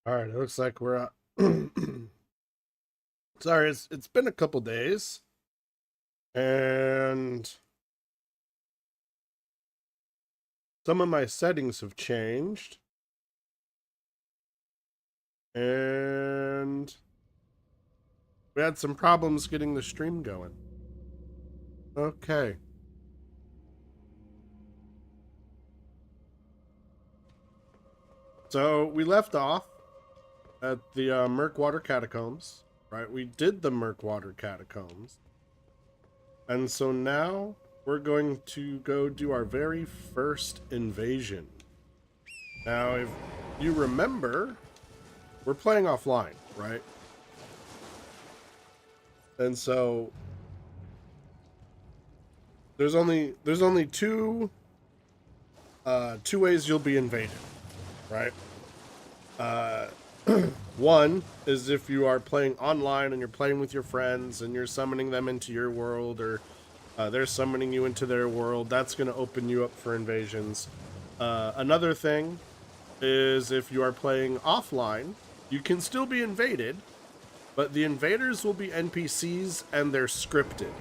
All right, it looks like we're sorry, it's been a couple days and some of my settings have changed and we had some problems getting the stream going. Okay. So we left off at the Murkwater Catacombs, right? We did the Murkwater Catacombs. And so now we're going to go do our very first invasion. Now, if you remember, we're playing offline, right? And so there's only two ways you'll be invaded, right? Uh, one is if you are playing online and you're playing with your friends and you're summoning them into your world, or they're summoning you into their world. That's going to open you up for invasions. Another thing is if you are playing offline, you can still be invaded, but the invaders will be NPCs and they're scripted.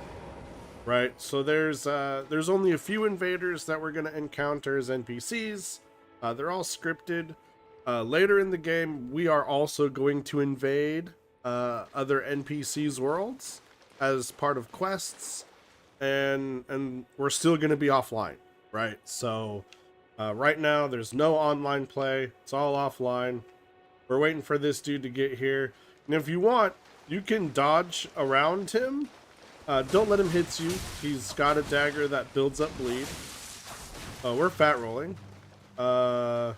Right, so there's only a few invaders that we're gonna encounter as NPCs. They're all scripted. Later in the game, we are also going to invade other NPCs' worlds as part of quests, and we're still gonna be offline, right? So right now, there's no online play. It's all offline. We're waiting for this dude to get here, and if you want, you can dodge around him. Don't let him hit you. He's got a dagger that builds up bleed. We're fat rolling. So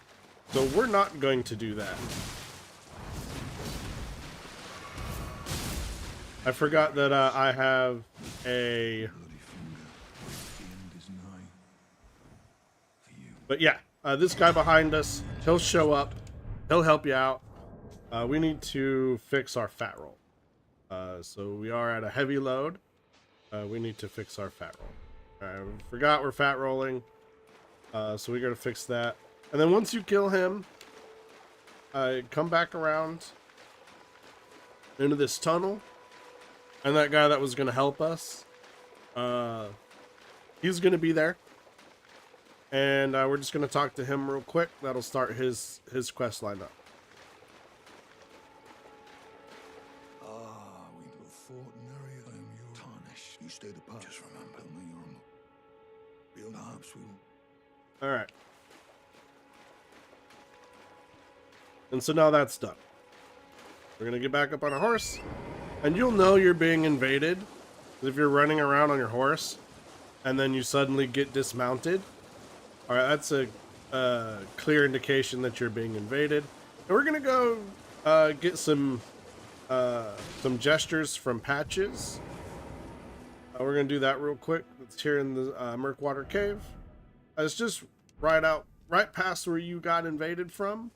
we're not going to do that. I forgot that I have a... But yeah, this guy behind us, he'll show up. He'll help you out. We need to fix our fat roll. So we are at a heavy load. We need to fix our fat roll. I forgot we're fat rolling. So we gotta fix that. And then once you kill him, come back around into this tunnel. And that guy that was gonna help us, he's gonna be there. And we're just gonna talk to him real quick. That'll start his quest line up. We will fought an area I am your tarnish. You stay the path. Just remember me you're perhaps we'll... Alright. And so now that's done. We're gonna get back up on a horse. And you'll know you're being invaded if you're running around on your horse and then you suddenly get dismounted. Alright, that's a clear indication that you're being invaded. And we're gonna go get some gestures from Patches. We're gonna do that real quick. It's here in the Murkwater Cave. It's just right past where you got invaded from.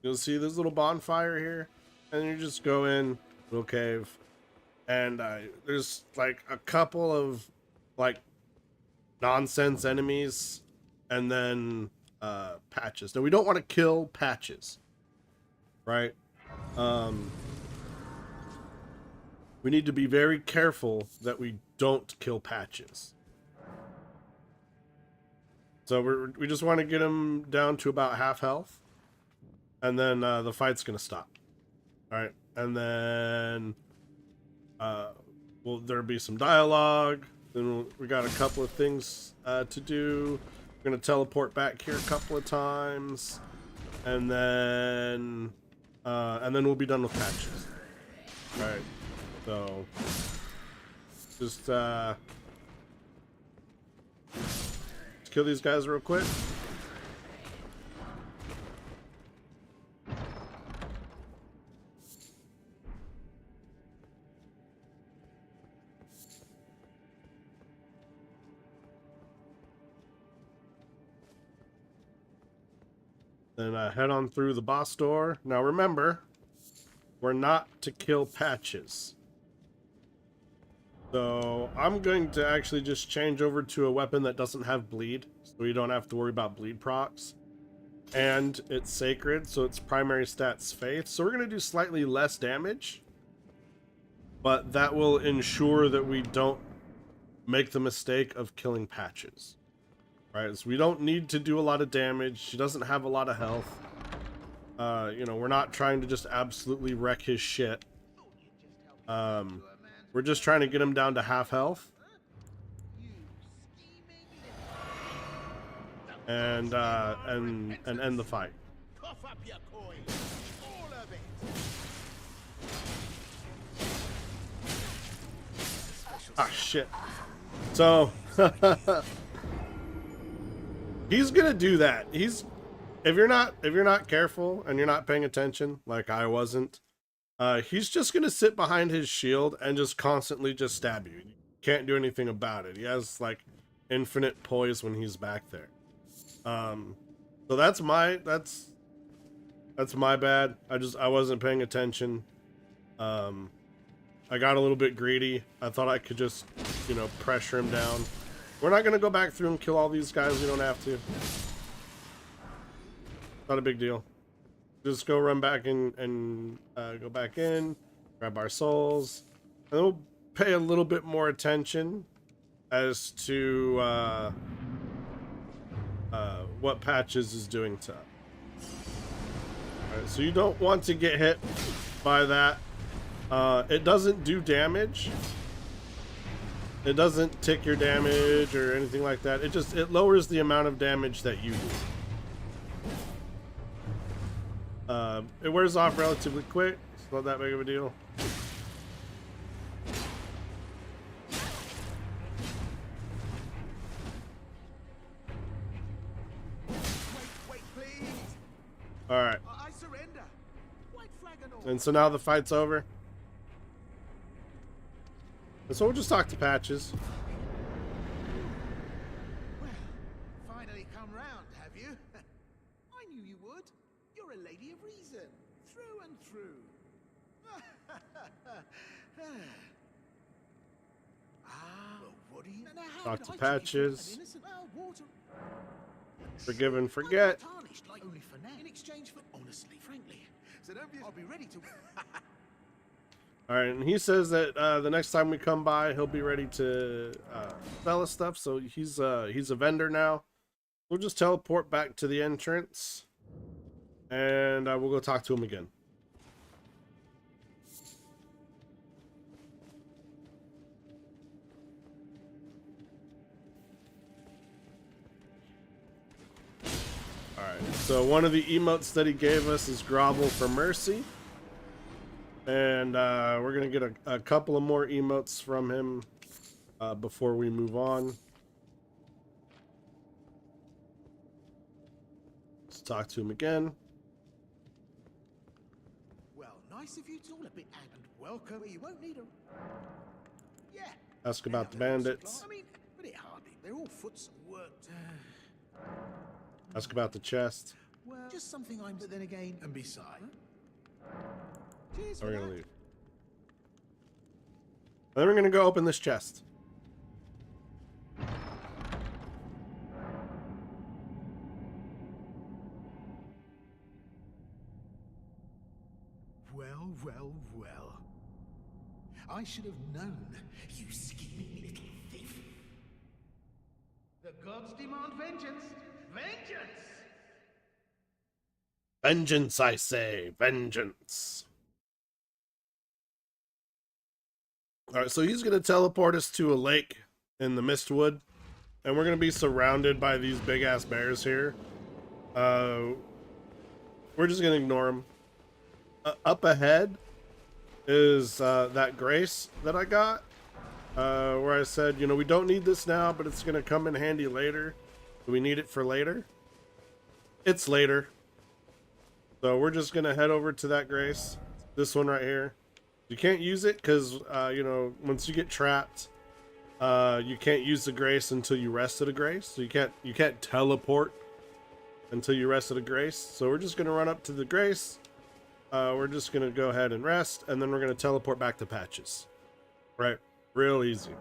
You'll see this little bonfire here, and you just go in little cave, and there's like a couple of like nonsense enemies, and then Patches. Now we don't want to kill Patches, right? We need to be very careful that we don't kill Patches. So we just want to get him down to about half health, and then the fight's gonna stop. All right, and then there'll be some dialogue. Then we got a couple of things to do. We're gonna teleport back here a couple of times, and then we'll be done with Patches. All right, so just let's kill these guys real quick. Then head on through the boss door. Now remember, we're not to kill Patches. So I'm going to actually just change over to a weapon that doesn't have bleed, so we don't have to worry about bleed procs. and it's sacred, so its primary stat's faith. So we're going to do slightly less damage, but that will ensure that we don't make the mistake of killing Patches. Right, so we don't need to do a lot of damage. She doesn't have a lot of health. You know, we're not trying to just absolutely wreck his shit. We're just trying to get him down to half health. And end the fight. Ah, shit. So he's gonna do that. If you're not careful and you're not paying attention, like I wasn't, he's just gonna sit behind his shield and just constantly just stab you. You can't do anything about it. He has like infinite poise when he's back there. So that's my bad. I wasn't paying attention. I got a little bit greedy. I thought I could just, you know, pressure him down. We're not gonna go back through and kill all these guys. We don't have to. Not a big deal. Just go run back in and go back in, grab our souls, and we'll pay a little bit more attention as to what Patches is doing to us. Alright, so you don't want to get hit by that. It doesn't do damage. It doesn't tick your damage or anything like that. It lowers the amount of damage that you do. It wears off relatively quick. It's not that big of a deal. Wait, please. All right. I surrender. White flag and all. And so now the fight's over. And so we'll just talk to Patches. Well, finally come round, have you? I knew you would. You're a lady of reason, through and through. Well, what do you... Now, how Talk did to I treat Patches. an innocent water? Forgive and I'm forget. not tarnished, like only for now. In exchange for honestly, frankly. So don't be... I'll be ready to... All right, and he says that the next time we come by, he'll be ready to sell us stuff. So he's a vendor now. We'll just teleport back to the entrance, and we'll go talk to him again. All right, so one of the emotes that he gave us is Grovel for Mercy. And we're going to get a couple of more emotes from him before we move on. Let's talk to him again. Well, nice of you to all a bit and welcome. You won't need a... Yeah. Ask about the bandits. I mean, but it hardly. They're all foots and worked. Ask about the chest. Well, just something I'm... But then again, and beside... Cheers We're for going to that. leave. And then we're going to go open this chest. Well, well, well. I should have known, you scheming little thief. The gods demand vengeance. Vengeance! Vengeance, I say. Vengeance. All right, so he's going to teleport us to a lake in the Mistwood. And we're going to be surrounded by these big-ass bears here. We're just going to ignore them. Up ahead is that grace that I got. Where I said, you know, we don't need this now, but it's going to come in handy later. Do we need it for later? It's later. So we're just going to head over to that grace. This one right here. You can't use it because, you know, once you get trapped, you can't use the grace until you rest at a grace. So you can't teleport until you rest at a grace. So we're just going to run up to the grace. We're just going to go ahead and rest, and then we're going to teleport back to Patches. Right? Real easy.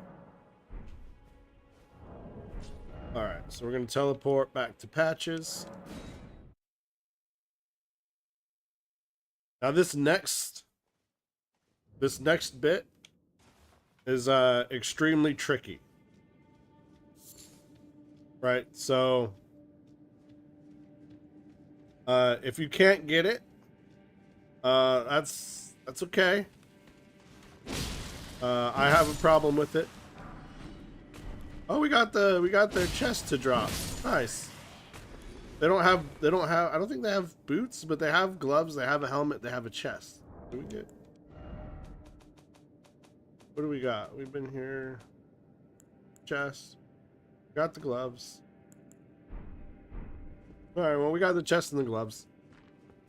All right, so we're going to teleport back to Patches. Now this next bit is extremely tricky. Right? So if you can't get it, that's okay. I have a problem with it. Oh, we got their chest to drop. Nice. They don't have I don't think they have boots, but they have gloves, they have a helmet, they have a chest. What do we get? What do we got? We've been here. Chest. Got the gloves. Alright, well we got the chest and the gloves.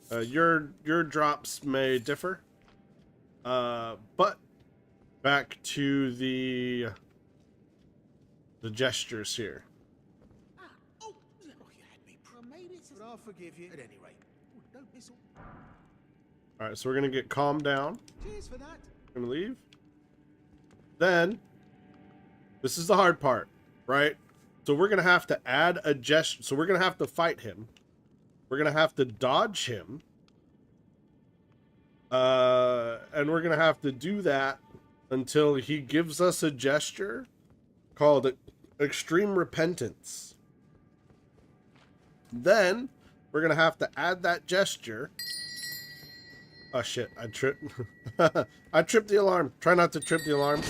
Your drops may differ. But back to the gestures here. Oh, you had me. I made it, but I'll forgive you at any rate. Don't miss all. Alright, so we're gonna get calmed down. Cheers for that. We're gonna leave. Then, this is the hard part, right? So we're gonna have to add a gesture. So we're gonna have to fight him. We're gonna have to dodge him. And we're gonna have to do that until he gives us a gesture called Extreme Repentance. Then we're gonna have to add that gesture. Oh shit, I tripped. I tripped the alarm. Try not to trip the alarm.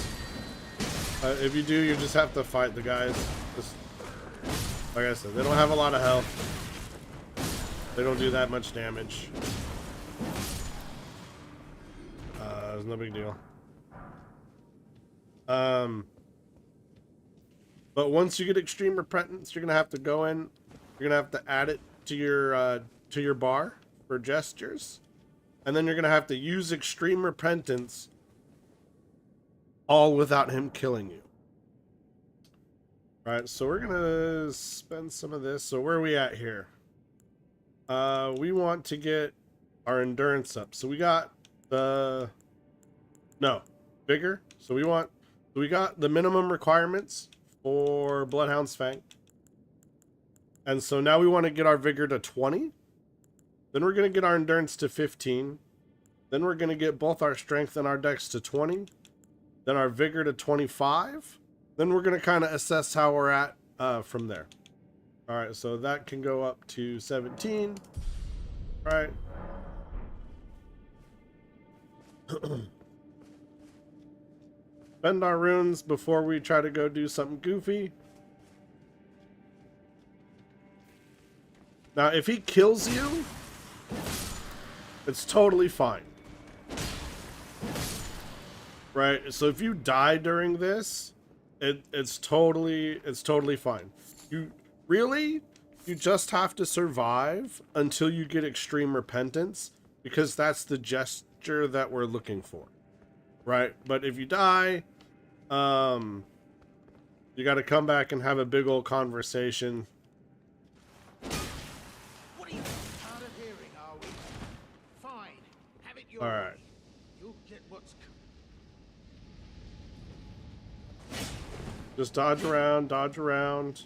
If you do, you just have to fight the guys. Just, like I said, they don't have a lot of health. They don't do that much damage. It's no big deal. But once you get Extreme Repentance, you're gonna have to go in. You're gonna have to add it to your bar for gestures, and then you're gonna have to use Extreme Repentance, all without him killing you. All right, so we're gonna spend some of this. So where are we at here? We want to get our endurance up. So we got the vigor. So we got the minimum requirements for Bloodhound's Fang. And so now we want to get our vigor to 20. Then we're going to get our endurance to 15. Then we're going to get both our strength and our dex to 20. Then our vigor to 25. Then we're going to kind of assess how we're at from there. All right, so that can go up to 17. All right. Spend our runes before we try to go do something goofy. Now, if he kills you, it's totally fine. Right? So if you die during this, it's totally fine. You just have to survive until you get Extreme Repentance, because that's the gesture that we're looking for. Right? But if you die, you got to come back and have a big old conversation. What are you hard of hearing, are we? Fine. Have it your All way. right. You'll get what's Just dodge around, dodge around.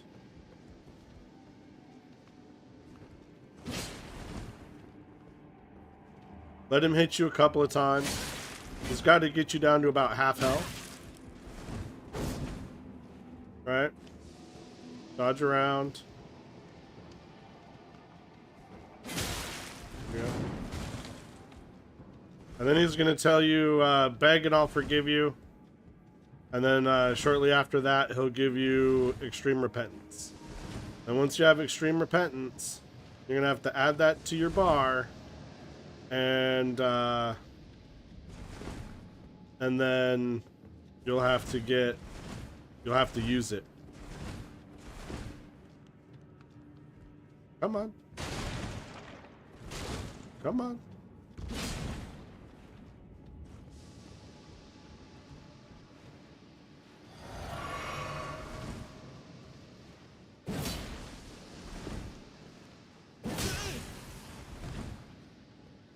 Let him hit you a couple of times. He's got to get you down to about half health. Right? Dodge around. Yeah. And then he's going to tell you, beg and I'll forgive you. And then shortly after that, he'll give you Extreme Repentance. And once you have Extreme Repentance, you're going to have to add that to your bar. And then you'll have to use it. Come on. Come on.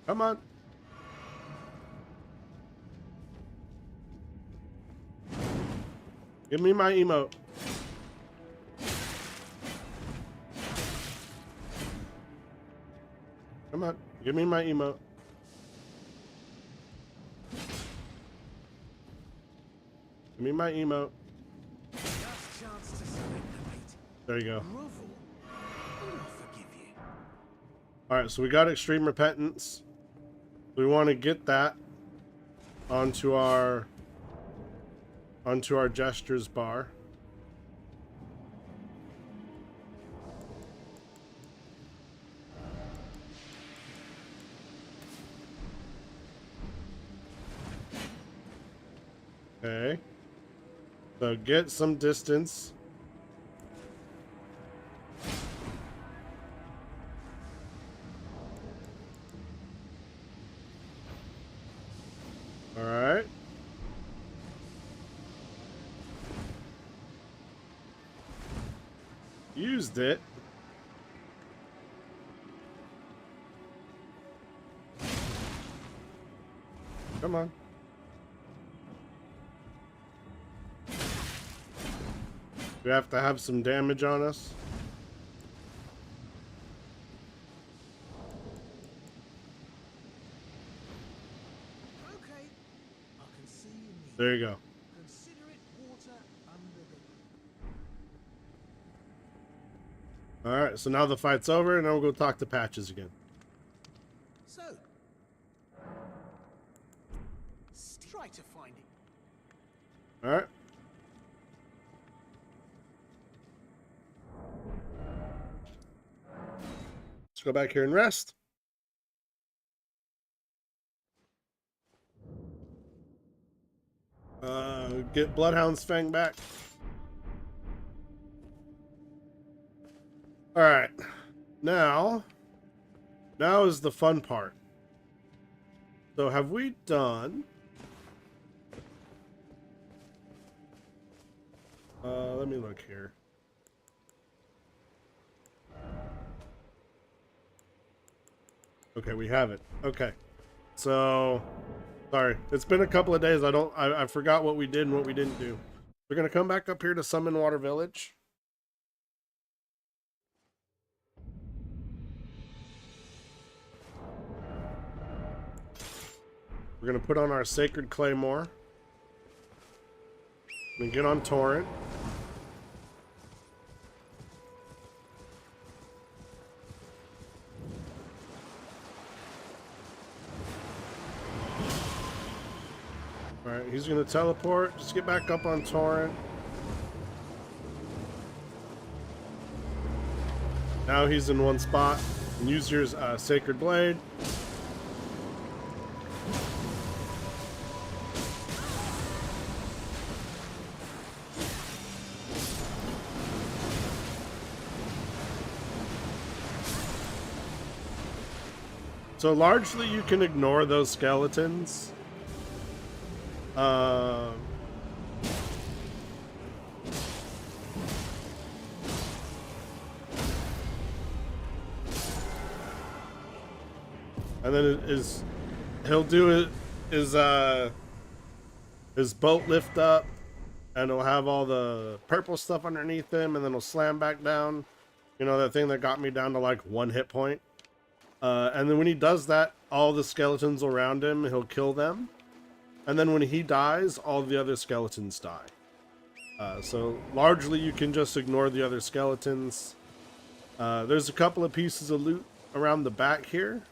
Come on. Give me my emote. Come on. Give me my emote. me my emote. Last chance to surrender, mate. There you go. Grovel, and I'll forgive you. Alright, so we got Extreme Repentance. We want to get that onto our gestures bar. Okay. So get some distance. All right. Used it. Come on. We have to have some damage on us. Okay. I can see you need. There you go. Consider it water under the. All right, so now the fight's over, and then we'll go talk to Patches again. So. Try to find it. All right. Let's go back here and rest. Get Bloodhound's Fang back. All right. Now is the fun part. So have we done... let me look here. Okay, we have it. Okay. So, sorry. It's been a couple of days. I forgot what we did and what we didn't do. We're going to come back up here to Summon Water Village. We're going to put on our Sacred Claymore. And get on Torrent. Alright, he's going to teleport. Just get back up on Torrent. Now he's in one spot. And use your Sacred Blade. So largely you can ignore those skeletons. And then he'll do his boat lift up, and he'll have all the purple stuff underneath him, and then he'll slam back down. You know, that thing that got me down to like 1 hit point. And then when he does that, all the skeletons around him, he'll kill them. And then when he dies, all the other skeletons die. So largely you can just ignore the other skeletons. There's a couple of pieces of loot around the back here.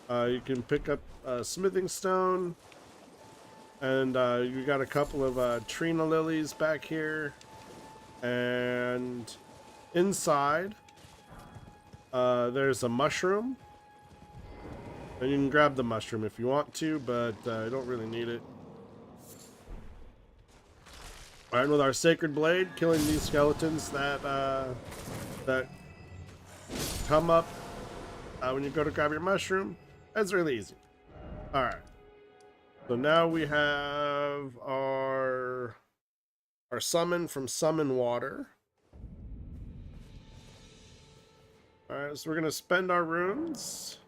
You can pick up smithing stone. And you got a couple of Trina lilies back here. And inside, there's a mushroom. And you can grab the mushroom if you want to, but I don't really need it. Alright, with our Sacred Blade, killing these skeletons that come up when you go to grab your mushroom, that's really easy. Alright. So now we have our summon from Summon Water. Alright, so we're going to spend our runes.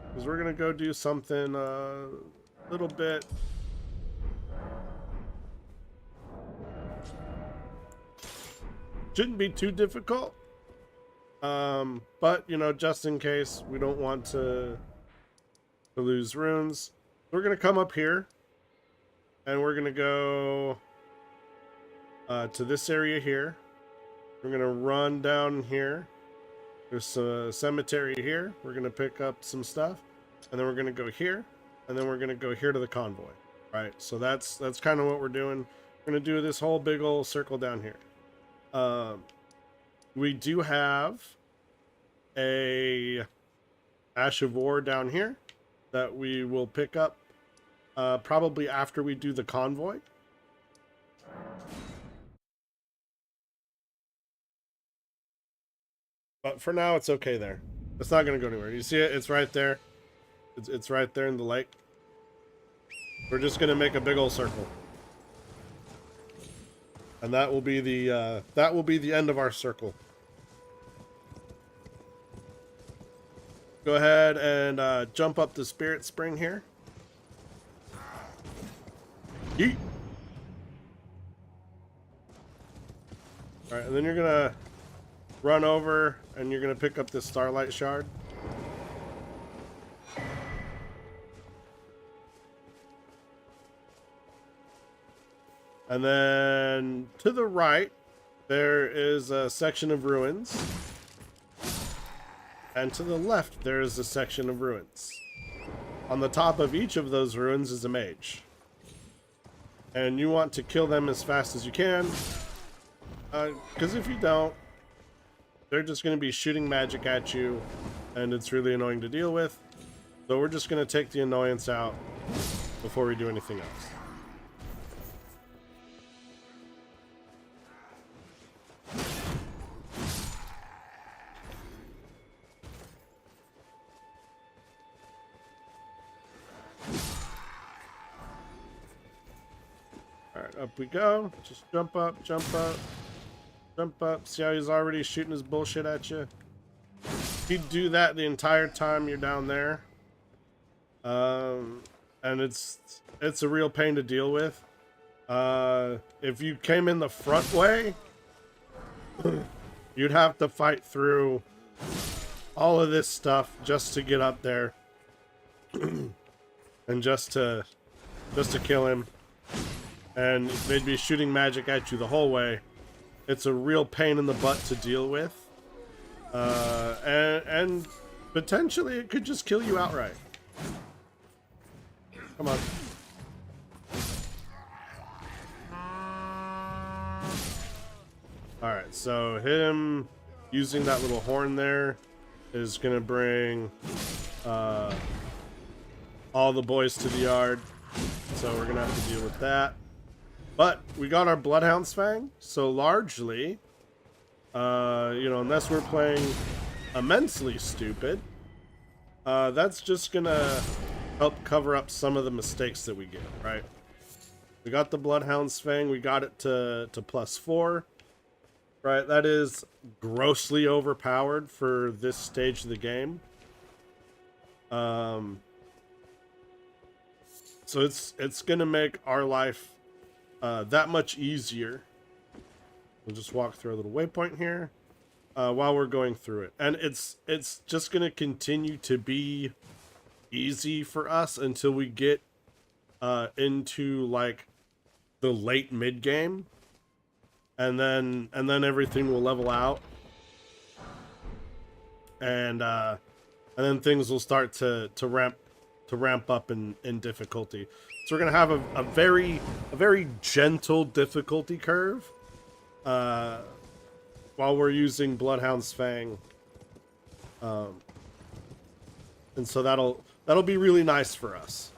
Because we're going to go do something a little bit... Shouldn't be too difficult. But, you know, just in case we don't want to lose runes. We're going to come up here. And we're going to go to this area here. We're gonna run down here. There's a cemetery here. We're gonna pick up some stuff, and then we're gonna go here, and then we're gonna go here to the convoy. Right. So that's kind of what we're doing. We're gonna do this whole big old circle down here. We do have a Ash of War down here that we will pick up probably after we do the convoy. But for now, it's okay there. It's not going to go anywhere. You see it? It's right there. It's right there in the lake. We're just going to make a big old circle. And that will be the end of our circle. Go ahead and jump up the Spirit Spring here. Yeet. Alright, and then you're going to run over and you're going to pick up this Starlight Shard. And then to the right, there is a section of ruins. And to the left, there is a section of ruins. On the top of each of those ruins is a mage. And you want to kill them as fast as you can. Because if you don't, they're just going to be shooting magic at you. And it's really annoying to deal with. So we're just going to take the annoyance out before we do anything else. Alright, up we go. Just jump up, jump up, jump up. See how he's already shooting his bullshit at you? If you do that the entire time you're down there, and it's a real pain to deal with. If you came in the front way, you'd have to fight through all of this stuff just to get up there, and just to kill him. And they'd be shooting magic at you the whole way. It's a real pain in the butt to deal with. And potentially it could just kill you outright. Come on. Alright, so him using that little horn there is going to bring all the boys to the yard. So we're going to have to deal with that. But we got our Bloodhound's Fang, so largely, unless we're playing immensely stupid, that's just gonna help cover up some of the mistakes that we get, right? We got the Bloodhound's Fang, we got it to +4, right? That is grossly overpowered for this stage of the game. So it's gonna make our life that much easier. We'll just walk through a little waypoint here while we're going through it, and it's just gonna continue to be easy for us until we get into like the late mid game, and then everything will level out, and then things will start to ramp up in difficulty. So we're gonna have a very gentle difficulty curve while we're using Bloodhound's Fang, and so that'll be really nice for us.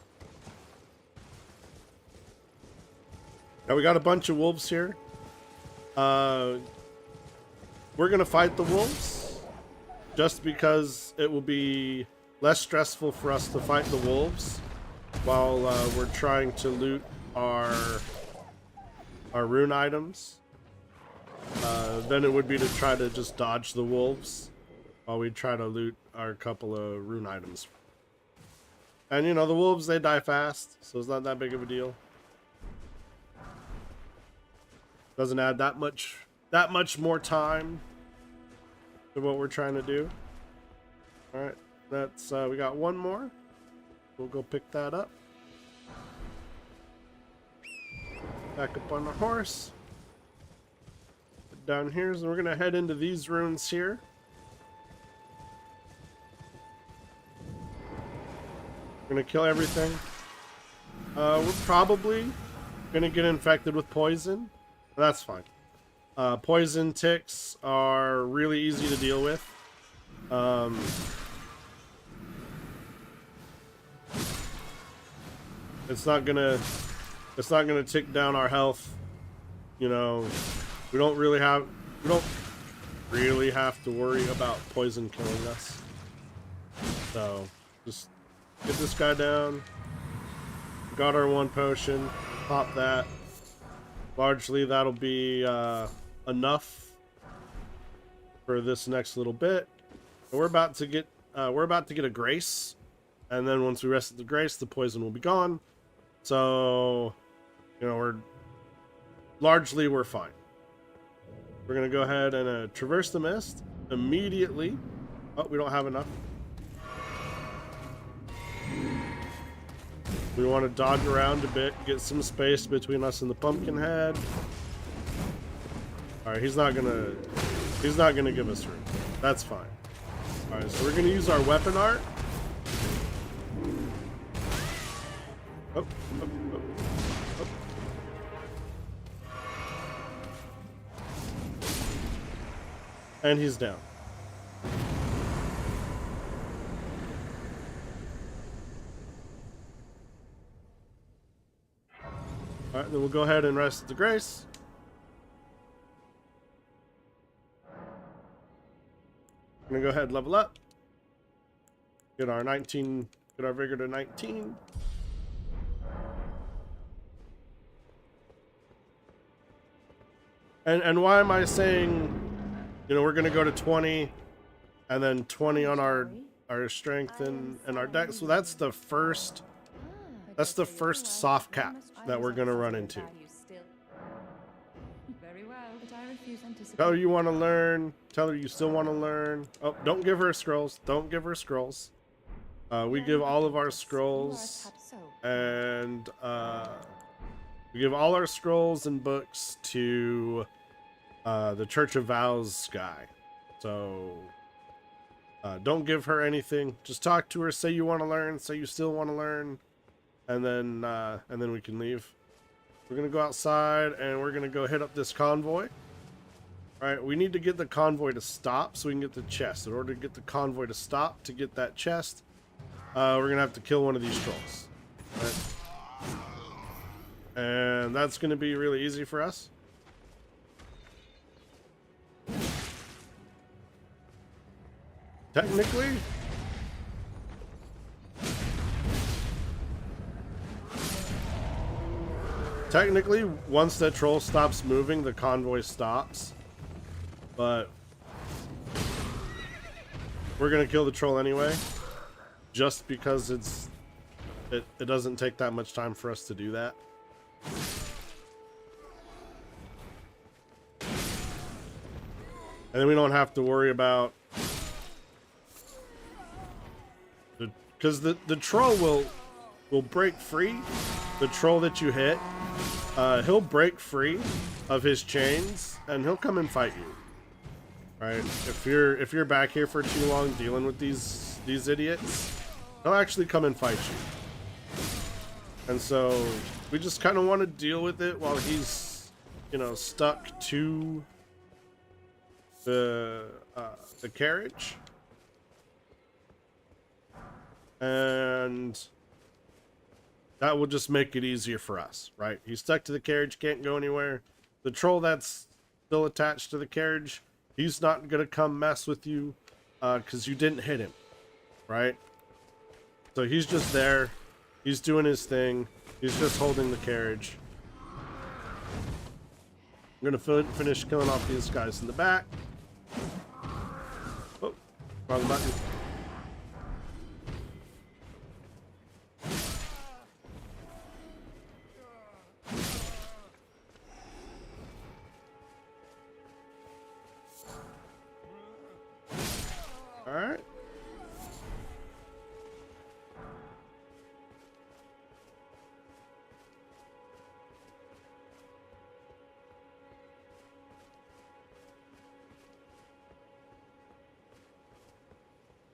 Now we got a bunch of wolves here. We're gonna fight the wolves just because it will be less stressful for us to fight the wolves while we're trying to loot our rune items, than it would be to try to just dodge the wolves while we try to loot our couple of rune items. And the wolves, they die fast, so it's not that big of a deal. Doesn't add that much more time to what we're trying to do. All right, that's we got one more. We'll go pick that up. Back up on the horse. down here, so we're gonna head into these runes here. We're gonna kill everything. We're probably gonna get infected with poison. That's fine. Poison ticks are really easy to deal with. It's not gonna tick down our health. You know, we don't really have to worry about poison killing us. So just get this guy down. Got our one potion. Pop that. Largely that'll be enough for this next little bit. And we're about to get a grace, and then once we rest at the grace, the poison will be gone. So, you know, we're fine. We're gonna go ahead and traverse the mist immediately. Oh, we don't have enough. We want to dodge around a bit, get some space between us and the pumpkin head. All right, he's not gonna give us room. That's fine. All right, so we're gonna use our weapon art. Oh, oh, oh, oh. And he's down. All right, then we'll go ahead and rest at the grace. I'm gonna go ahead and level up. Get our vigor to 19. And why am I saying, you know, we're gonna go to 20 and then 20 on our strength and our dex? So that's the first soft cap that we're gonna run into. Tell her you want to learn. Tell her you still want to learn. Oh, don't give her scrolls. Don't give her scrolls. We give all of our scrolls, and we give all our scrolls and books to the Church of Vows guy. So don't give her anything. Just talk to her. Say you want to learn. Say you still want to learn, and then we can leave. We're gonna go outside and we're gonna go hit up this convoy. All right, we need to get the convoy to stop so we can get the chest. In order to get the convoy to stop, to get that chest, we're gonna have to kill one of these trolls. Right? And that's gonna be really easy for us. Technically, once that troll stops moving, the convoy stops. But we're gonna kill the troll anyway, just because it doesn't take that much time for us to do that. And then we don't have to worry about because the troll will break free. The troll that you hit, he'll break free of his chains and he'll come and fight you. Right? If you're back here for too long dealing with these idiots, he'll actually come and fight you. And so we just kind of want to deal with it while he's, you know, stuck to the carriage. And that will just make it easier for us, right? He's stuck to the carriage, can't go anywhere. The troll that's still attached to the carriage, he's not gonna come mess with you because you didn't hit him, right? So he's just there. He's doing his thing. He's just holding the carriage. I'm gonna finish killing off these guys in the back. Oh, wrong button. All right.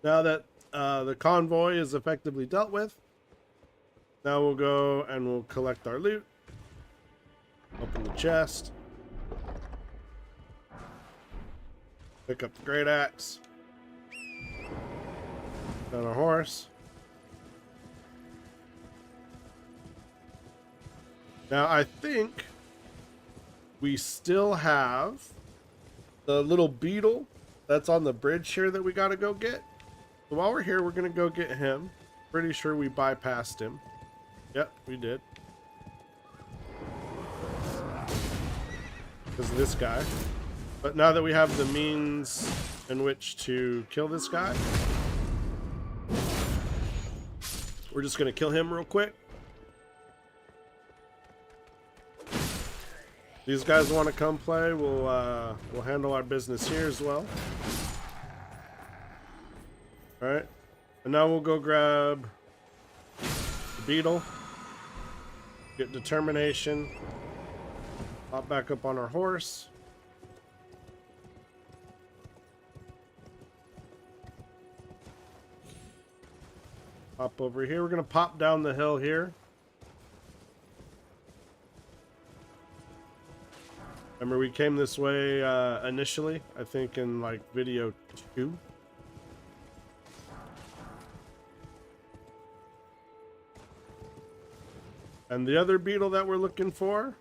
Now that the convoy is effectively dealt with, now we'll go and we'll collect our loot. Open the chest. Pick up the great axe. On our horse. Now I think we still have the little beetle that's on the bridge here that we gotta go get. So while we're here, we're gonna go get him. Pretty sure we bypassed him. Yep, we did. Because of this guy. But now that we have the means in which to kill this guy, we're just gonna kill him real quick. These guys want to come play, we'll handle our business here as well. Alright. And now we'll go grab the beetle. Get determination. Hop back up on our horse. Hop over here. We're going to pop down the hill here. Remember, we came this way initially, I think in like video 2. And the other beetle that we're looking for,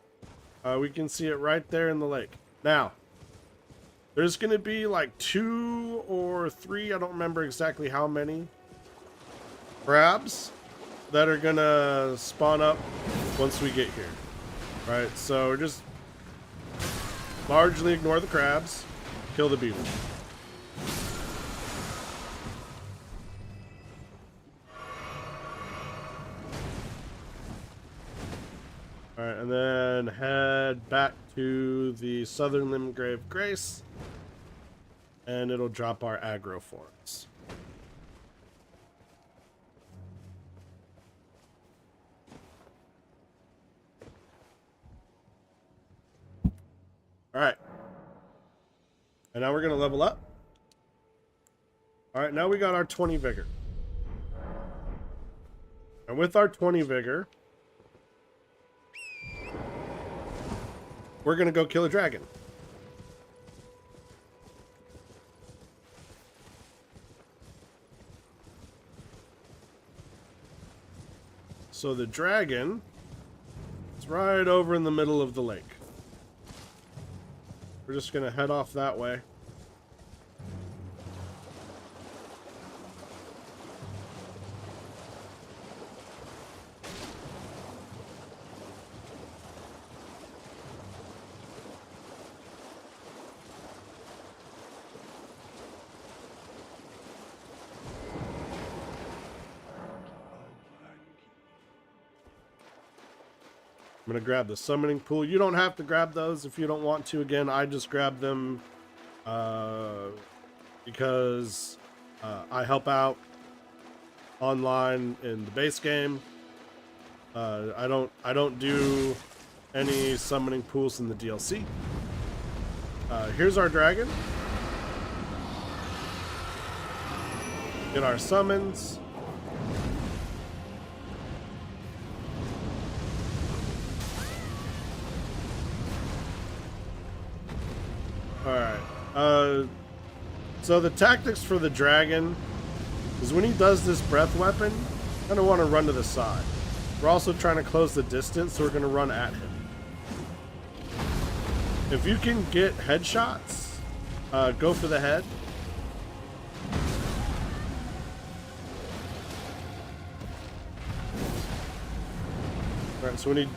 we can see it right there in the lake. Now, there's going to be like 2 or 3, I don't remember exactly how many, crabs that are going to spawn up once we get here. Right, so just largely ignore the crabs, kill the beetle. Alright, and then head back to the Southern Limgrave Grace, and it'll drop our aggro forms. Alright. And now we're going to level up. Alright, now we got our 20 vigor. And with our 20 vigor, we're going to go kill a dragon. So the dragon is right over in the middle of the lake. We're just going to head off that way. I'm going to grab the summoning pool. You don't have to grab those if you don't want to. Again, I just grab them because I help out online in the base game. I don't do any summoning pools in the DLC. Here's our dragon. Get our summons. Alright, so the tactics for the dragon is when he does this breath weapon, I kind of want to run to the side. We're also trying to close the distance, so we're going to run at him. If you can get headshots, go for the head. Alright, so when he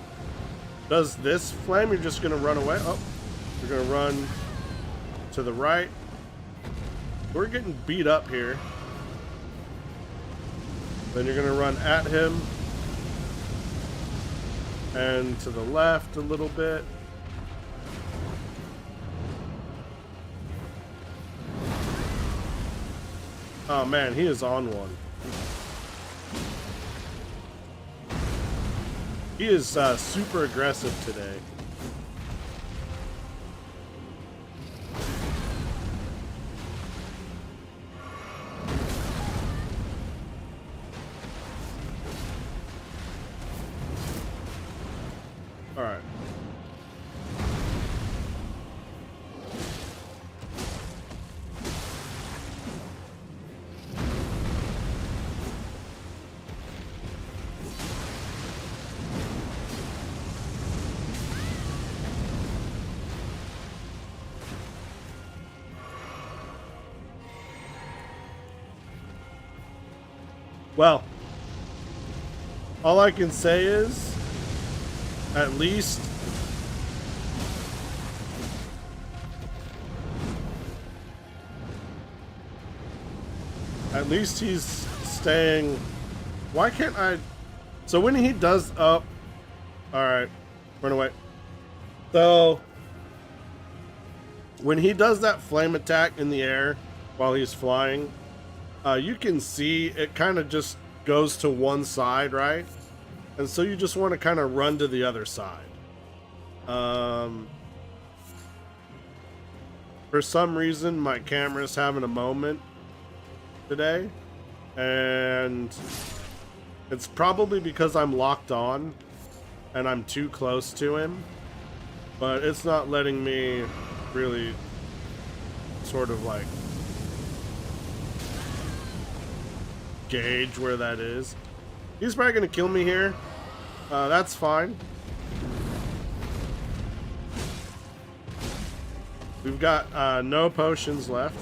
does this flame, you're just going to run away. Oh, you're going to run to the right. We're getting beat up here. Then you're going to run at him. And to the left a little bit. Oh man, he is on one. He is super aggressive today. All right. Well, all I can say is, at least he's staying. Why can't I? So when he does up, all right, run away. So when he does that flame attack in the air while he's flying, you can see it kind of just goes to one side, right? And so you just want to kind of run to the other side. For some reason, my camera's having a moment today, and it's probably because I'm locked on and I'm too close to him, but it's not letting me really sort of like gauge where that is. He's probably gonna kill me here. That's fine. We've got no potions left.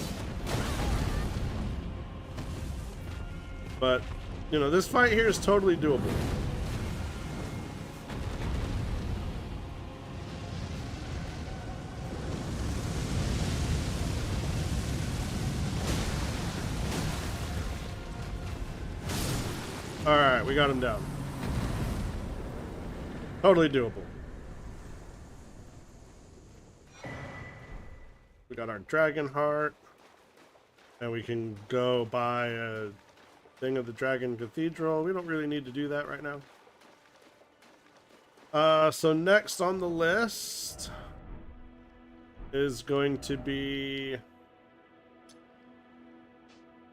But, you know, this fight here is totally doable. Alright, we got him down. Totally doable. We got our dragon heart. And we can go buy a thing of the Dragon Cathedral. We don't really need to do that right now. So next on the list is going to be...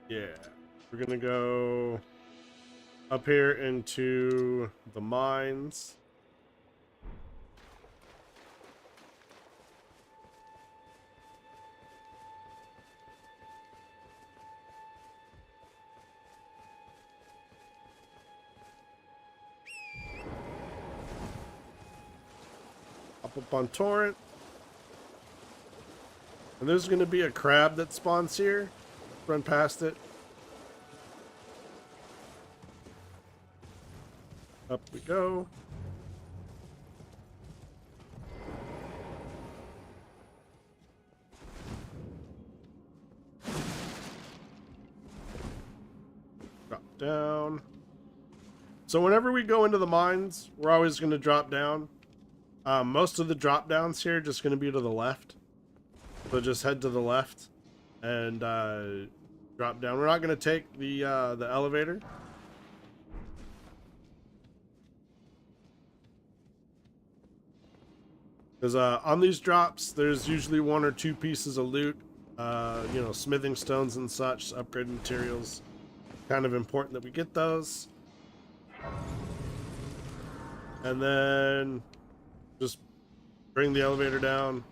Yeah. We're gonna go up here into the mines. Up on Torrent. And there's going to be a crab that spawns here. Run past it. Up we go. Drop down. So whenever we go into the mines, we're always going to drop down. Most of the drop downs here are just going to be to the left. So just head to the left and drop down. We're not going to take the elevator. Because on these drops, there's usually 1 or 2 pieces of loot. You know, smithing stones and such, upgrade materials. Kind of important that we get those. And then just bring the elevator down.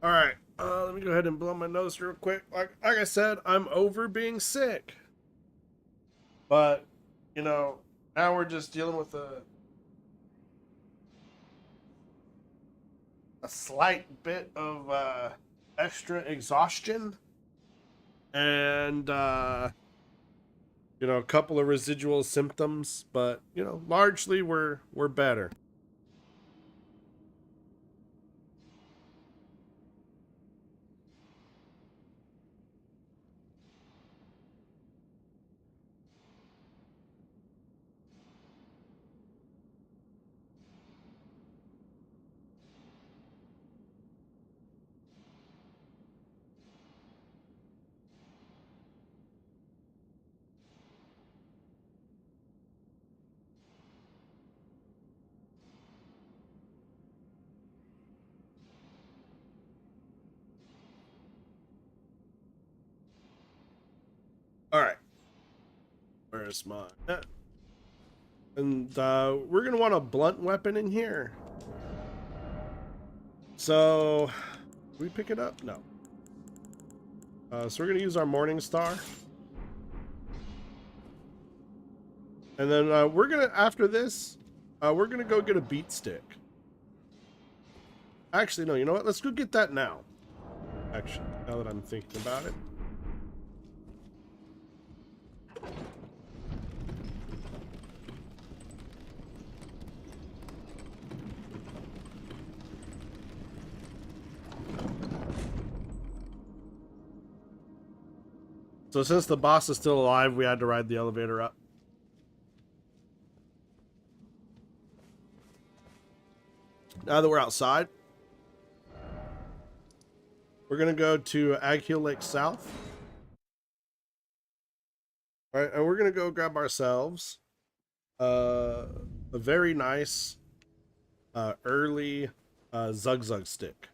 All right, let me go ahead and blow my nose real quick. Like I said, I'm over being sick. But, you know, now we're just dealing with a slight bit of extra exhaustion. And, you know, a couple of residual symptoms. But, you know, largely we're better. Ferris mod. Yeah. And we're gonna want a blunt weapon in here. So, we pick it up? No. So we're gonna use our Morning Star. And then we're gonna, after this, we're gonna go get a beat stick. Actually, no, you know what? Let's go get that now. Actually, now that I'm thinking about it. So since the boss is still alive, we had to ride the elevator up. Now that we're outside, we're gonna go to Ag Lake South. All right, and we're gonna go grab ourselves a very nice early Zug stick.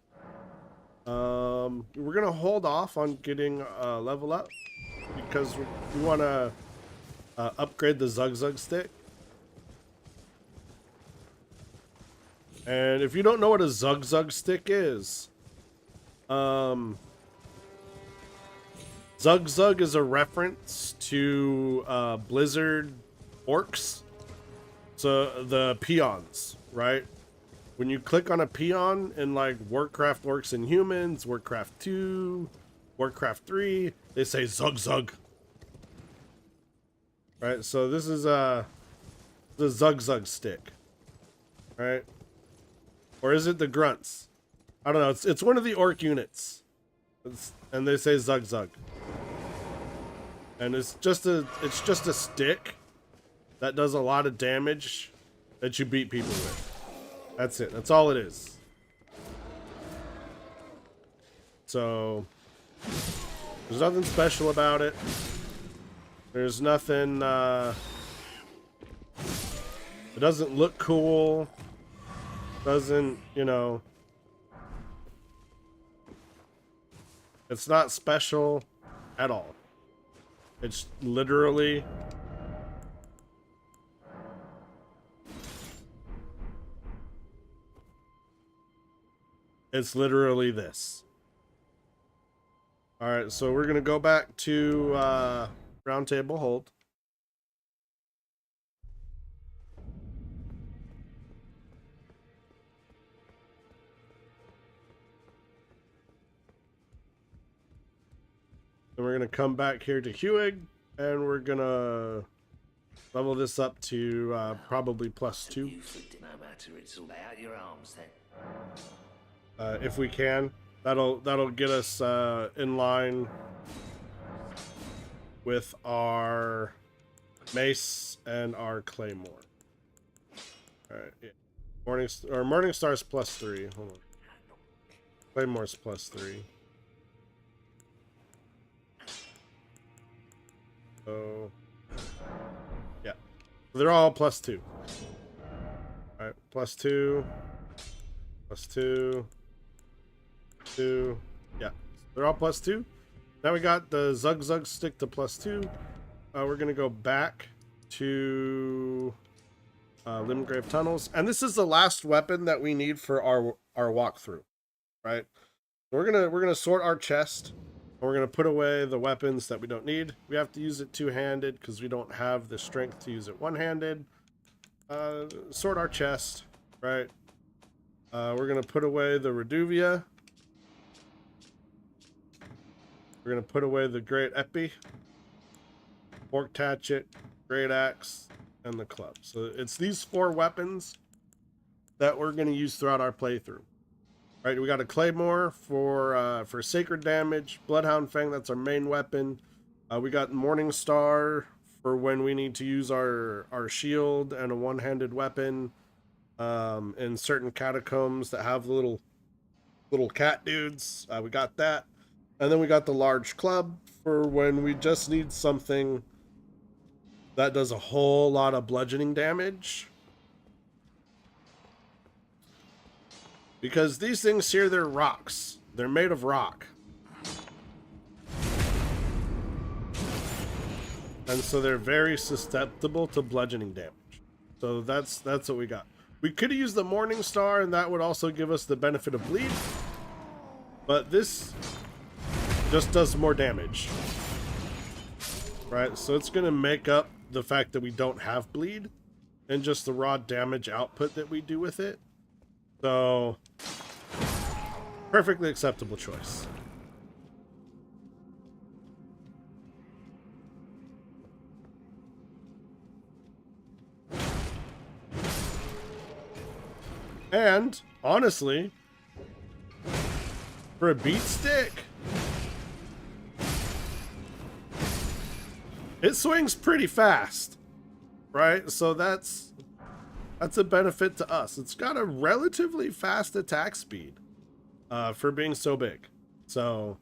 We're gonna hold off on getting level up because we want to upgrade the Zug stick. And if you don't know what a Zug stick is, Zug is a reference to Blizzard orcs. So the peons, right? When you click on a peon in like Warcraft Orcs and Humans, Warcraft 2, Warcraft 3, they say Zug. Right? So this is the Zug stick. Right? Or is it the grunts? I don't know. It's one of the orc units. And they say Zug. And it's just a stick that does a lot of damage that you beat people with. That's it. That's all it is. So there's nothing special about it. There's nothing it doesn't look cool. Doesn't, you know, it's not special at all. It's literally this. All right, so we're gonna go back to round table hold. And we're gonna come back here to Hewig, and we're gonna level this up to probably +2. No matter, it's all out your arms then. If we can, that'll get us in line with our mace and our claymore. All right, yeah. Morning Star's +3. Hold on, claymore's +3. So yeah, they're all +2. All right, +2, +2. 2. Yeah, they're all +2. Now we got the Zug stick to +2. We're gonna go back to Limgrave Tunnels, and this is the last weapon that we need for our walkthrough, right? We're gonna sort our chest, and we're gonna put away the weapons that we don't need. We have to use it two-handed because we don't have the strength to use it one-handed. Sort our chest, right? We're gonna put away the Reduvia. We're going to put away the Great Epi, Forked Hatchet, Great Axe, and the Club. So it's these 4 weapons that we're going to use throughout our playthrough. Right, we got a Claymore for sacred damage, Bloodhound Fang, that's our main weapon. We got Morning Star for when we need to use our shield and a one-handed weapon in certain catacombs that have little cat dudes. We got that. And then we got the large club for when we just need something that does a whole lot of bludgeoning damage. Because these things here, they're rocks. They're made of rock. and so they're very susceptible to bludgeoning damage. So that's what we got. We could have used the Morning Star, and that would also give us the benefit of bleed, but this just does more damage, right? So it's gonna make up the fact that we don't have bleed and just the raw damage output that we do with it. So perfectly acceptable choice. And honestly, for a beat stick, it swings pretty fast, right? So that's a benefit to us. It's got a relatively fast attack speed for being so big. So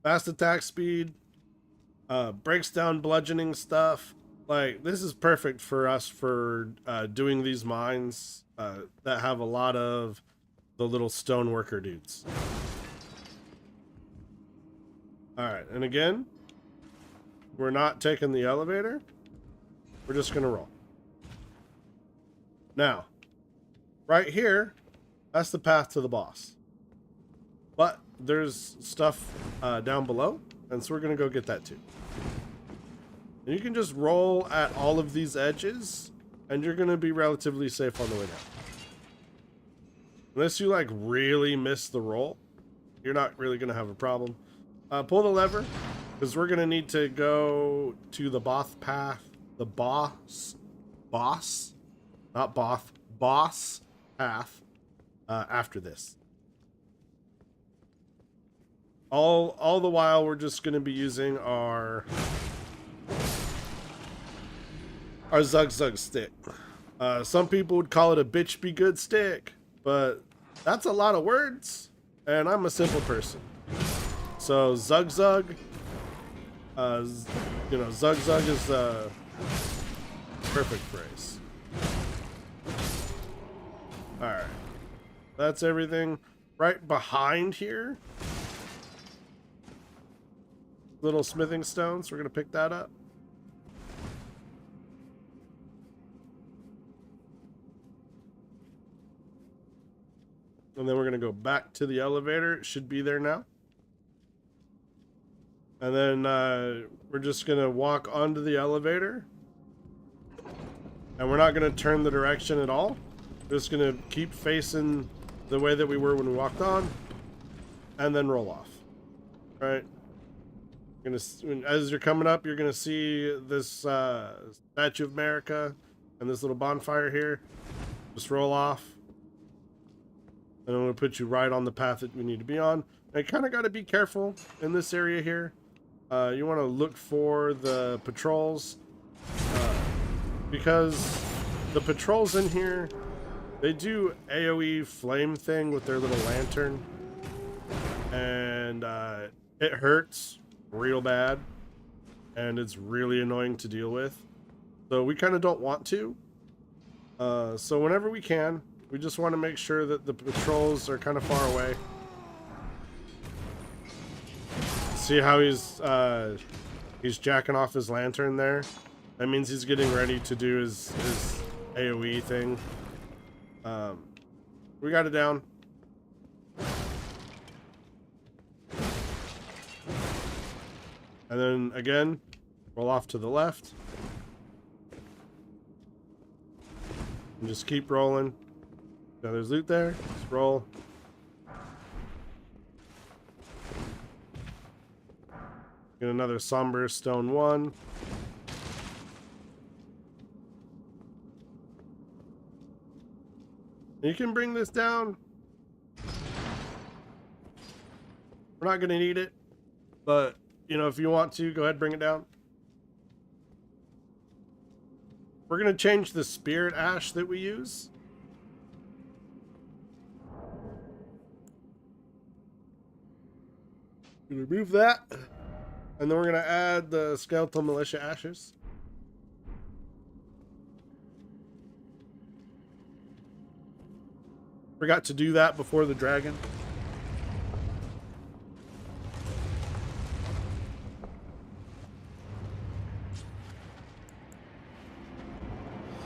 fast attack speed, breaks down bludgeoning stuff. Like, this is perfect for us for doing these mines that have a lot of the little stoneworker dudes. Alright, and again, we're not taking the elevator. We're just going to roll. Now, right here, that's the path to the boss. But there's stuff down below, and so we're going to go get that too. And you can just roll at all of these edges, and you're going to be relatively safe on the way down. Unless you, like, really miss the roll, you're not really going to have a problem. Pull the lever, because we're going to need to go to the boss path. The boss path after this. All the while, we're just going to be using our Zug Zug stick. Some people would call it a bitch be good stick, but that's a lot of words, and I'm a simple person. So Zug Zug, you know, Zug Zug is the perfect phrase. All right, that's everything. Right behind here, little smithing stones. We're gonna pick that up. And then we're going to go back to the elevator. It should be there now. And then we're just going to walk onto the elevator. And we're not going to turn the direction at all. We're just going to keep facing the way that we were when we walked on. And then roll off. Right? As you're coming up, you're going to see this Statue of America and this little bonfire here. Just roll off. And I'm going to put you right on the path that we need to be on. And you kind of got to be careful in this area here. You want to look for the patrols. Because the patrols in here, they do AoE flame thing with their little lantern. And it hurts real bad. And it's really annoying to deal with. So we kind of don't want to. So whenever we can, we just want to make sure that the patrols are kind of far away. See how he's jacking off his lantern there? That means he's getting ready to do his AoE thing. We got it down. And then again, roll off to the left. And just keep rolling. Now there's loot there. Just roll. Get another somber stone 1. You can bring this down. We're not going to need it, but you know, if you want to, go ahead and bring it down. We're going to change the spirit ash that we use. Remove that, and then we're going to add the skeletal militia ashes. Forgot to do that before the dragon.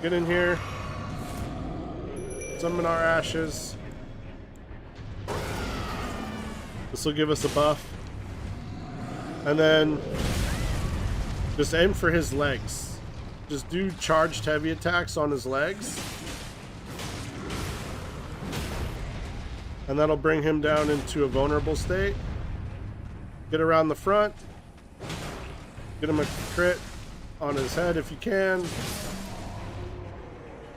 Get in here. Summon our ashes. This will give us a buff. And then just aim for his legs. Just do charged heavy attacks on his legs. And that'll bring him down into a vulnerable state. Get around the front. Get him a crit on his head if you can.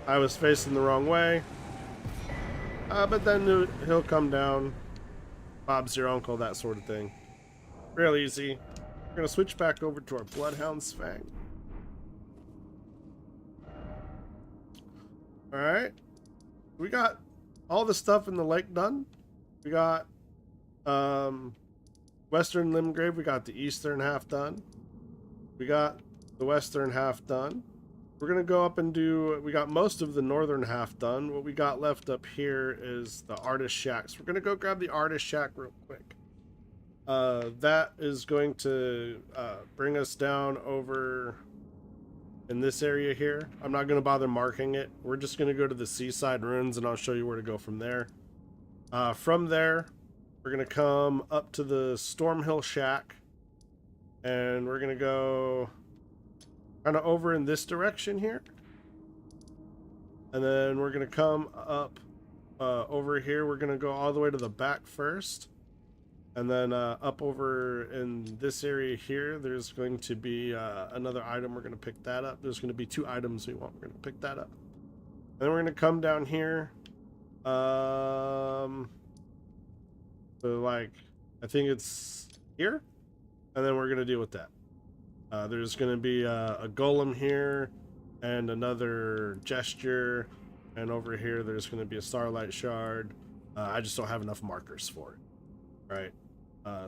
I was facing the wrong way. But then he'll come down. Bob's your uncle, that sort of thing. Real easy. We're going to switch back over to our Bloodhound's Fang. Alright. We got all the stuff in the lake done. We got Western Limgrave. We got the eastern half done. We got the western half done. We're going to go up and do... We got most of the northern half done. What we got left up here is the Artist Shacks. We're going to go grab the Artist Shack real quick. That is going to bring us down over in this area here. I'm not going to bother marking it. We're just going to go to the Seaside Ruins and I'll show you where to go from there. From there, we're going to come up to the Stormhill Shack. And we're going to go kind of over in this direction here. And then we're going to come up over here. We're going to go all the way to the back first. And then up over in this area here, there's going to be another item. We're going to pick that up. There's going to be 2 items we want. We're going to pick that up. And then we're going to come down here. So like, I think it's here. And then we're going to deal with that. There's going to be a golem here and another gesture. And over here, there's going to be a starlight shard. I just don't have enough markers for it. All right.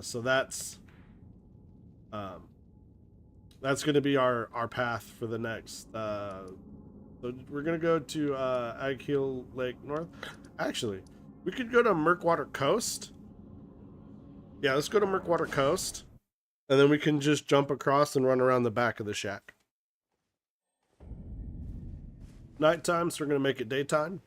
So that's going to be our path for the next. So we're going to go to Agheel Lake North. Actually, we could go to Murkwater Coast. Yeah, let's go to Murkwater Coast. And then we can just jump across and run around the back of the shack. Nighttime, so we're going to make it daytime.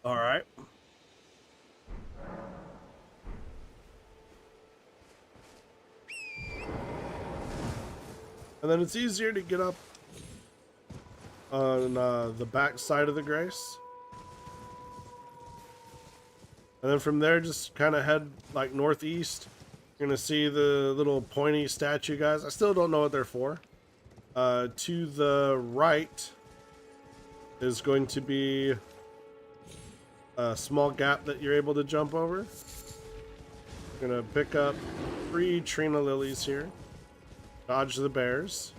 All right. And then it's easier to get up on the back side of the Grace. And then from there, just kind of head like northeast. You're going to see the little pointy statue guys. I still don't know what they're for. To the right is going to be a small gap that you're able to jump over. You're going to pick up 3 Trina Lilies here. Dodge the bears.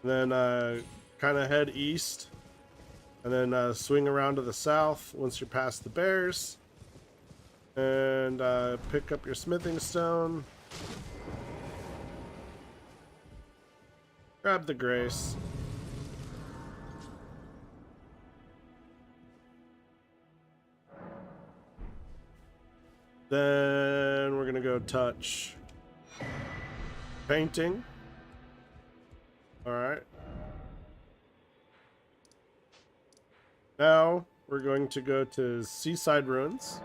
And then kind of head east. And then swing around to the south once you're past the bears. And pick up your smithing stone. Grab the Grace. Then we're going to go touch painting. All right. Now we're going to go to Seaside Ruins.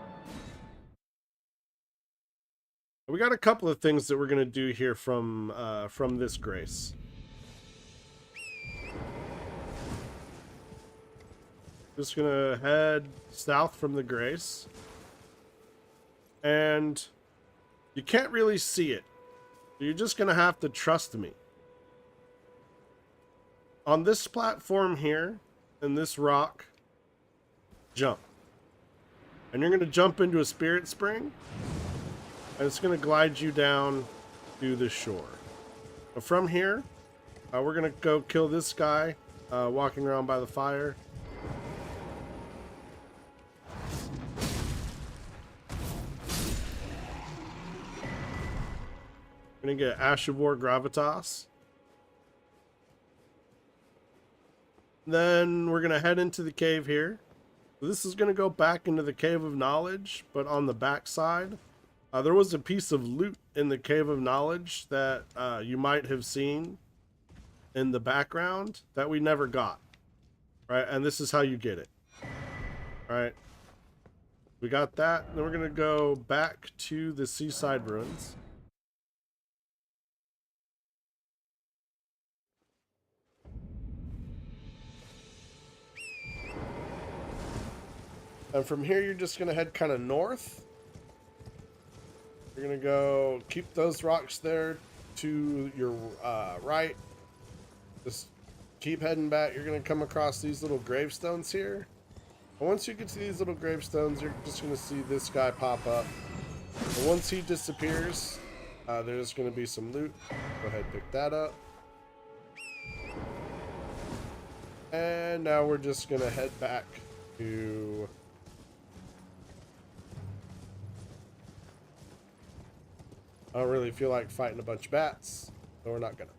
We got a couple of things that we're going to do here from this Grace. Just going to head south from the Grace. And you can't really see it. You're just going to have to trust me. On this platform here, in this rock, jump. And you're going to jump into a spirit spring. And it's going to glide you down to the shore. But from here, we're going to go kill this guy walking around by the fire. We're going to get Ash of War Gravitas. Then we're going to head into the cave here. So this is going to go back into the Cave of Knowledge, but on the back side. There was a piece of loot in the Cave of Knowledge that you might have seen in the background that we never got. Right? And this is how you get it. Right? We got that. Then we're going to go back to the Seaside Ruins. And from here, you're just going to head kind of north. You're going to go keep those rocks there to your right. Just keep heading back. You're going to come across these little gravestones here. And once you get to these little gravestones, you're just going to see this guy pop up. And once he disappears, there's going to be some loot. Go ahead and pick that up. And now we're just going to head back to... I don't really feel like fighting a bunch of bats, so we're not gonna.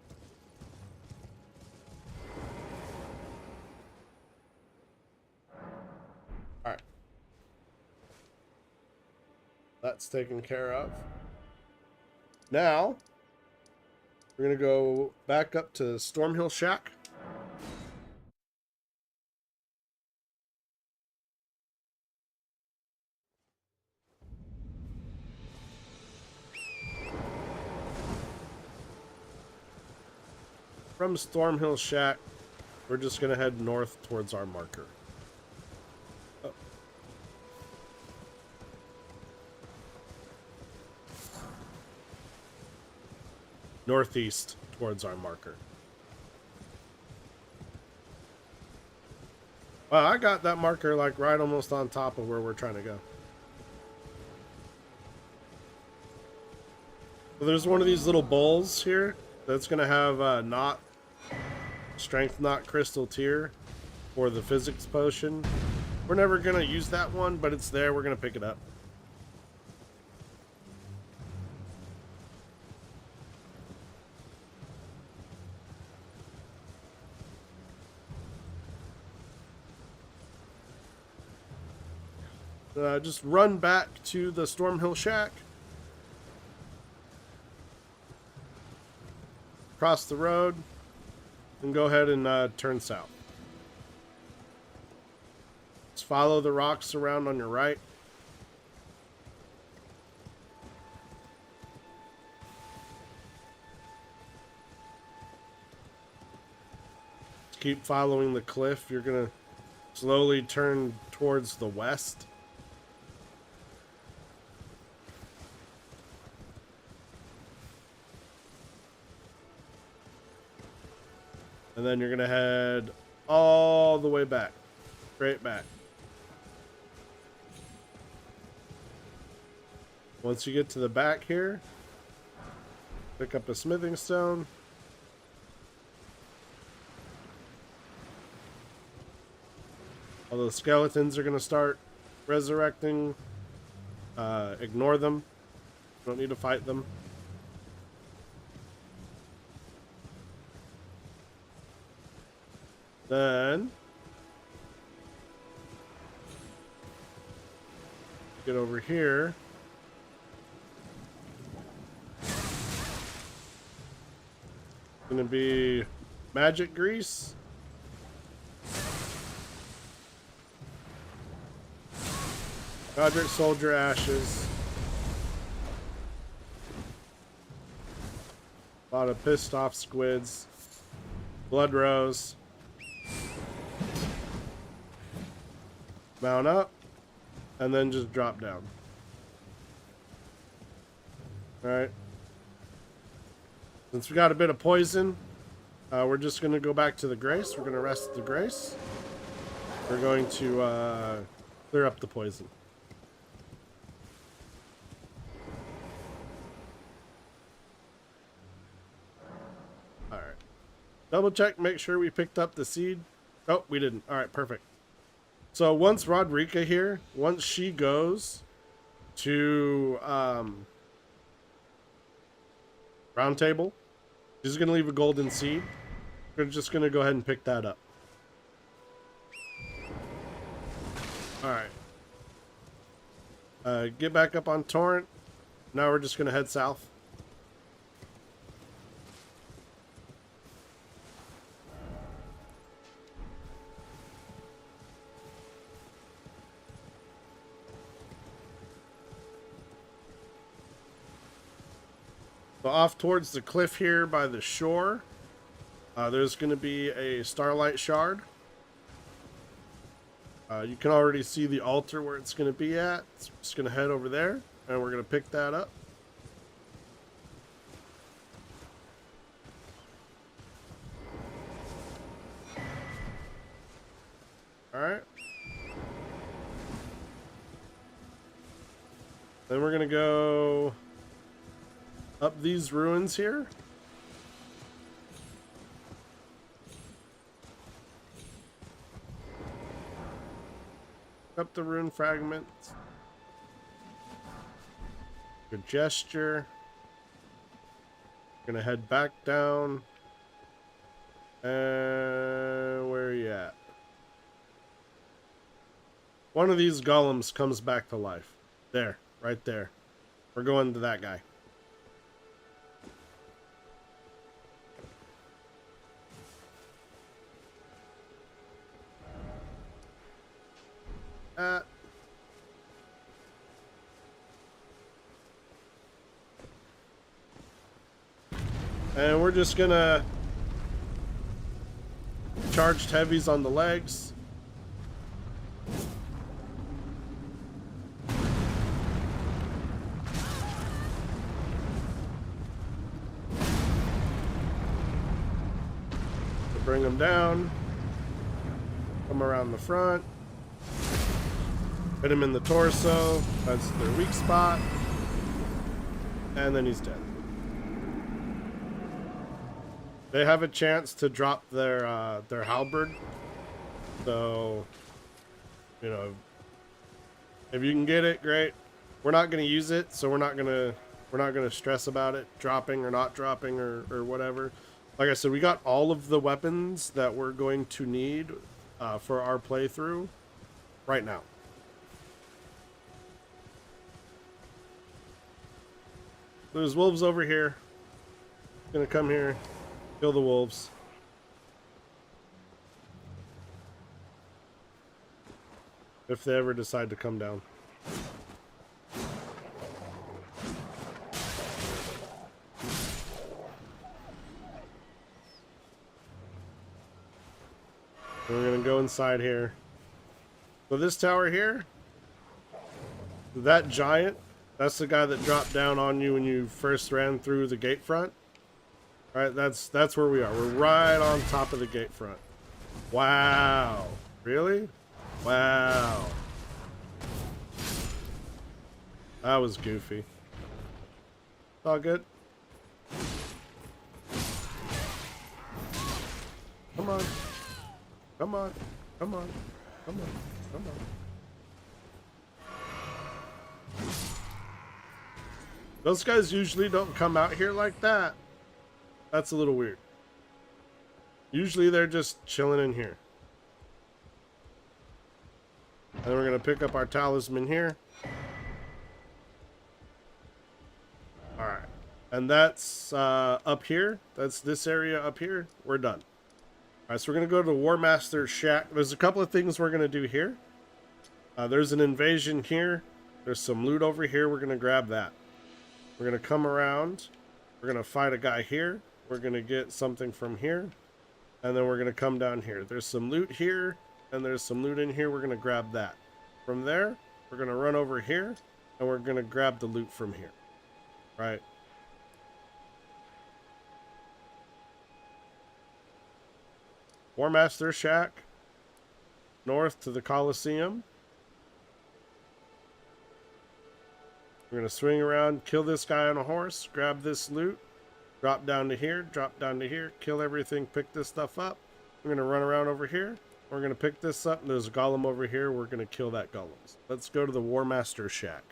Alright. That's taken care of. Now, we're gonna go back up to Stormhill Shack. From Stormhill Shack, we're just going to head north towards our marker. Oh. Northeast towards our marker. Well, I got that marker like right almost on top of where we're trying to go. So there's one of these little bowls here that's going to have knot. Strength knot crystal tier for the physics potion. We're never gonna use that one, but it's there. We're gonna pick it up. Just run back to the Stormhill Shack. Cross the road. And go ahead and turn south. Just follow the rocks around on your right. Just keep following the cliff. You're going to slowly turn towards the west. And then you're going to head all the way back. Straight back. Once you get to the back here, pick up a smithing stone. All the skeletons are going to start resurrecting. Ignore them. Don't need to fight them. Then get over here. Gonna be magic grease. Godric soldier ashes. A lot of pissed off squids. Blood rose. Mount up, and then just drop down. Alright. Since we got a bit of poison, we're just going to go back to the Grace. We're going to rest the Grace. We're going to clear up the poison. Alright. Double check, make sure we picked up the seed. Oh, we didn't. Alright, perfect. So once Rodrika here, once she goes to Round Table, she's going to leave a golden seed. We're just going to go ahead and pick that up. Alright. Get back up on Torrent. Now we're just gonna head south. So off towards the cliff here by the shore, there's going to be a starlight shard. You can already see the altar where it's going to be at. So we're just going to head over there, and we're going to pick that up. Alright. Then we're going to go up these ruins here. Up the rune fragments. Good gesture. Gonna head back down. And where are you at? One of these golems comes back to life. There, right there. We're going to that guy. And we're just gonna charged heavies on the legs. To bring them down. Come around the front. Hit him in the torso. That's their weak spot. And then he's dead. They have a chance to drop their halberd. So, you know, if you can get it, great. We're not going to use it, so we're not going to stress about it dropping or not dropping or whatever. Like I said, we got all of the weapons that we're going to need for our playthrough right now. There's wolves over here. Gonna come here, kill the wolves. If they ever decide to come down. And we're gonna go inside here. So this tower here, that giant, that's the guy that dropped down on you when you first ran through the gate front. All right, that's where we are. We're right on top of the gate front. Wow. Really? Wow. That was goofy. It's all good. Come on. Come on. Come on. Come on. Come on. Those guys usually don't come out here like that. That's a little weird. Usually they're just chilling in here. And we're going to pick up our talisman here. Alright. And that's up here. That's this area up here. We're done. Alright, so we're going to go to the War Master's shack. There's a couple of things we're going to do here. There's an invasion here. There's some loot over here. We're going to grab that. We're going to come around. We're going to fight a guy here. We're going to get something from here. And then we're going to come down here. There's some loot here. And there's some loot in here. We're going to grab that. From there, we're going to run over here. And we're going to grab the loot from here. Right? War Master Shack. North to the Coliseum. We're going to swing around, kill this guy on a horse, grab this loot, drop down to here, kill everything, pick this stuff up. We're going to run around over here. We're going to pick this up, and there's a golem over here. We're going to kill that golem. Let's go to the War Master Shack.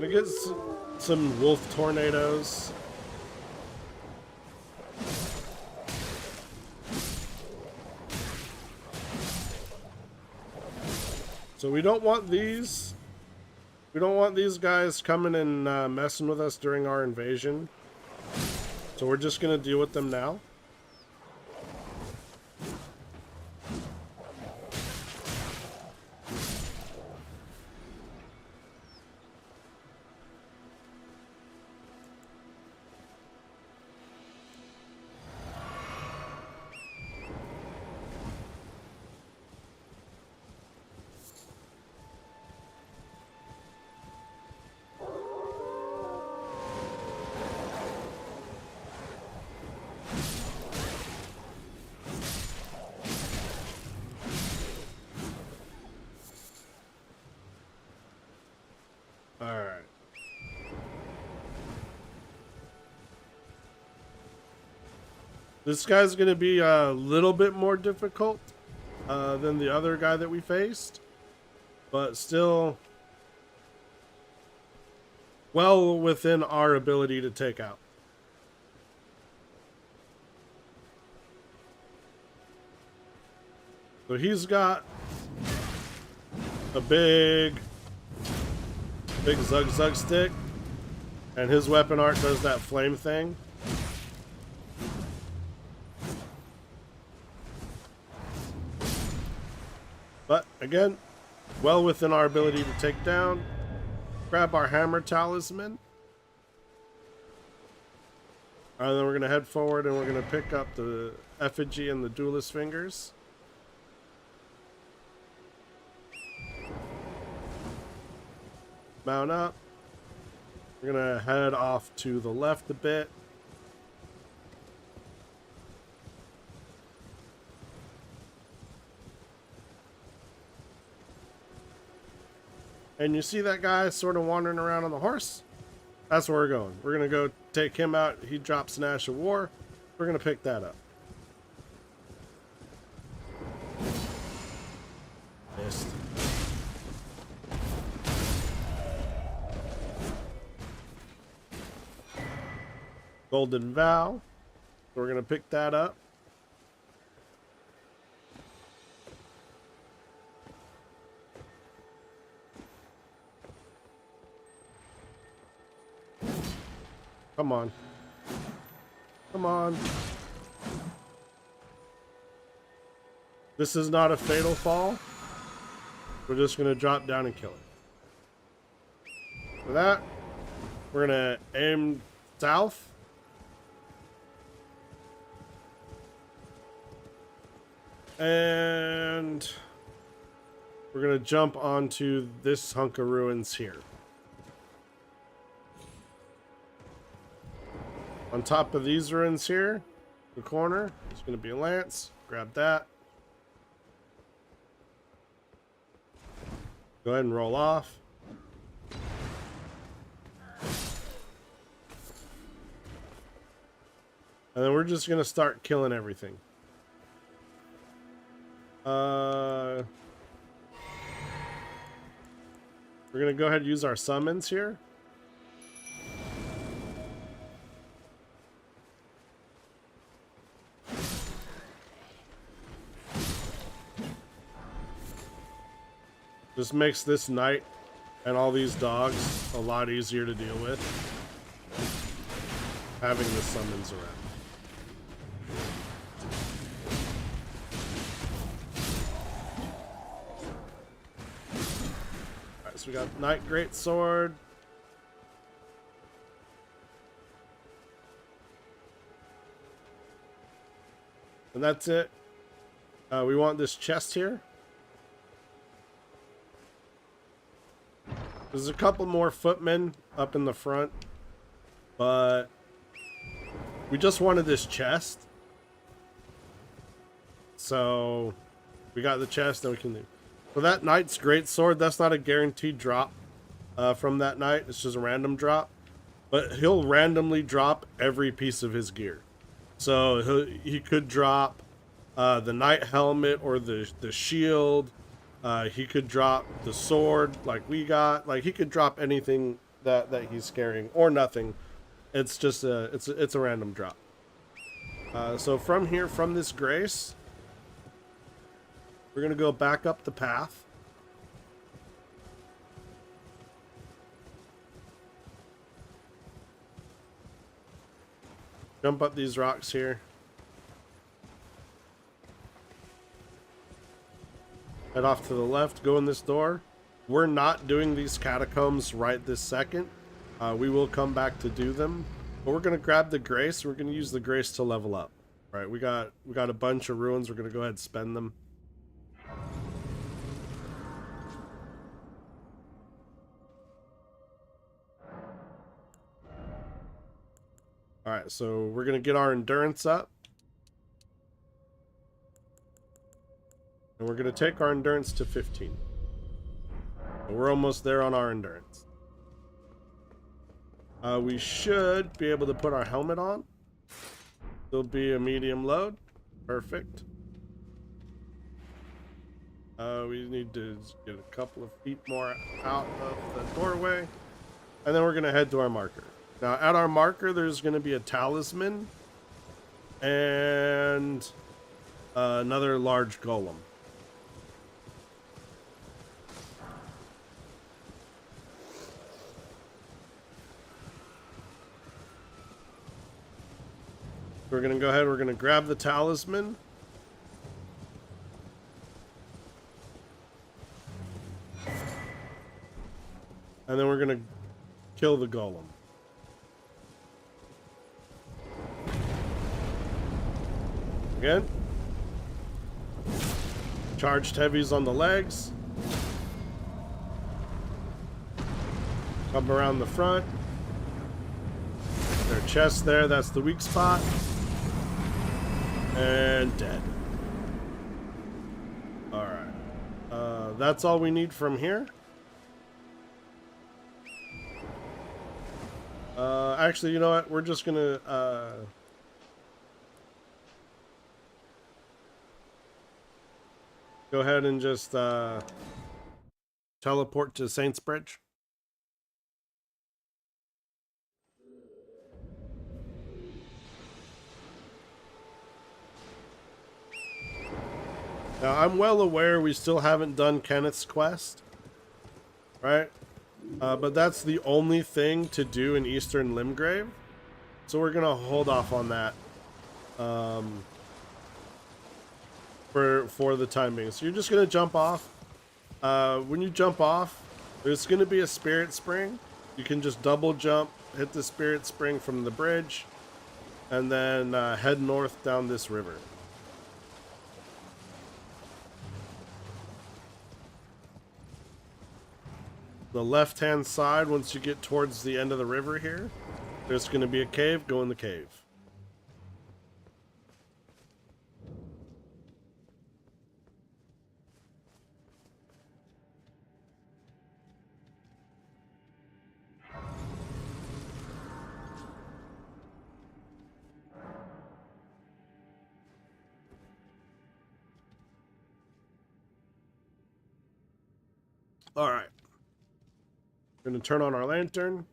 Gonna get some wolf tornadoes. So we don't want these. We don't want these guys coming and messing with us during our invasion. So we're just gonna deal with them now. Alright. This guy's going to be a little bit more difficult than the other guy that we faced. But still well within our ability to take out. So he's got a big zug stick, and his weapon art does that flame thing. But again, well within our ability to take down. Grab our hammer talisman, and then we're gonna head forward and we're gonna pick up the effigy and the duelist fingers. Mount up. We're gonna head off to the left a bit. And you see that guy sort of wandering around on the horse? That's where we're going. We're gonna go take him out. He drops an Ash of War. We're gonna pick that up. Missed. Golden Vow. We're gonna pick that up. Come on. Come on. This is not a fatal fall. We're just gonna drop down and kill it. For that, we're gonna aim south. And we're gonna jump onto this hunk of ruins here. On top of these ruins here, the corner, there's gonna be a lance. Grab that. Go ahead and roll off. And then we're just gonna start killing everything. We're gonna go ahead and use our summons here. Just makes this knight and all these dogs a lot easier to deal with, having the summons around. Alright, so we got Knight Greatsword. And that's it. We want this chest here. There's a couple more footmen up in the front, but we just wanted this chest. So we got the chest and we can leave. For that Knight's Greatsword, that's not a guaranteed drop from that Knight. It's just a random drop. But he'll randomly drop every piece of his gear. So he could drop the Knight helmet or the shield. He could drop the sword like we got. Like, he could drop anything that he's carrying, or nothing. It's just it's a random drop. So from here, from this grace, we're gonna go back up the path. Jump up these rocks here. Head off to the left, go in this door. We're not doing these catacombs right this second. We will come back to do them. But we're gonna grab the grace. We're gonna use the grace to level up. All right, we got a bunch of ruins. We're gonna go ahead and spend them. All right, so we're gonna get our endurance up. And we're gonna take our endurance to 15. So we're almost there on our endurance. We should be able to put our helmet on. There'll be a medium load. Perfect. We need to get a couple of feet more out of the doorway. And then we're going to head to our marker. Now, at our marker, there's going to be a talisman and another large golem. We're going to go ahead, we're going to grab the talisman. And then we're going to kill the golem. Again. Charged heavies on the legs. Come around the front. Their chest there, that's the weak spot. And dead. Alright. That's all we need from here. Actually, you know what? We're just gonna go ahead and just teleport to Saints Bridge. Now, I'm well aware we still haven't done Kenneth's quest, right? But that's the only thing to do in Eastern Limgrave. So we're going to hold off on that for the time being. So you're just going to jump off. When you jump off, there's going to be a spirit spring. You can just double jump, hit the spirit spring from the bridge, and then head north down this river. The left-hand side, once you get towards the end of the river here, there's going to be a cave. Go in the cave. All right. We're going to turn on our lantern.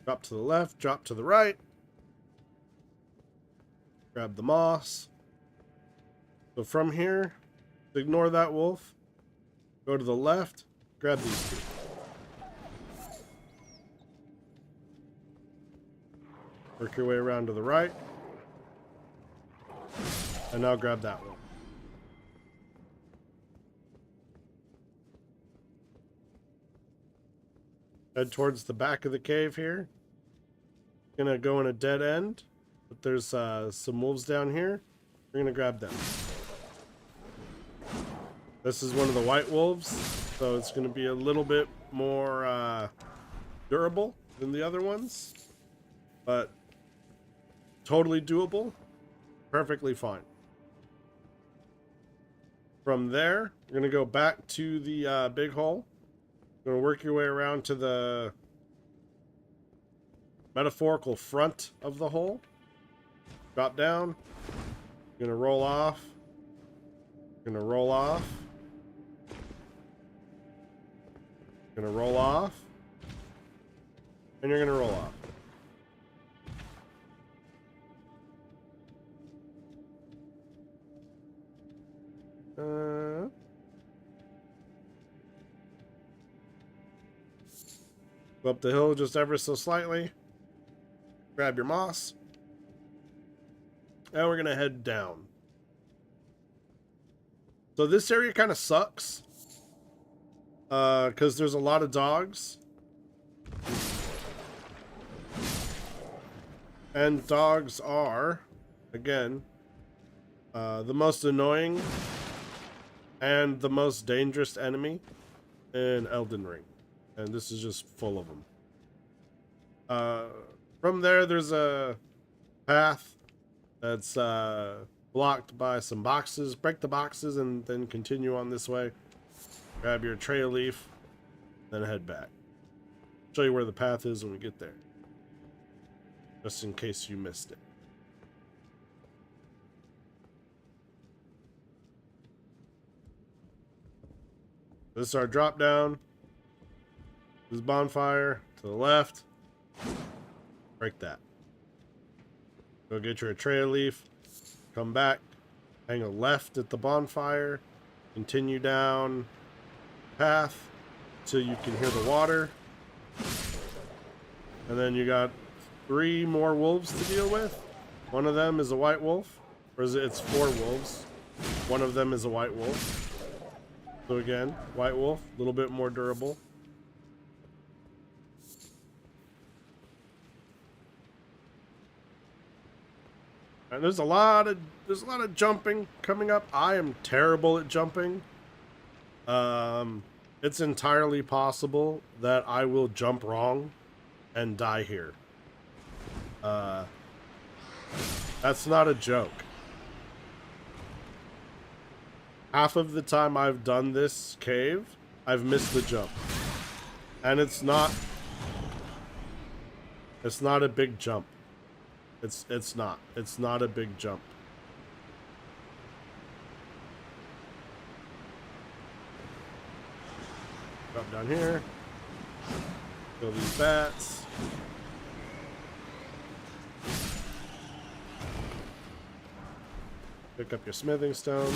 Drop to the left, drop to the right. Grab the moss. So from here, ignore that wolf. Go to the left, grab these two. Work your way around to the right. And now grab that one. Head towards the back of the cave here. Gonna go in a dead end, but there's some wolves down here. We're gonna grab them. This is one of the white wolves, so it's gonna be a little bit more durable than the other ones, but totally doable, perfectly fine. From there, you're gonna go back to the big hole. You're gonna work your way around to the metaphorical front of the hole. Drop down. Gonna roll off. Gonna roll off. Gonna roll off. And you're gonna roll off. Go up the hill just ever so slightly. Grab your moss. And we're gonna head down. So this area kind of sucks. Because there's a lot of dogs. And dogs are, again, the most annoying and the most dangerous enemy in Elden Ring. And this is just full of them. From there, there's a path that's blocked by some boxes. Break the boxes and then continue on this way. Grab your trail leaf, then head back. Show you where the path is when we get there. Just in case you missed it. This is our drop down. This is bonfire to the left. Break that. Go get your trail leaf. Come back. Hang a left at the bonfire. Continue down path till you can hear the water. And then you got 3 more wolves to deal with. One of them is a white wolf. Or is it? It's 4 wolves. One of them is a white wolf. So again, white wolf, a little bit more durable. And there's a lot of jumping coming up. I am terrible at jumping. It's entirely possible that I will jump wrong and die here. That's not a joke. Half of the time I've done this cave, I've missed the jump. And it's not a big jump. It's not a big jump. Drop down here. Kill these bats. Pick up your smithing stone.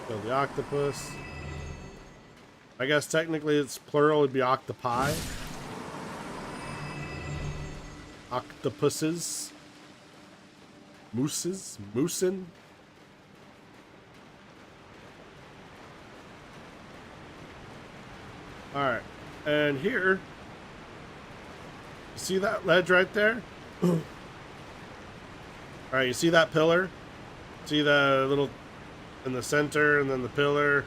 Kill the octopus. I guess technically it's plural, it'd be octopi. Octopuses. Mooses. Moosin. Alright. And here, you see that ledge right there? Alright, you see that pillar? See the little in the center, and then the pillar,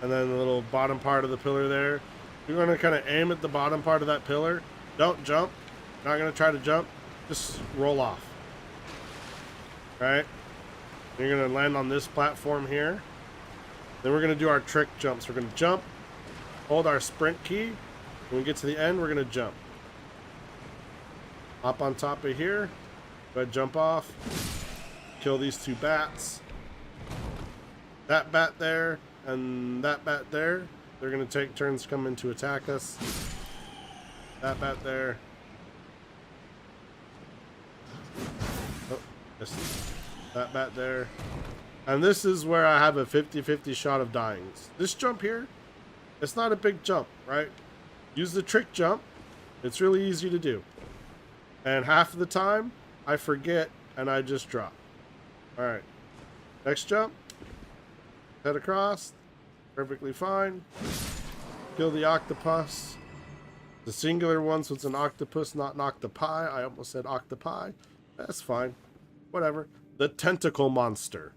and then the little bottom part of the pillar there? You're going to kind of aim at the bottom part of that pillar. Don't jump. Not going to try to jump. Just roll off. Alright? You're going to land on this platform here. Then we're going to do our trick jumps. We're going to jump, hold our sprint key. When we get to the end, we're going to jump. Hop on top of here. Go ahead, jump off. Kill these 2 bats. That bat there and that bat there. They're going to take turns coming to attack us. That bat there. Oh, yes. That bat there. And this is where I have a 50-50 shot of dying. This jump here, it's not a big jump, right? Use the trick jump. It's really easy to do. And half of the time, I forget and I just drop. Alright. Next jump. Head across. Perfectly fine. Kill the octopus. The singular one, so it's an octopus, not an octopi. I almost said octopi. That's fine. Whatever. The tentacle monster.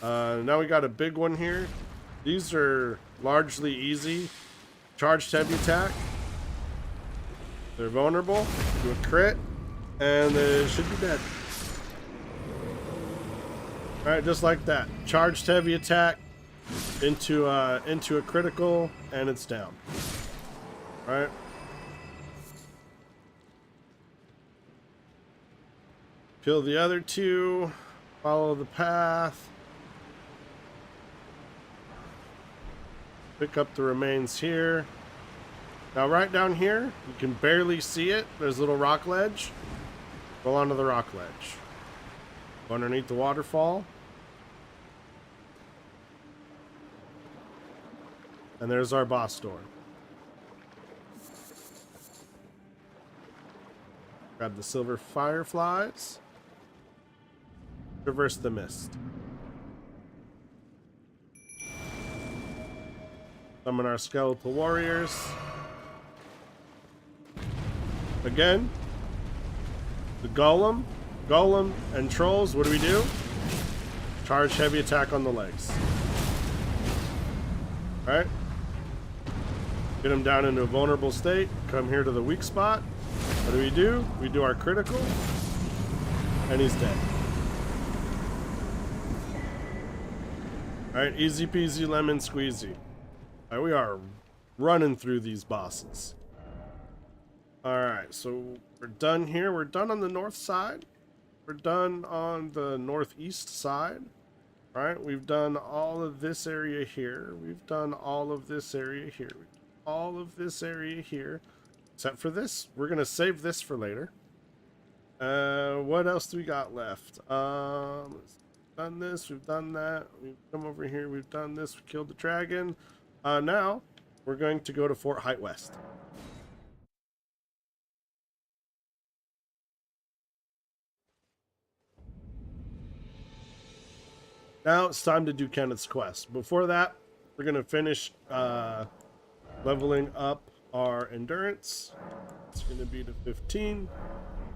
Now we got a big one here. These are largely easy. Charged heavy attack. They're vulnerable. Do a crit. And they should be dead. Alright, just like that. Charged heavy attack into a critical, and it's down. Alright. Kill the other two. Follow the path. Pick up the remains here. Now right down here, you can barely see it. There's a little rock ledge. Go onto the rock ledge. Go underneath the waterfall. And there's our boss door. Grab the silver fireflies. Traverse the mist. Summon our skeletal warriors. Again, the golem, and trolls, what do? Charge heavy attack on the legs. Alright. Get him down into a vulnerable state. Come here to the weak spot. What do? We do our critical. And he's dead. Alright, easy peasy lemon squeezy. Alright, we are running through these bosses. Alright, so we're done here. We're done on the north side. We're done on the northeast side. Alright, we've done all of this area here. We've done all of this area here. All of this area here. Except for this. We're going to save this for later. What else do we got left? We've done this. We've done that. We've come over here. We've done this. We killed the dragon. Now, we're going to go to Fort Height West. Now it's time to do Kenneth's quest. Before that, we're going to finish leveling up our endurance. It's going to be to 15.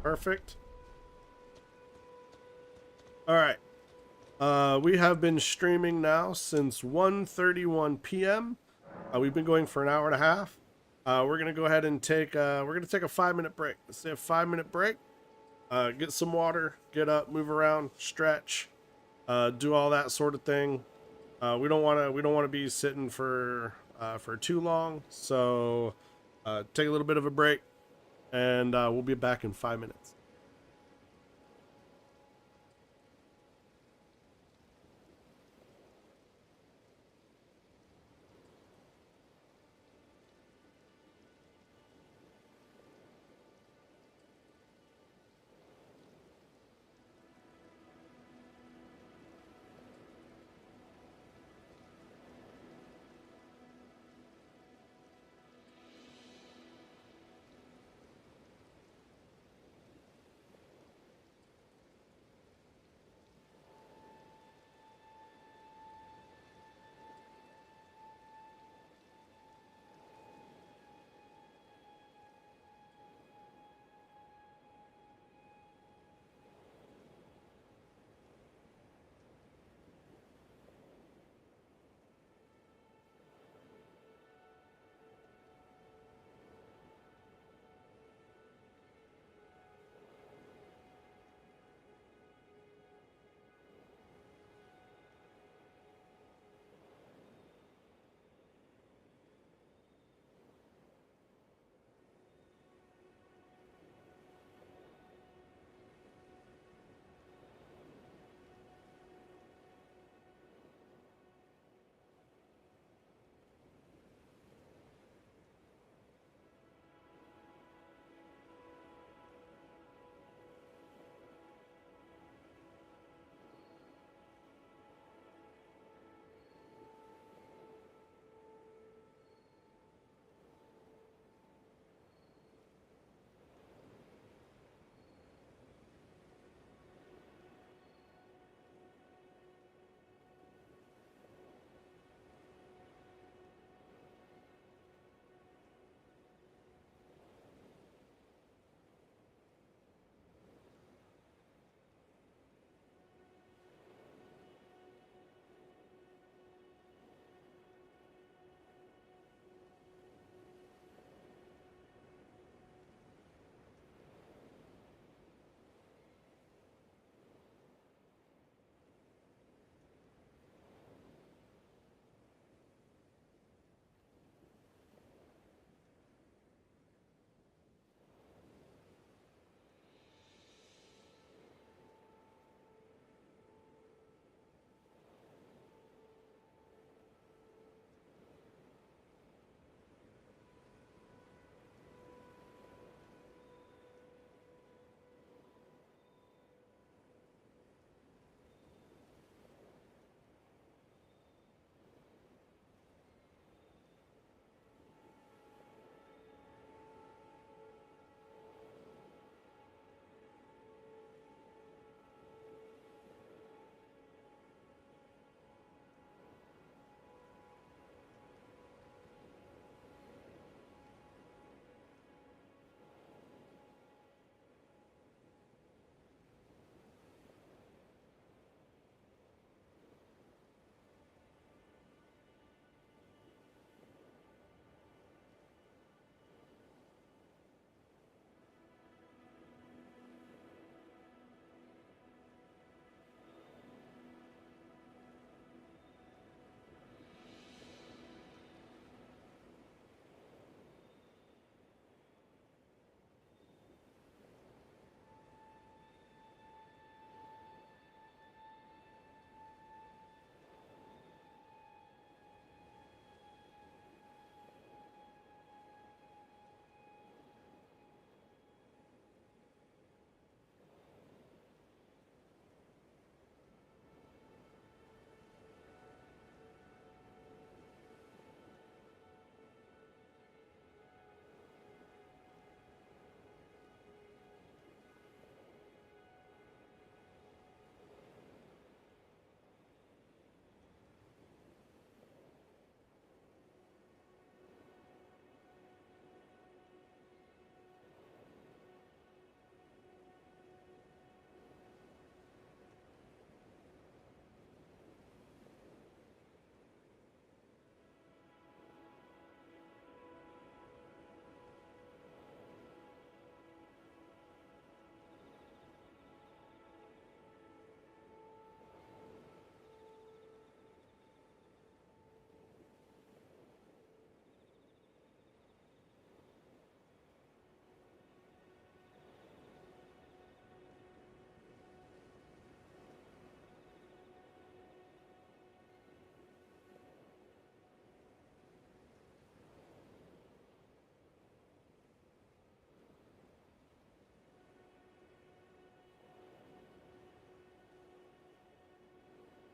Perfect. Alright. We have been streaming now since 1:31 p.m. We've been going for an hour and a half. We're going to go ahead and take a 5-minute break. Let's say a 5-minute break. Get some water, get up, move around, stretch. Do all that sort of thing. We don't want to be sitting for too long, so take a little bit of a break, and we'll be back in 5 minutes.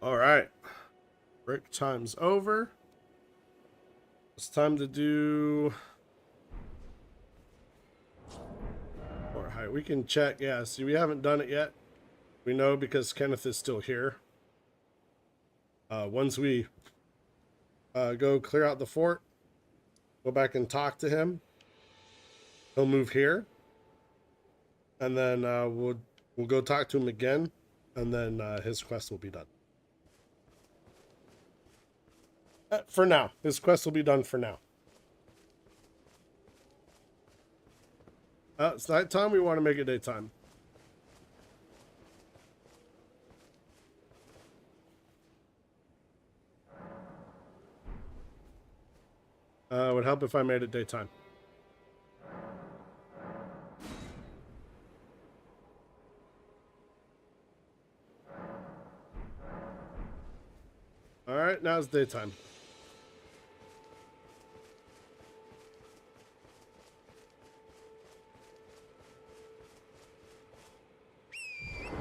All right. Break time's over. It's time to do... All right, we can check. Yeah, see, we haven't done it yet. We know because Kenneth is still here. Once we go clear out the fort, go back and talk to him, he'll move here. And then we'll go talk to him again. And then his quest will be done. For now. His quest will be done for now. It's nighttime. We want to make it daytime. It would help if I made it daytime. Alright, now it's daytime.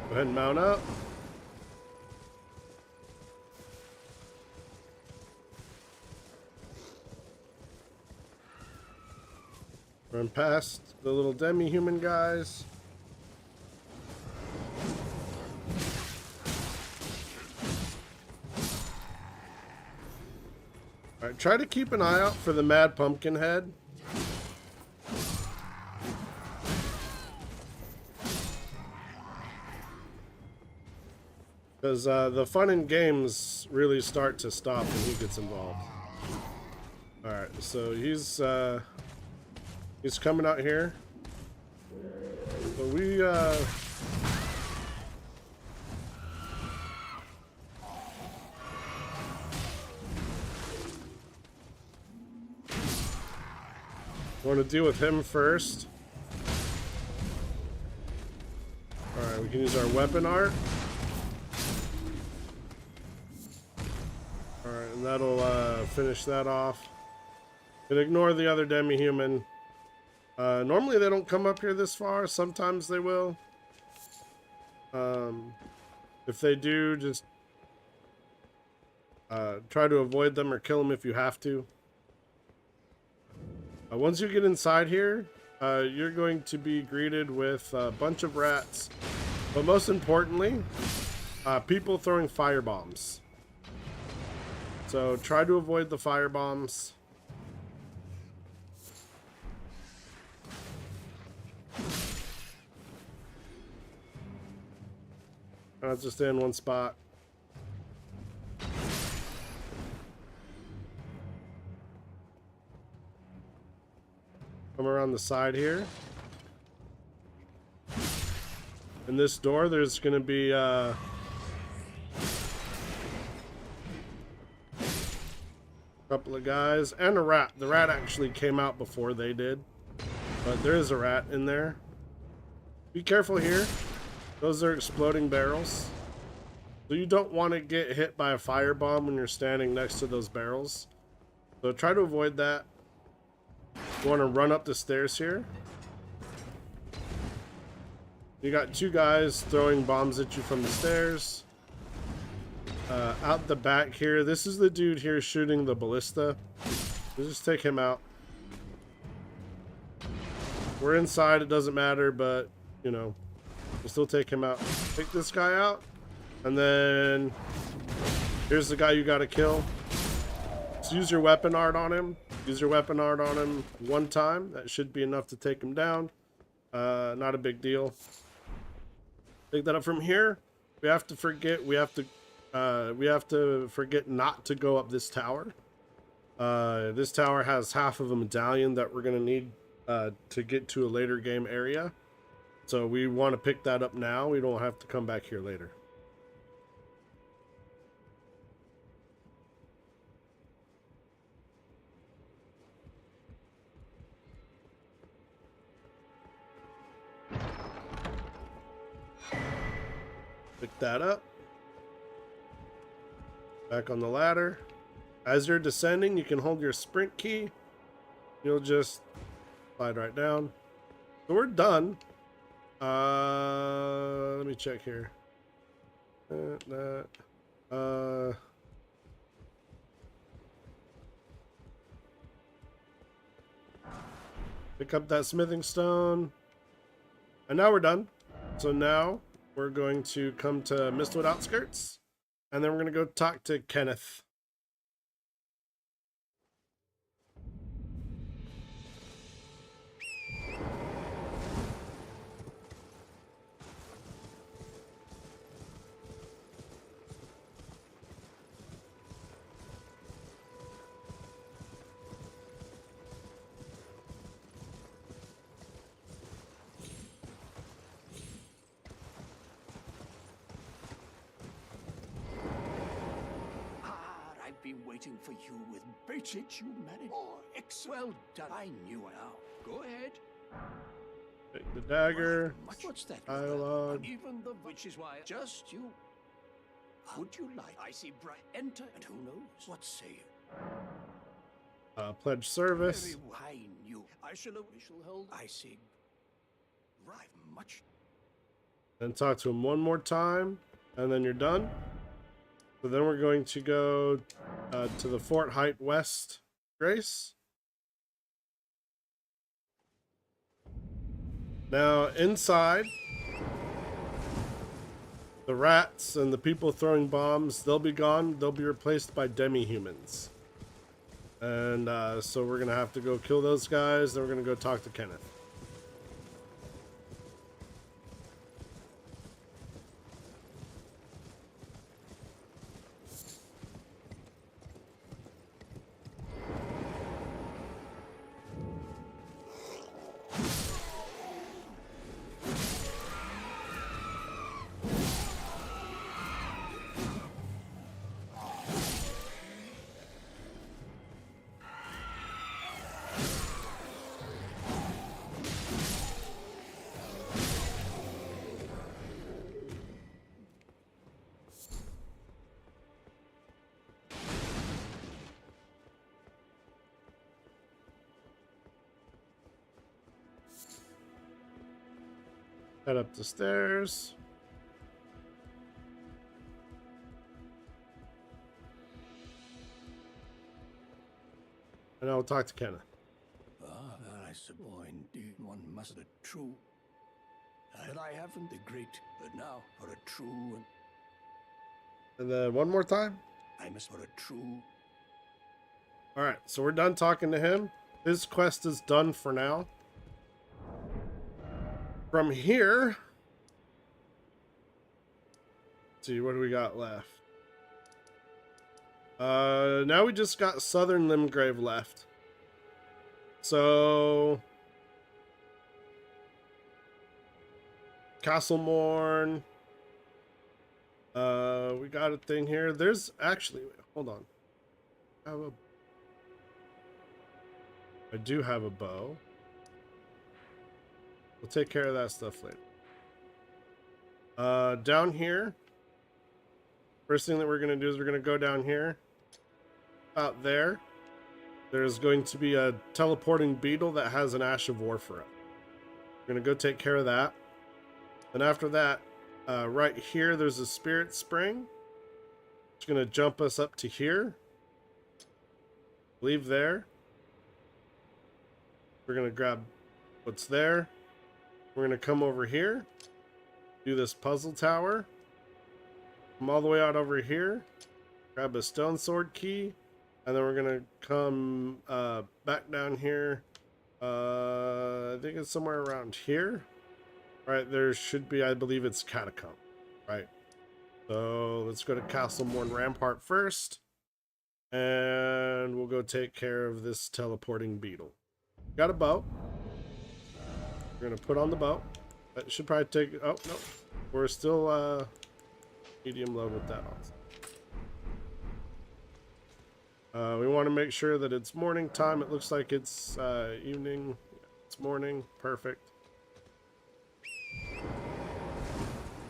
Go ahead and mount up. Run past the little demi-human guys. Alright, try to keep an eye out for the Mad Pumpkin Head. Because the fun and games really start to stop when he gets involved. Alright, so he's coming out here. So we want to deal with him first. Alright, we can use our weapon art. Alright, and that'll finish that off. And ignore the other demi-human. Normally they don't come up here this far. Sometimes they will. If they do, just try to avoid them or kill them if you have to. Once you get inside here, you're going to be greeted with a bunch of rats. But most importantly, people throwing fire bombs. So try to avoid the fire bombs. I'll just stay in one spot. Come around the side here. In this door, there's going to be a couple of guys and a rat. The rat actually came out before they did, but there is a rat in there. Be careful here. Those are exploding barrels. So you don't want to get hit by a firebomb when you're standing next to those barrels. So try to avoid that. You want to run up the stairs here. You got two guys throwing bombs at you from the stairs. Out the back here, this is the dude here shooting the ballista. So just take him out. We're inside, it doesn't matter, but, you know, we'll still take him out. Take this guy out. And then here's the guy you gotta kill. So use your weapon art on him. Use your weapon art on him one time. That should be enough to take him down. Not a big deal. Pick that up from here. We have to forget not to go up this tower. This tower has half of a medallion that we're gonna need to get to a later game area. So we want to pick that up now. We don't have to come back here later. Pick that up. Back on the ladder. As you're descending, you can hold your sprint key. You'll just slide right down. So we're done. Let me check here. Pick up that smithing stone. And now we're done. So now we're going to come to Mistwood Outskirts. And then we're going to go talk to Kenneth. I've been waiting for you with bated humanity. Oh, well done. I knew it. Now, go ahead. Take the dagger. What's that? Dialogue. Even the which is why just you. Would you like? I see bright. Enter, and who knows? What say you? Pledge service. Very I knew. I shall hold. I see. Right, much. Then talk to him one more time, and then you're done. So then we're going to go to the Fort Height West, Grace. Now, inside, the rats and the people throwing bombs, they'll be gone. They'll be replaced by demi-humans. And so we're going to have to go kill those guys. Then we're going to go talk to Kenneth. Head up the stairs. And I'll talk to Kenneth. I suppose indeed one must have true. But I haven't the great, but now for a true. And then one more time. I must for a true. All right, so we're done talking to him. His quest is done for now. From here, let's see, what do we got left? Now we just got Southern Limgrave left. So, Castlemorn. We got a thing here. There's actually, hold on. I do have a bow. We'll take care of that stuff later. Down here, first thing that we're going to do is we're going to go down here. Out there, there's going to be a teleporting beetle that has an Ash of War for it. We're going to go take care of that. And after that, right here, there's a spirit spring. It's going to jump us up to here. Leave there. We're going to grab what's there. We're going to come over here, do this puzzle tower, come all the way out over here, grab a stone sword key, and then we're going to come back down here. I think it's somewhere around here. Right, there should be, I believe it's Catacomb. Right. So let's go to Castlemorn Rampart first, and we'll go take care of this teleporting beetle. Got a bow. We're going to put on the bow. That should probably take... Oh, no. We're still medium low with that on. We want to make sure that it's morning time. It looks like it's evening. It's morning. Perfect.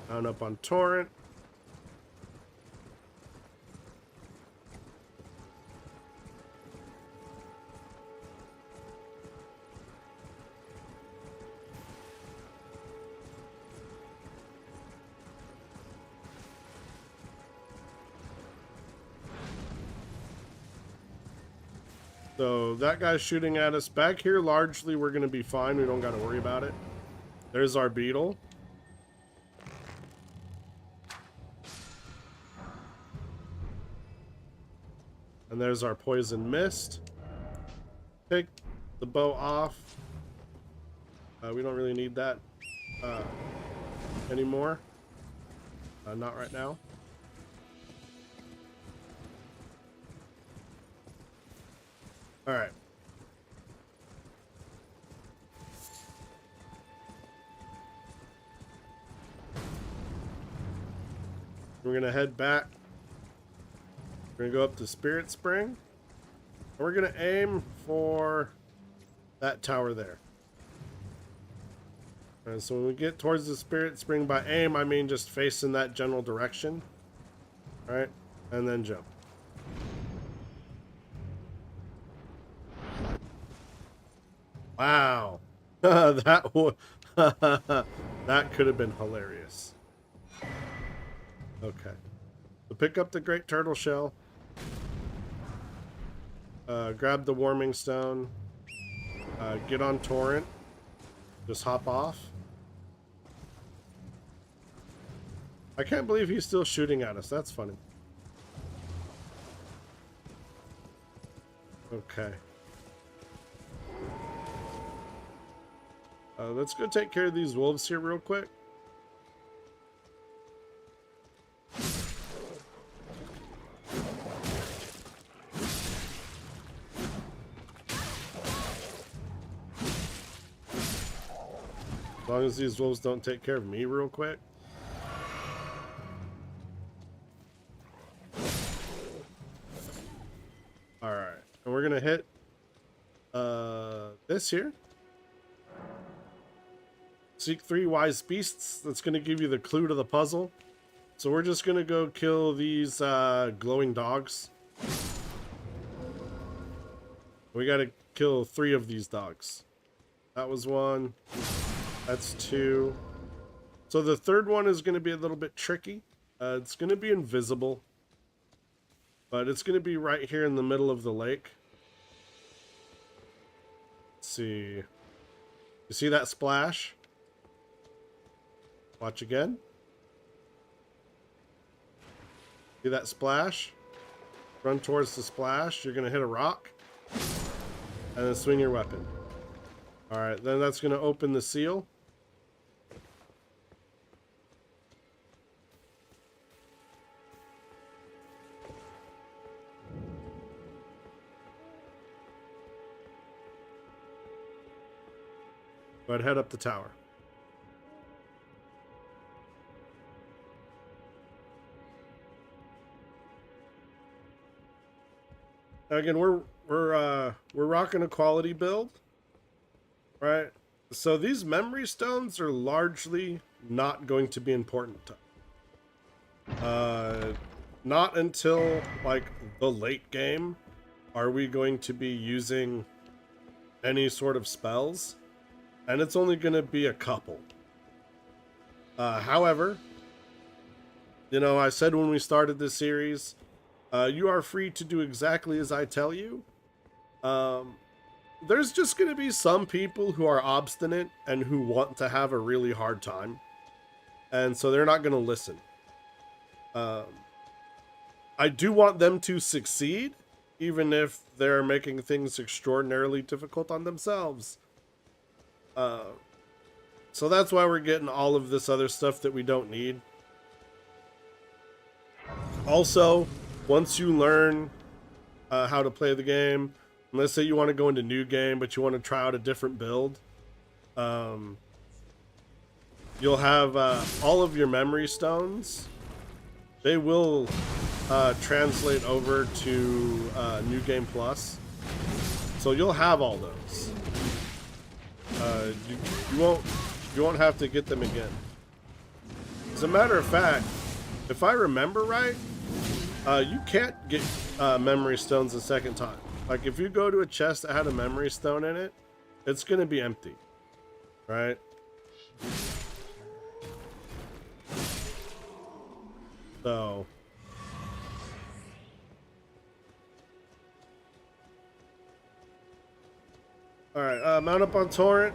Down up on Torrent. So that guy's shooting at us. Back here, largely, we're going to be fine. We don't got to worry about it. There's our beetle. And there's our poison mist. Take the bow off. We don't really need that anymore. Not right now. All right. We're gonna head back. We're gonna go up to Spirit Spring. And we're gonna aim for that tower there. And so when we get towards the Spirit Spring, by aim, I mean just face in that general direction. All right, and then jump. Wow, that could have been hilarious. Okay, so pick up the Great Turtle Shell. Grab the Warming Stone. Get on Torrent. Just hop off. I can't believe he's still shooting at us. That's funny. Okay. Let's go take care of these wolves here real quick. As long as these wolves don't take care of me real quick. Alright. And we're gonna hit this here. Seek 3 wise beasts. That's gonna give you the clue to the puzzle. So we're just gonna go kill these glowing dogs. We gotta kill 3 of these dogs. That was 1. That's 2. So the third one is going to be a little bit tricky. It's going to be invisible. But it's going to be right here in the middle of the lake. Let's see. You see that splash? Watch again. See that splash? Run towards the splash. You're going to hit a rock. And then swing your weapon. Alright, then that's going to open the seal. Go ahead, head up the tower. Now again, we're rocking a quality build, right? So these memory stones are largely not going to be important. Not until like the late game are we going to be using any sort of spells. And it's only going to be a couple. However, you know, I said when we started this series, you are free to do exactly as I tell you. There's just going to be some people who are obstinate and who want to have a really hard time. And so they're not going to listen. I do want them to succeed, even if they're making things extraordinarily difficult on themselves. So that's why we're getting all of this other stuff that we don't need. Also, once you learn how to play the game, let's say you want to go into new game, but you want to try out a different build, you'll have all of your memory stones. They will translate over to New Game Plus. So you'll have all those. You won't have to get them again. As a matter of fact, if I remember right, you can't get memory stones a second time. Like if you go to a chest that had a memory stone in it, it's gonna be empty, right? So Alright, mount up on Torrent.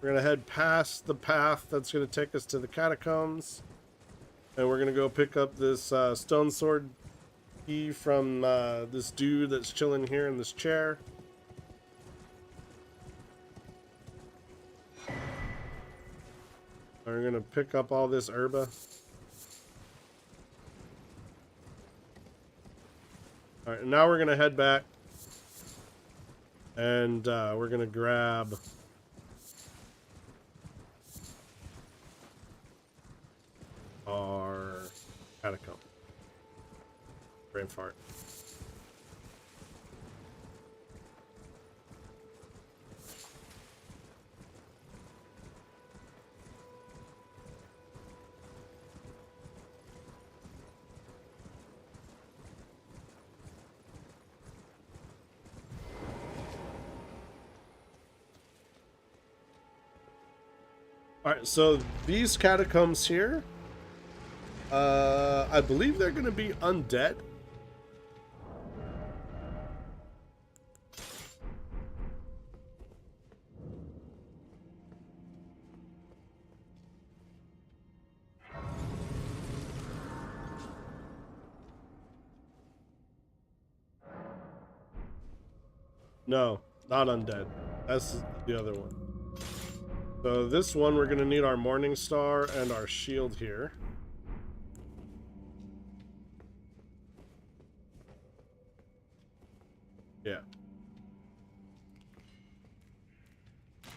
We're gonna head past the path that's gonna take us to the catacombs. And we're gonna go pick up this stone sword key from this dude that's chilling here in this chair. We're gonna pick up all this herba. Alright, now we're gonna head back. And we're gonna grab our catacomb. Brain fart. Alright, so these catacombs here, I believe they're going to be undead. No, not undead. That's the other one. So this one, we're going to need our Morning Star and our shield here. Yeah.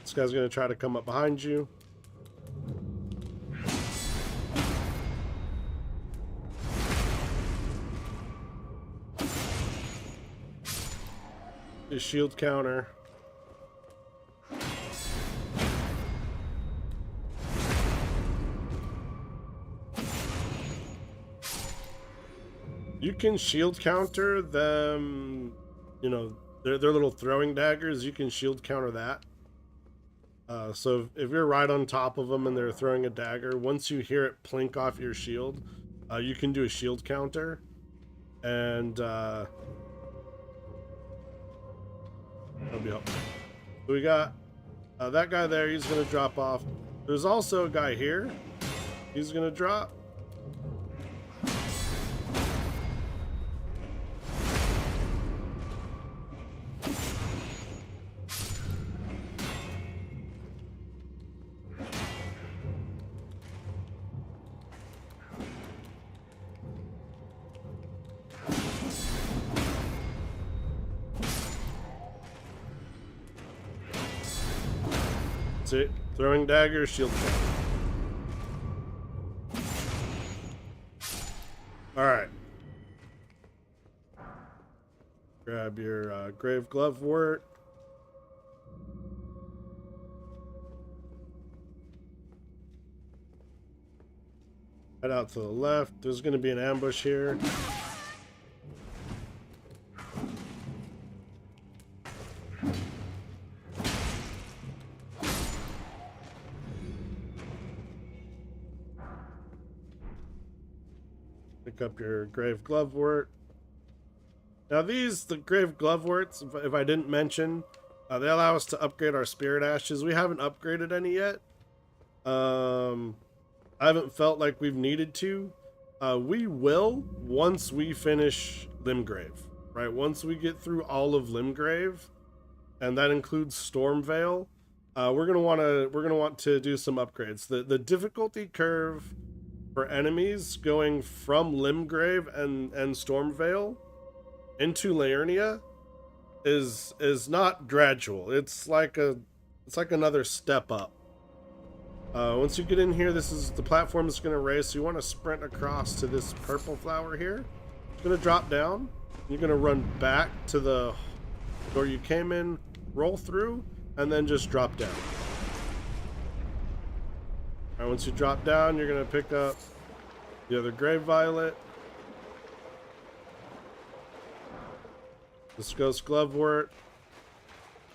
This guy's going to try to come up behind you. His shield counter. You can shield counter them, you know, their little throwing daggers. You can shield counter that. So if you're right on top of them and they're throwing a dagger, once you hear it plink off your shield, you can do a shield counter. And that'll be helpful. So we got that guy there. He's going to drop off. There's also a guy here. He's going to drop. That's it. Throwing dagger, shield counter. Alright. Grab your grave glovewort. Head out to the left. There's going to be an ambush here. Pick up your grave glovewort. Now the grave gloveworts, if I didn't mention, they allow us to upgrade our spirit ashes. We haven't upgraded any yet. I haven't felt like we've needed to. We will once we finish Limgrave, right? Once we get through all of Limgrave, and that includes Stormvale, we're gonna want to do some upgrades. The difficulty curve for enemies going from Limgrave and Stormvale into Liurnia is not gradual. It's like another step up. Once you get in here, this is the platform that's going to raise. So you want to sprint across to this purple flower here. It's going to drop down. You're going to run back to the door you came in, roll through, and then just drop down. All right, once you drop down, you're going to pick up the other grave violet. This ghost glovewort.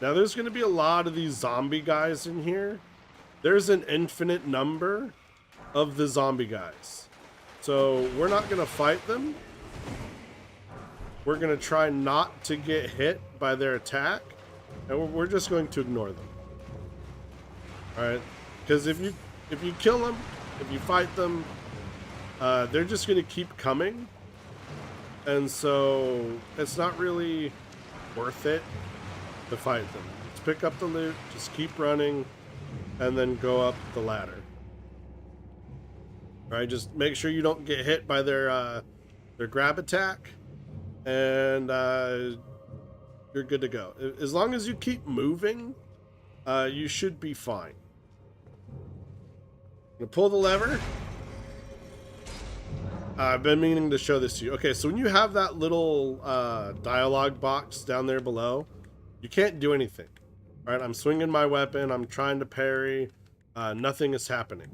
Now there's going to be a lot of these zombie guys in here. There's an infinite number of the zombie guys. So we're not going to fight them. we're going to try not to get hit by their attack, and we're just going to ignore them. All right, because if you kill them, if you fight them, they're just going to keep coming, and so it's not really worth it to fight them. Just pick up the loot, just keep running, and then go up the ladder. All right, just make sure you don't get hit by their grab attack, and you're good to go. As long as you keep moving, you should be fine. I'm gonna pull the lever. I've been meaning to show this to you. Okay, so when you have that little dialogue box down there below, you can't do anything. All right, I'm swinging my weapon. I'm trying to parry. Nothing is happening.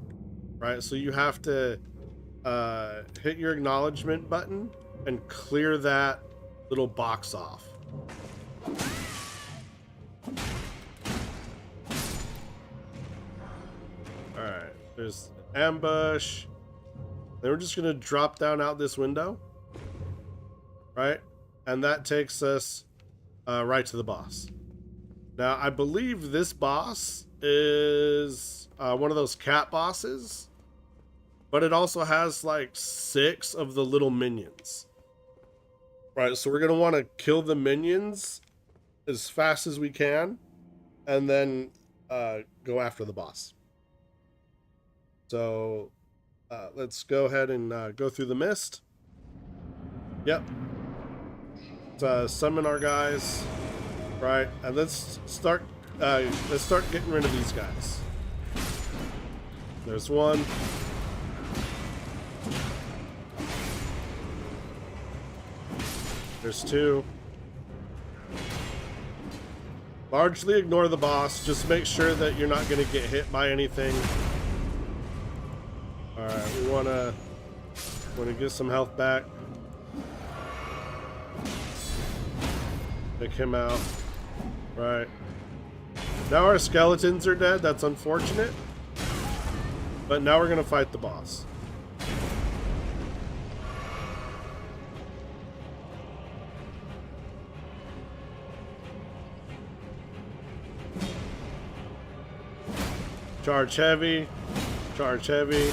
Right, so you have to hit your acknowledgement button and clear that little box off. All right, there's an ambush. Then we're just gonna drop down out this window, right? And that takes us right to the boss. Now, I believe this boss is one of those cat bosses, but it also has like 6 of the little minions. Right, so we're gonna want to kill the minions as fast as we can, and then go after the boss. So let's go ahead and go through the mist. Yep. Let's summon our guys. Right, and let's start getting rid of these guys. There's one. There's 2. Largely ignore the boss. Just make sure that you're not going to get hit by anything. All right, we want to get some health back. Take him out. Right. Now our skeletons are dead. That's unfortunate. But now we're going to fight the boss. Charge heavy. Charge heavy.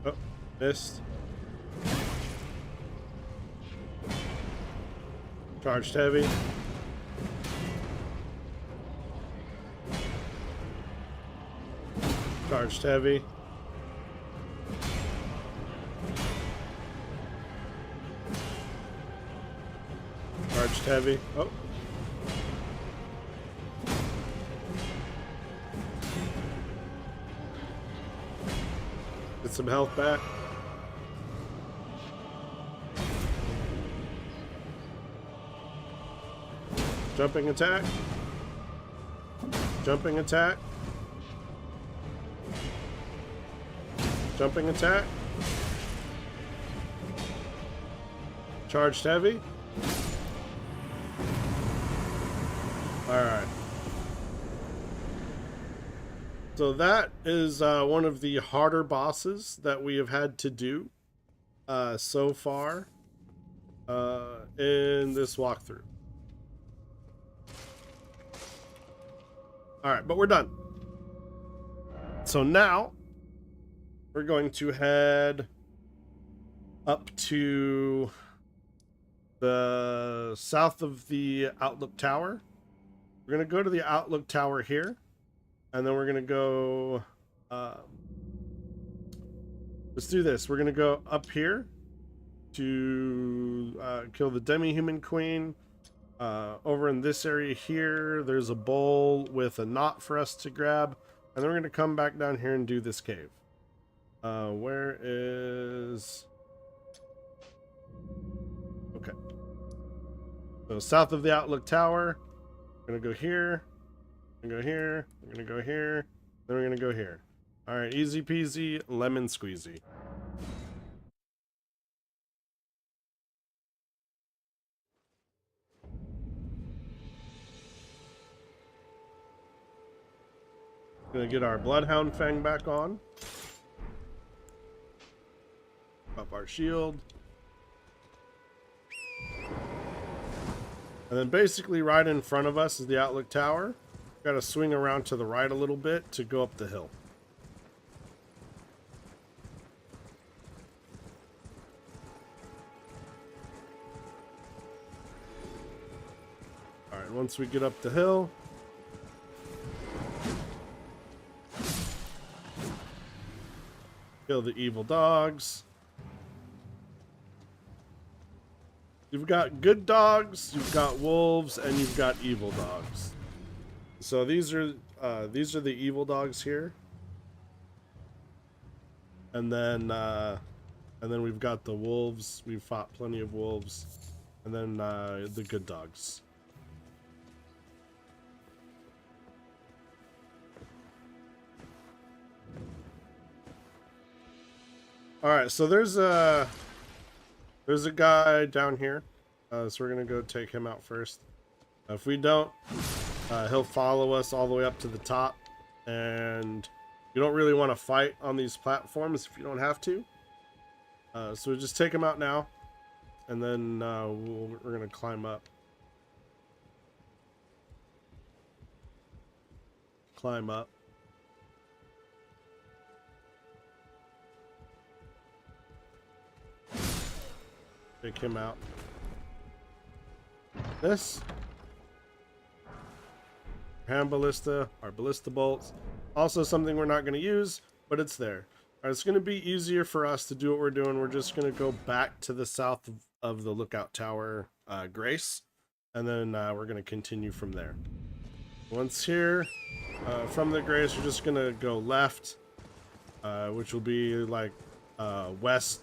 Oh, missed. Charged heavy. Charged heavy. Charged heavy. Oh. Get some health back. Jumping attack. Jumping attack. Jumping attack. Charged heavy. Alright. So that is one of the harder bosses that we have had to do so far in this walkthrough. All right, but we're done. So now we're going to head up to the south of the Outlook Tower. We're going to go to the Outlook Tower here, and then we're going to go... let's do this. We're going to go up here to kill the Demi-Human Queen. Over in this area here, there's a bowl with a knot for us to grab, and then we're going to come back down here and do this cave. Where is... Okay. So south of the Outlook Tower, we're going to go here, we're going to go here, we're going to go here, Then we're gonna go here. All right, easy peasy, lemon squeezy. Gonna get our Bloodhound Fang back on. Up our shield. And then basically right in front of us is the Outlook Tower. Gotta swing around to the right a little bit to go up the hill. Alright, once we get up the hill, kill the evil dogs. You've got good dogs, you've got wolves, and you've got evil dogs. So these are the evil dogs here. And then we've got the wolves. We've fought plenty of wolves. And then the good dogs. Alright, so there's a guy down here. So we're gonna go take him out first. If we don't, he'll follow us all the way up to the top. And you don't really want to fight on these platforms if you don't have to. So just take him out now. And then we're gonna climb up. Climb up. Take him out. This. Hand ballista, our ballista bolts. Also something we're not going to use, but it's there. Alright, it's going to be easier for us to do what we're doing. We're just going to go back to the south of the lookout tower, Grace. And then we're going to continue from there. Once here, from the Grace, we're just going to go left, which will be like west,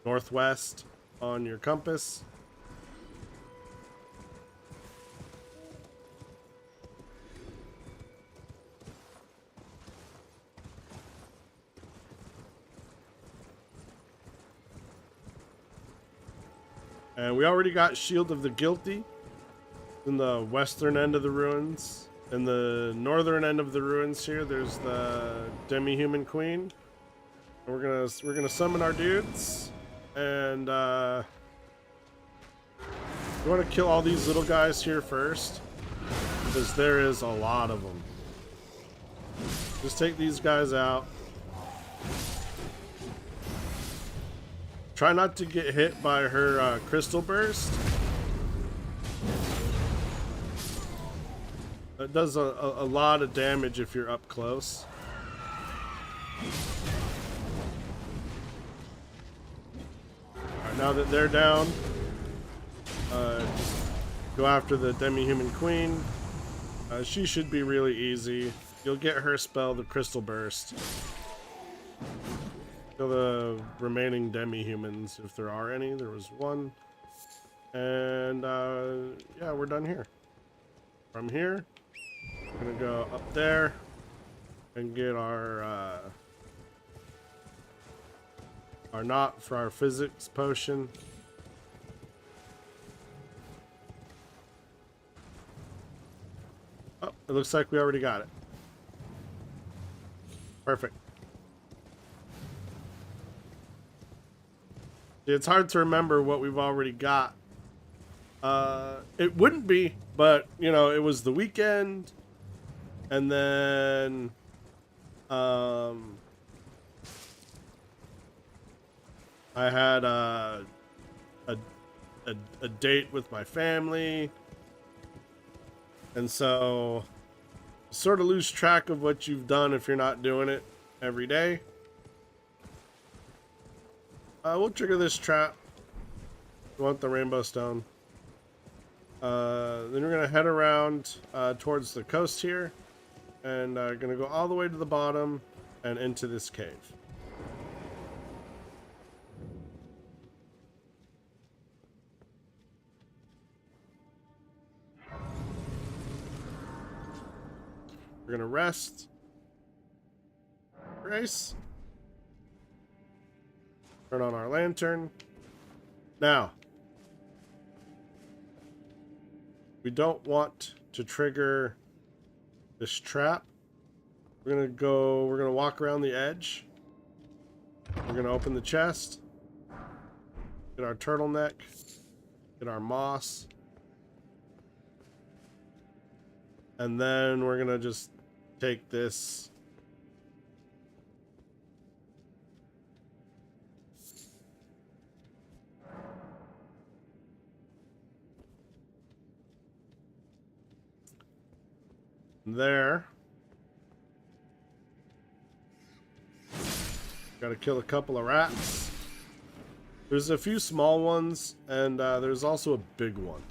northwest on your compass. And we already got Shield of the Guilty in the western end of the ruins. In the northern end of the ruins here, there's the Demi-Human Queen. And we're gonna summon our dudes. And we want to kill all these little guys here first, because there is a lot of them. Just take these guys out. Try not to get hit by her crystal burst. It does a lot of damage if you're up close. Alright, now that they're down, just go after the Demi-Human Queen. She should be really easy. You'll get her spell, the Crystal Burst. Kill the remaining demi-humans, if there are any. There was one. And yeah, we're done here. From here, we're gonna go up there and get our knot for our physics potion. Oh, it looks like we already got it. Perfect. It's hard to remember what we've already got. It wouldn't be, but you know, it was the weekend, and then I had a date with my family, and so you sort of lose track of what you've done if you're not doing it every day. We'll trigger this trap. We want the rainbow stone. Then we're gonna head around towards the coast here, and gonna go all the way to the bottom and into this cave. We're gonna rest, race. Turn on our lantern. Now, we don't want to trigger this trap. We're gonna walk around the edge. We're gonna open the chest. Get our turtleneck. Get our moss. And then we're gonna just take this. There. Gotta kill a couple of rats. There's a few small ones, and there's also a big one.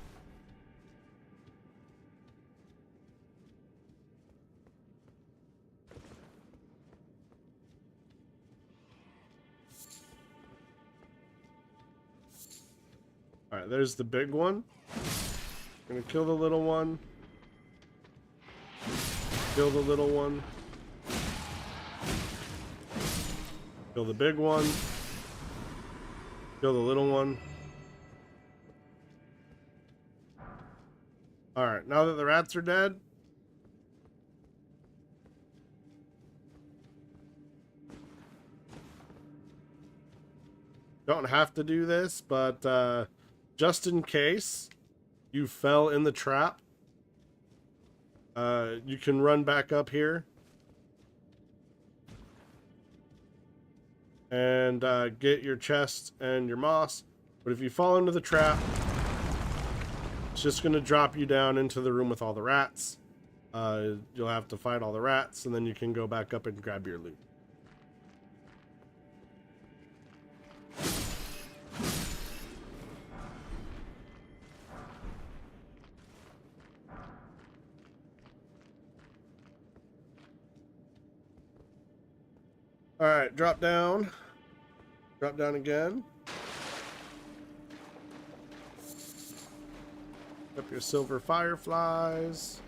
Alright, there's the big one. Gonna kill the little one. Kill the little one. Kill the big one. Kill the little one. Alright, now that the rats are dead, don't have to do this, but just in case you fell in the trap, you can run back up here and get your chest and your moss. But if you fall into the trap, it's just going to drop you down into the room with all the rats. You'll have to fight all the rats, and then you can go back up and grab your loot. Alright, drop down. Drop down again. Up your silver fireflies.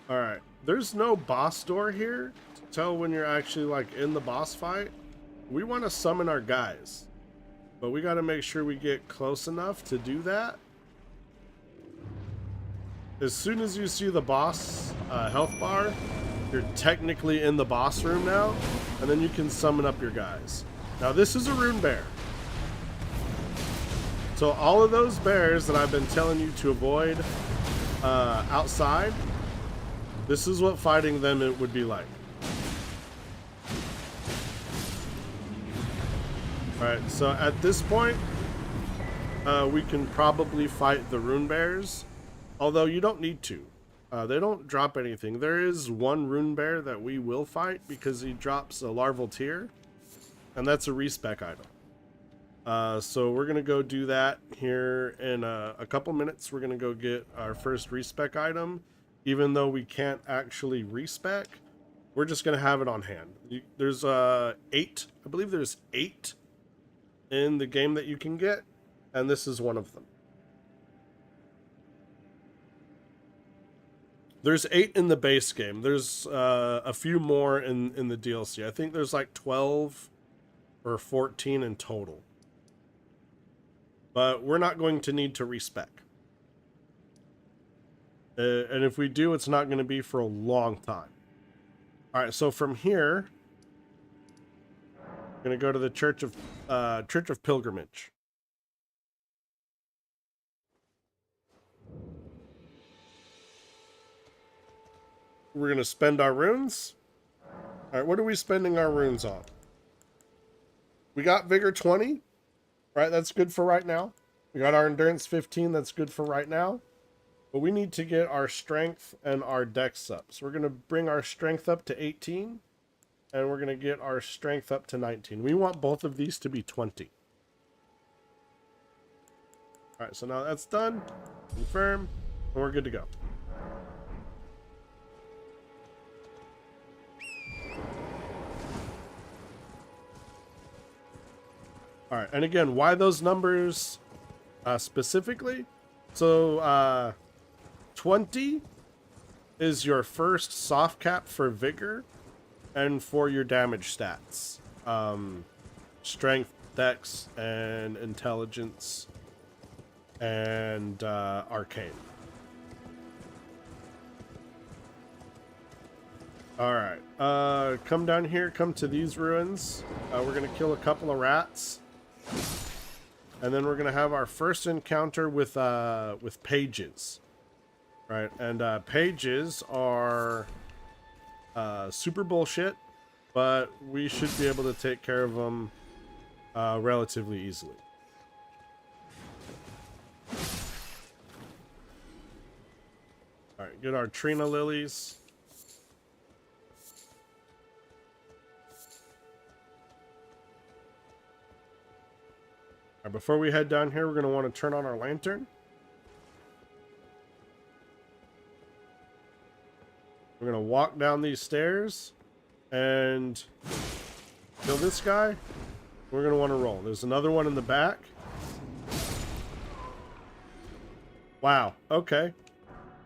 Alright, there's no boss door here to tell when you're actually like in the boss fight. We want to summon our guys, but we got to make sure we get close enough to do that. As soon as you see the boss health bar, you're technically in the boss room now, and then you can summon up your guys. Now this is a rune bear. So all of those bears that I've been telling you to avoid outside, this is what fighting them it would be like. Alright, so at this point, we can probably fight the rune bears. Although you don't need to. They don't drop anything. There is one rune bear that we will fight because he drops a larval tear. And that's a respec item. So we're going to go do that here in a couple minutes. We're going to go get our first respec item. Even though we can't actually respec, we're just going to have it on hand. There's 8. I believe there's 8 in the game that you can get. And this is one of them. There's 8 in the base game. There's a few more in the DLC. I think there's like 12 or 14 in total. But we're not going to need to respec. And if we do, it's not going to be for a long time. Alright, so from here, we're going to go to the Church of Pilgrimage. We're going to spend our runes. All right, what are we spending our runes on? We got Vigor 20, right? That's good for right now. We got our Endurance 15. That's good for right now. But we need to get our Strength and our Dex up. So we're going to bring our Strength up to 18. And we're going to get our Strength up to 19. We want both of these to be 20. All right, so now that's done. Confirm. And we're good to go. All right, and again, why those numbers specifically? So 20 is your first soft cap for vigor and for your damage stats. Strength, dex, and intelligence, and arcane. Alright, come down here, come to these ruins. We're gonna kill a couple of rats. And then we're gonna have our first encounter with pages. Right, and pages are super bullshit, but we should be able to take care of them relatively easily. Alright, get our Trina lilies. Alright, before we head down here, we're going to want to turn on our lantern. We're going to walk down these stairs and kill this guy. We're going to want to roll. There's another one in the back. Wow, okay.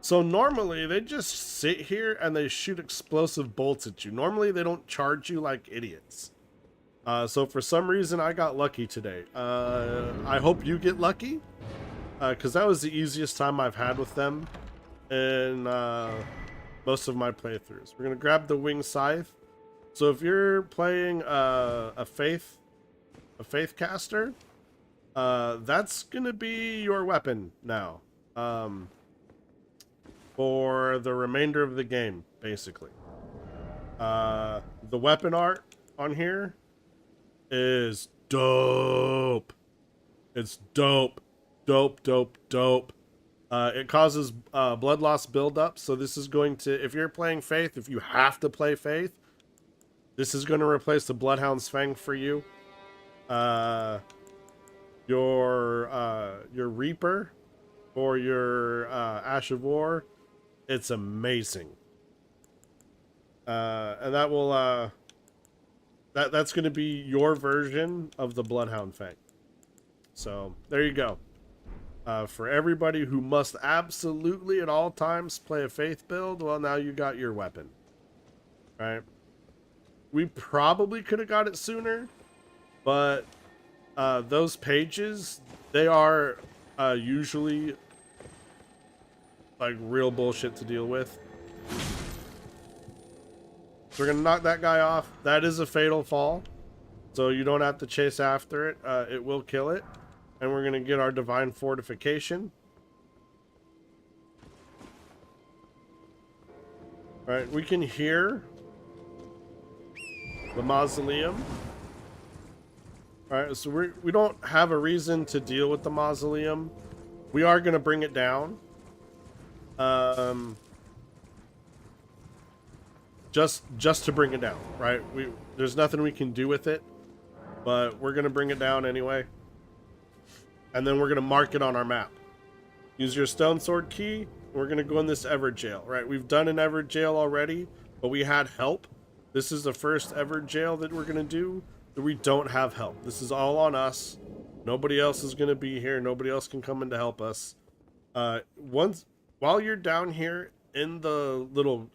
So normally they just sit here and they shoot explosive bolts at you. Normally they don't charge you like idiots. So for some reason I got lucky today. I hope you get lucky, because that was the easiest time I've had with them in most of my playthroughs. We're gonna grab the wing scythe. So if you're playing a faith caster, that's gonna be your weapon now, for the remainder of the game, basically. The weapon art on here is dope. It's dope. It causes blood loss buildup. So this is going to, if you're playing Faith, if you have to play Faith, this is going to replace the Bloodhound's Fang for you. Your Reaper or your Ash of War, it's amazing. And that will that's going to be your version of the Bloodhound Fang. So there you go. For everybody who must absolutely at all times play a Faith build, well, now you got your weapon. Right? We probably could have got it sooner, but those pages, they are usually like real bullshit to deal with. So we're gonna knock that guy off. That is a fatal fall, so you don't have to chase after it. It will kill it. And we're gonna get our divine fortification. All right, we can hear the mausoleum. All right, so we don't have a reason to deal with the mausoleum. We are gonna bring it down. Just to bring it down, right? There's nothing we can do with it, but we're gonna bring it down anyway. And then we're gonna mark it on our map. Use your stone sword key. We're gonna go in this ever jail, right? We've done an ever jail already, but we had help. This is the first ever jail that we're gonna do that we don't have help. This is all on us. Nobody else is gonna be here. Nobody else can come in to help us. While you're down here in the little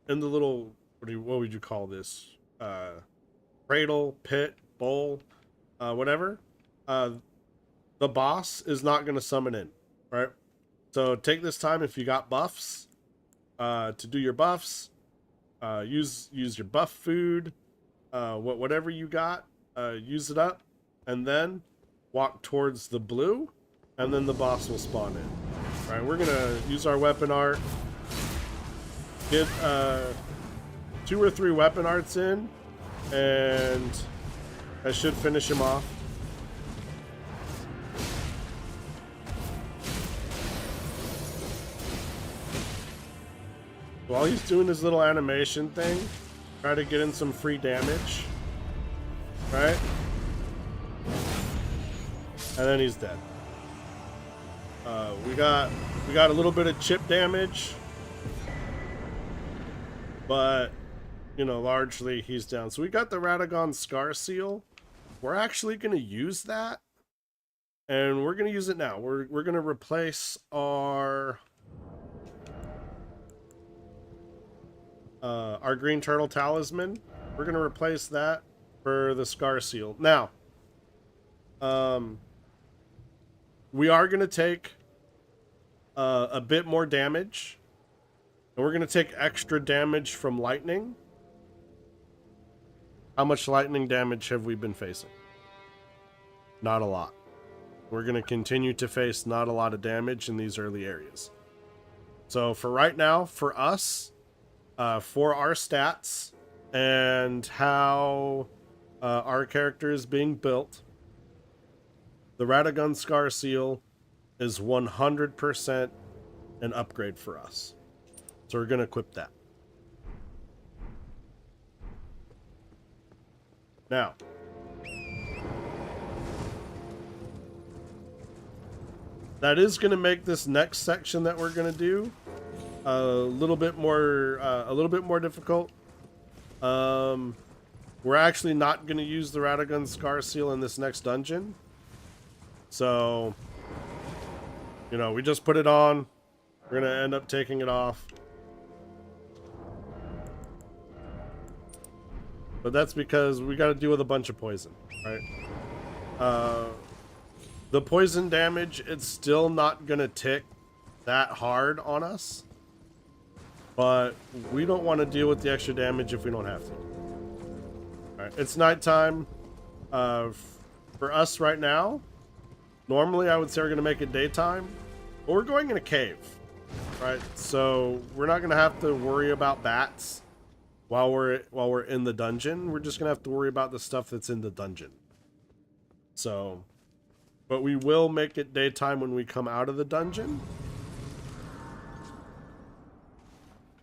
what would you call this? Cradle, pit, bowl, whatever. The boss is not going to summon in, right? So take this time, if you got buffs, to do your buffs. Use your buff food, whatever you got, use it up, and then walk towards the blue, and then the boss will spawn in. Right, we're gonna use our weapon art. Get 2 or 3 weapon arts in, and I should finish him off. While he's doing his little animation thing, try to get in some free damage. Right? And then he's dead. We got a little bit of chip damage, but you know, largely he's down. So we got the Radagon Scar Seal. We're actually going to use that, and we're going to use it now. We're going to replace our our green turtle talisman. We're gonna replace that for the scar seal. Now, we are gonna take a bit more damage, and we're gonna take extra damage from lightning. How much lightning damage have we been facing? Not a lot. We're gonna continue to face not a lot of damage in these early areas. So for right now, for us, for our stats and how our character is being built, the Radagon Scar Seal is 100% an upgrade for us. So we're going to equip that. Now, that is going to make this next section that we're going to do a little bit more difficult. We're actually not going to use the Radagon Scar Seal in this next dungeon. So, you know, we just put it on. We're going to end up taking it off. But that's because we got to deal with a bunch of poison, right? The poison damage, it's still not going to tick that hard on us. But we don't want to deal with the extra damage if we don't have to. All right, it's nighttime. For us right now, normally I would say we're going to make it daytime. But we're going in a cave, right? So we're not going to have to worry about bats while we're in the dungeon. We're just going to have to worry about the stuff that's in the dungeon. So, but we will make it daytime when we come out of the dungeon.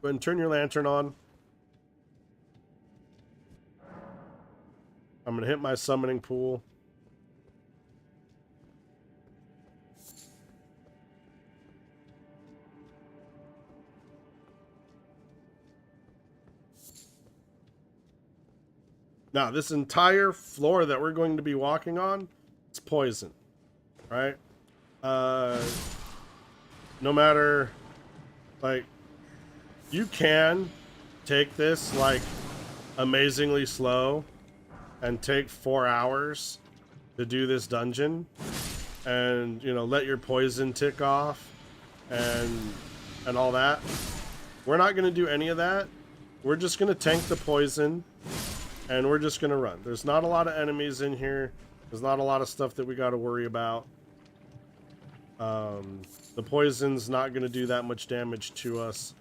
Go ahead and turn your lantern on. I'm going to hit my summoning pool. Now, this entire floor that we're going to be walking on, it's poison, right? No matter, like, you can take this, like, amazingly slow and take 4 hours to do this dungeon and, you know, let your poison tick off and all that. We're not going to do any of that. We're just going to tank the poison. And we're just going to run. There's not a lot of enemies in here. There's not a lot of stuff that we got to worry about. The poison's not going to do that much damage to us.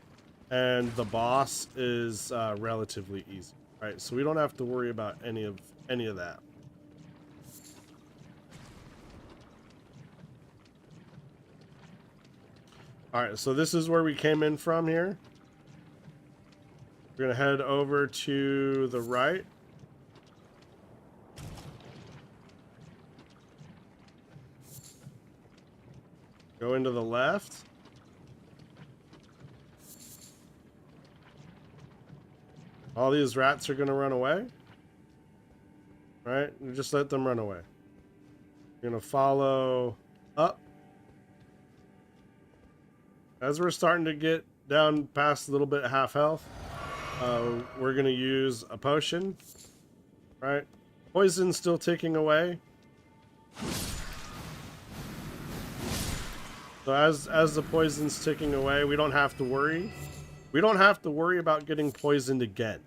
And the boss is relatively easy. Right? So we don't have to worry about any of that. Alright, so this is where we came in from here. We're going to head over to the right. Go into the left. All these rats are going to run away. Right? And just let them run away. You're going to follow up. As we're starting to get down past a little bit half health, we're going to use a potion. Right? Poison's still ticking away. So as the poison's ticking away, we don't have to worry. We don't have to worry about getting poisoned again,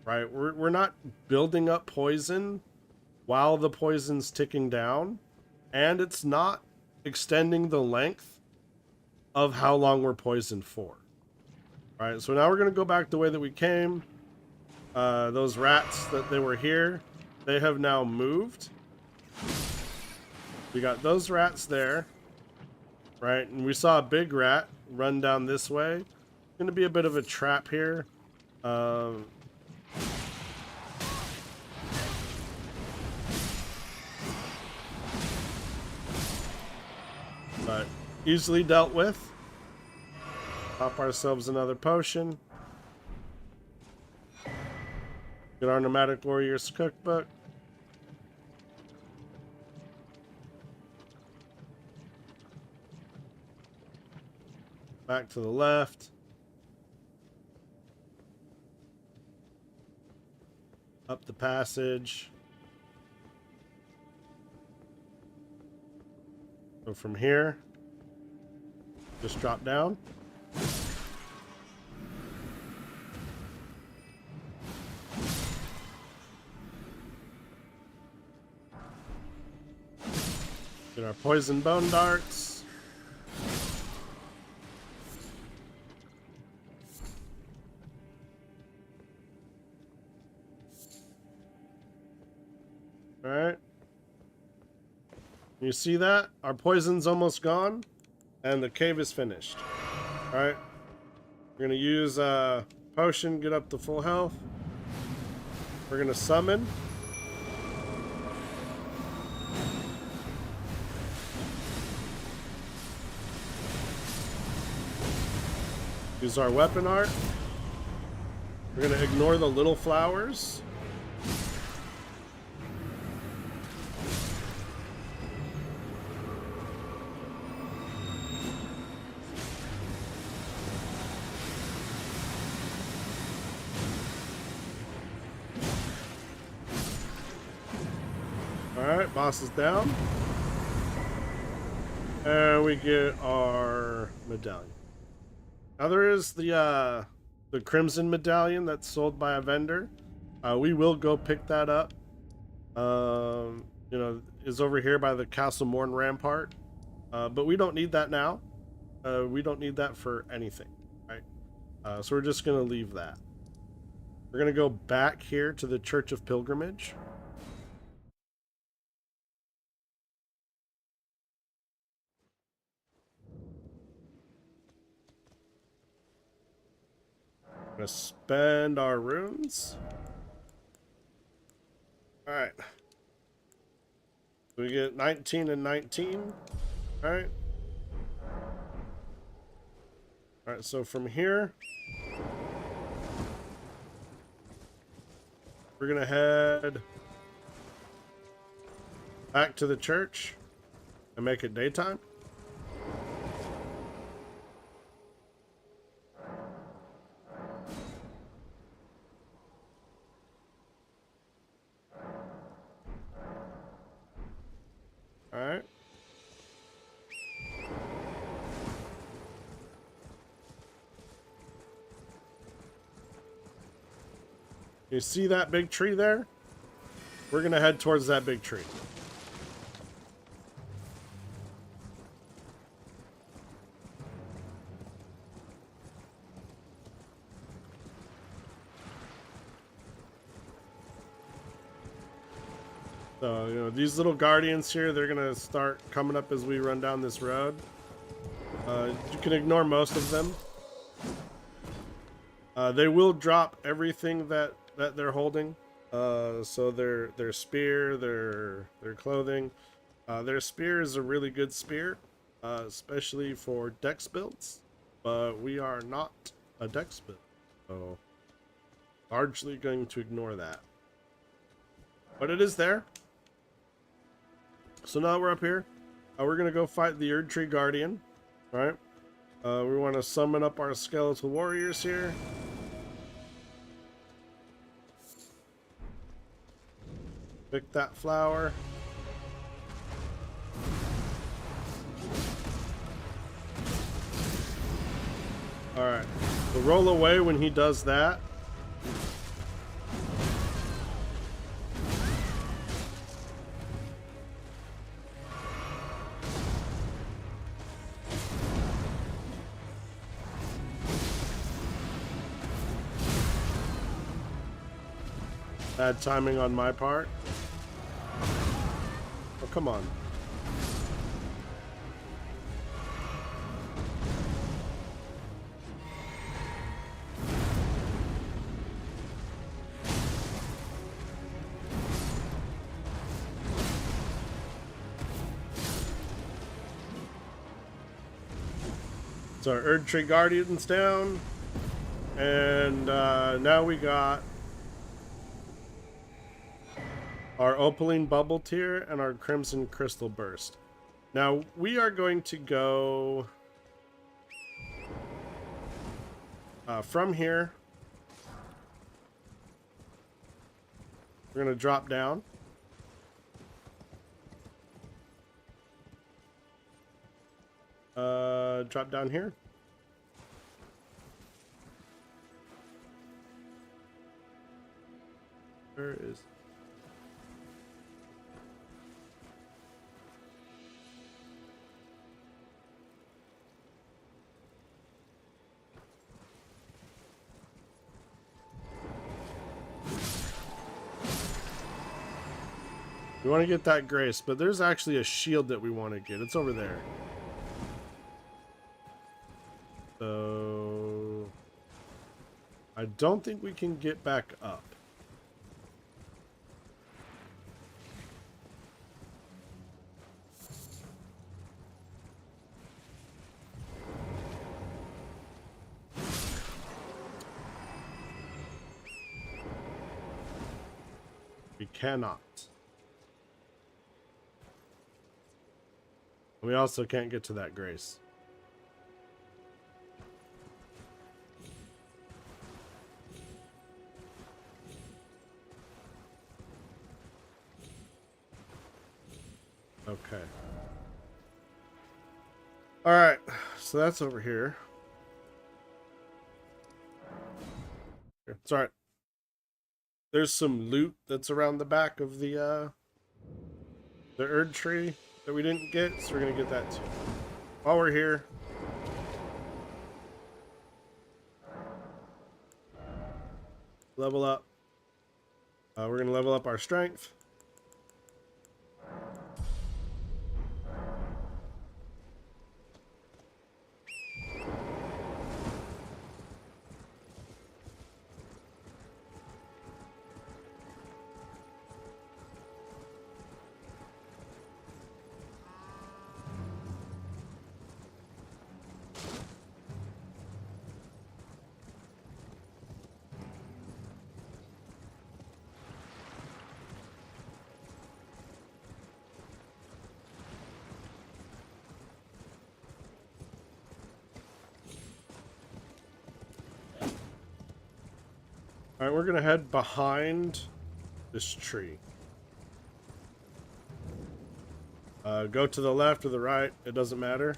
right? We're not building up poison while the poison's ticking down, and it's not extending the length of how long we're poisoned for. All right, so now we're going to go back the way that we came. Those rats that they were here, they have now moved. We got those rats there. Right, and we saw a big rat run down this way. It's going to be a bit of a trap here. But easily dealt with. Pop ourselves another potion. Get our Nomadic Warriors cookbook. Back to the left. Up the passage. So from here, just drop down. Get our poison bone darts. All right. You see that? Our poison's almost gone, and the cave is finished. All right. We're gonna use potion, get up to full health. We're gonna summon. Use our weapon art. We're gonna ignore the little flowers. Alright, boss is down. And we get our medallion. Now there is the crimson medallion that's sold by a vendor. We will go pick that up. You know, is over here by the Castle Morn Rampart. But we don't need that now. We don't need that for anything, right? So we're just gonna leave that. We're gonna go back here to the Church of Pilgrimage. Gonna spend our runes. Alright. We get 19 and 19. Alright. Alright, so from here, we're gonna head back to the church and make it daytime. Alright. You see that big tree there? We're gonna head towards that big tree. So, you know, these little guardians here, they're gonna start coming up as we run down this road. You can ignore most of them. They will drop everything that they're holding. So their spear, their clothing. Their spear is a really good spear, especially for dex builds. But we are not a dex build, so largely going to ignore that. But it is there. So now we're up here. We're gonna go fight the Erd Tree Guardian. All right. We want to summon up our skeletal warriors here. Pick that flower. All right. So roll away when he does that. Bad timing on my part. Oh, come on. So our Erd Tree Guardian's down. And now we got our Opaline Bubble Tier and our Crimson Crystal Burst. Now we are going to go from here We're gonna drop down. Drop down here. Where is... We want to get that grace, but there's actually a shield that we want to get. It's over there. So I don't think we can get back up. We cannot. We also can't get to that grace. Okay. All right. So that's over here. It's all right. There's some loot that's around the back of the Erd tree that we didn't get, so we're gonna get that too. While we're here, level up. We're gonna level up our strength. All right, we're gonna head behind this tree. Go to the left or the right, it doesn't matter.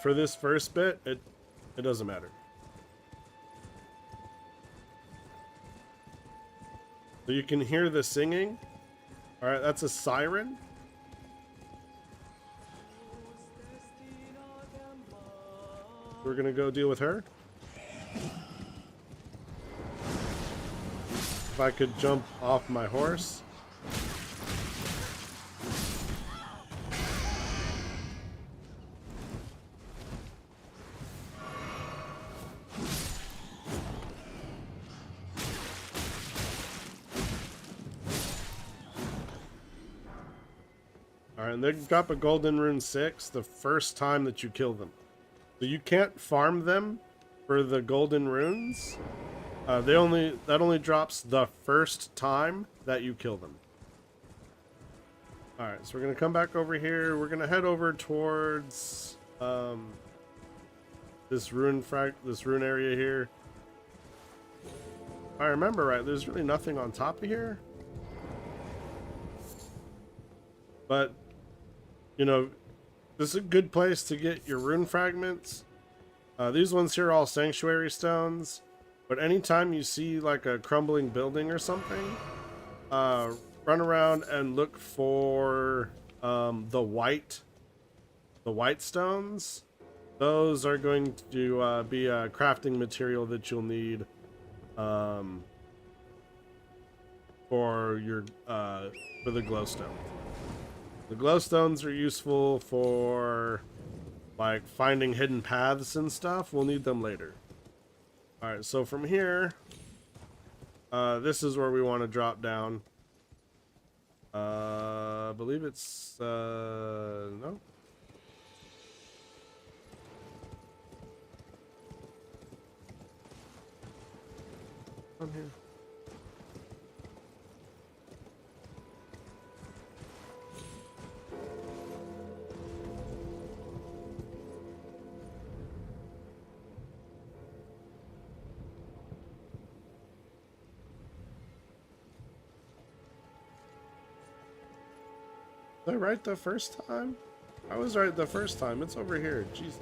For this first bit, it doesn't matter. So you can hear the singing. All right, that's a siren. We're gonna go deal with her. If I could jump off my horse. Alright, and they drop a golden rune 6 the first time that you kill them. So you can't farm them for the golden runes. That only drops the first time that you kill them. Alright, so we're gonna come back over here. We're gonna head over towards this rune area here. If I remember right, there's really nothing on top of here. But you know, this is a good place to get your rune fragments. These ones here are all sanctuary stones. But anytime you see like a crumbling building or something, run around and look for the white stones. Those are going to be a crafting material that you'll need for the glowstone. The glowstones are useful for like finding hidden paths and stuff. We'll need them later. All right, so from here, this is where we want to drop down. I believe it's no. On here. Was I right the first time? I was right the first time. It's over here. Jeez.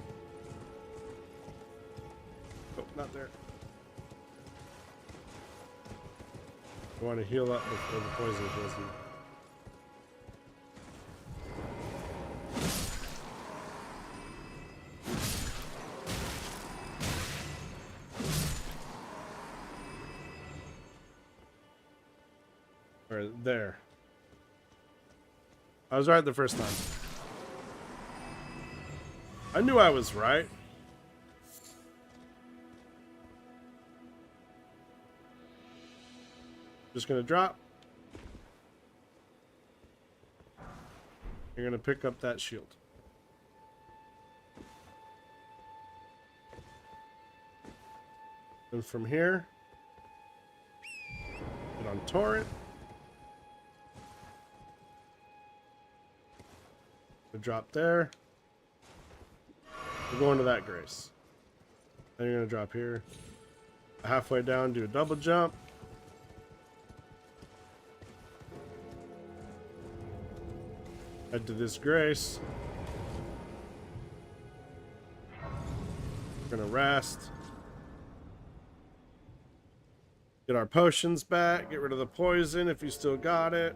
Oh, not there. I want to heal up before the poison kills me. Alright, there. I was right the first time. I knew I was right. Just gonna drop. You're gonna pick up that shield. And from here, get on Torrent. Drop there. We're going to that grace. Then you're gonna drop here. Halfway down, do a double jump. Head to this grace. We're gonna rest. Get our potions back. Get rid of the poison if you still got it.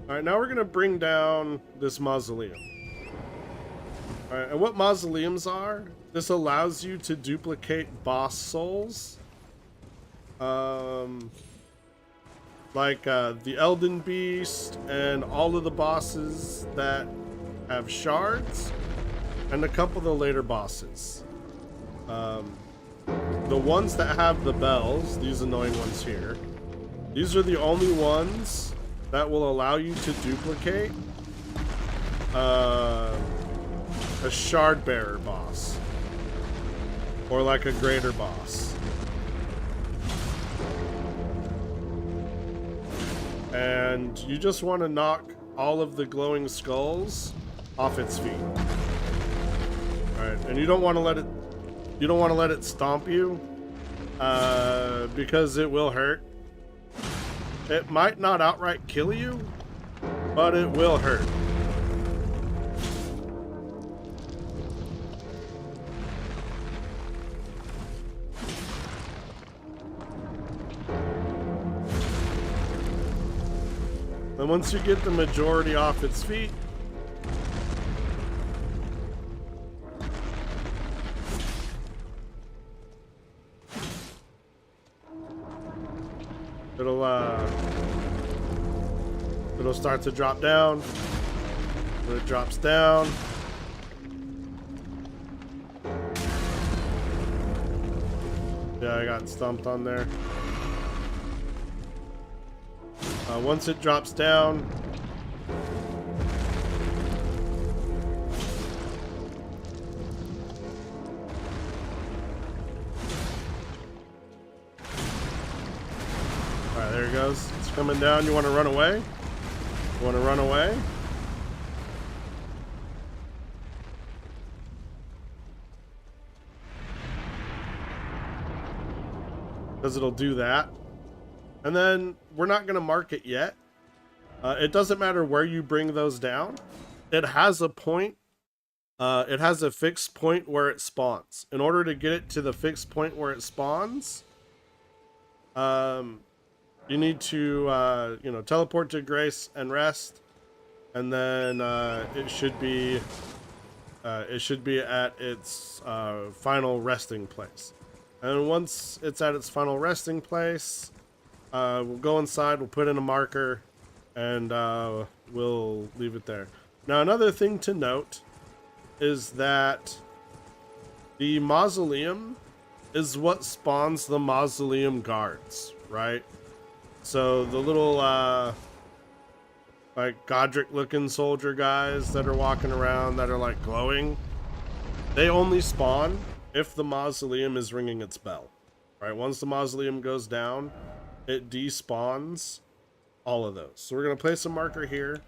Alright, now we're going to bring down this mausoleum. Alright, and what mausoleums are, this allows you to duplicate boss souls. Like the Elden Beast and all of the bosses that have shards, and a couple of the later bosses. The ones that have the bells, these annoying ones here, these are the only ones that will allow you to duplicate a shard bearer boss or like a greater boss. And you just want to knock all of the glowing skulls off its feet. All right, and you don't want to let it stomp you because it will hurt. It might not outright kill you, but it will hurt. And once you get the majority off its feet, it'll start to drop down. When it drops down, yeah, I got stumped on there. Once it drops down, alright, there it goes. It's coming down. You want to run away? You want to run away? Because it'll do that. And then we're not going to mark it yet. It doesn't matter where you bring those down. It has a point. It has a fixed point where it spawns. In order to get it to the fixed point where it spawns, you need to, teleport to Grace and rest. And then it should be at its final resting place. And once it's at its final resting place, we'll go inside, we'll put in a marker, and we'll leave it there. Now, another thing to note is that the mausoleum is what spawns the mausoleum guards, right? So the little, like, Godric-looking soldier guys that are walking around that are, like, glowing, they only spawn if the mausoleum is ringing its bell, right? Once the mausoleum goes down, it despawns all of those. So we're going to place a marker here.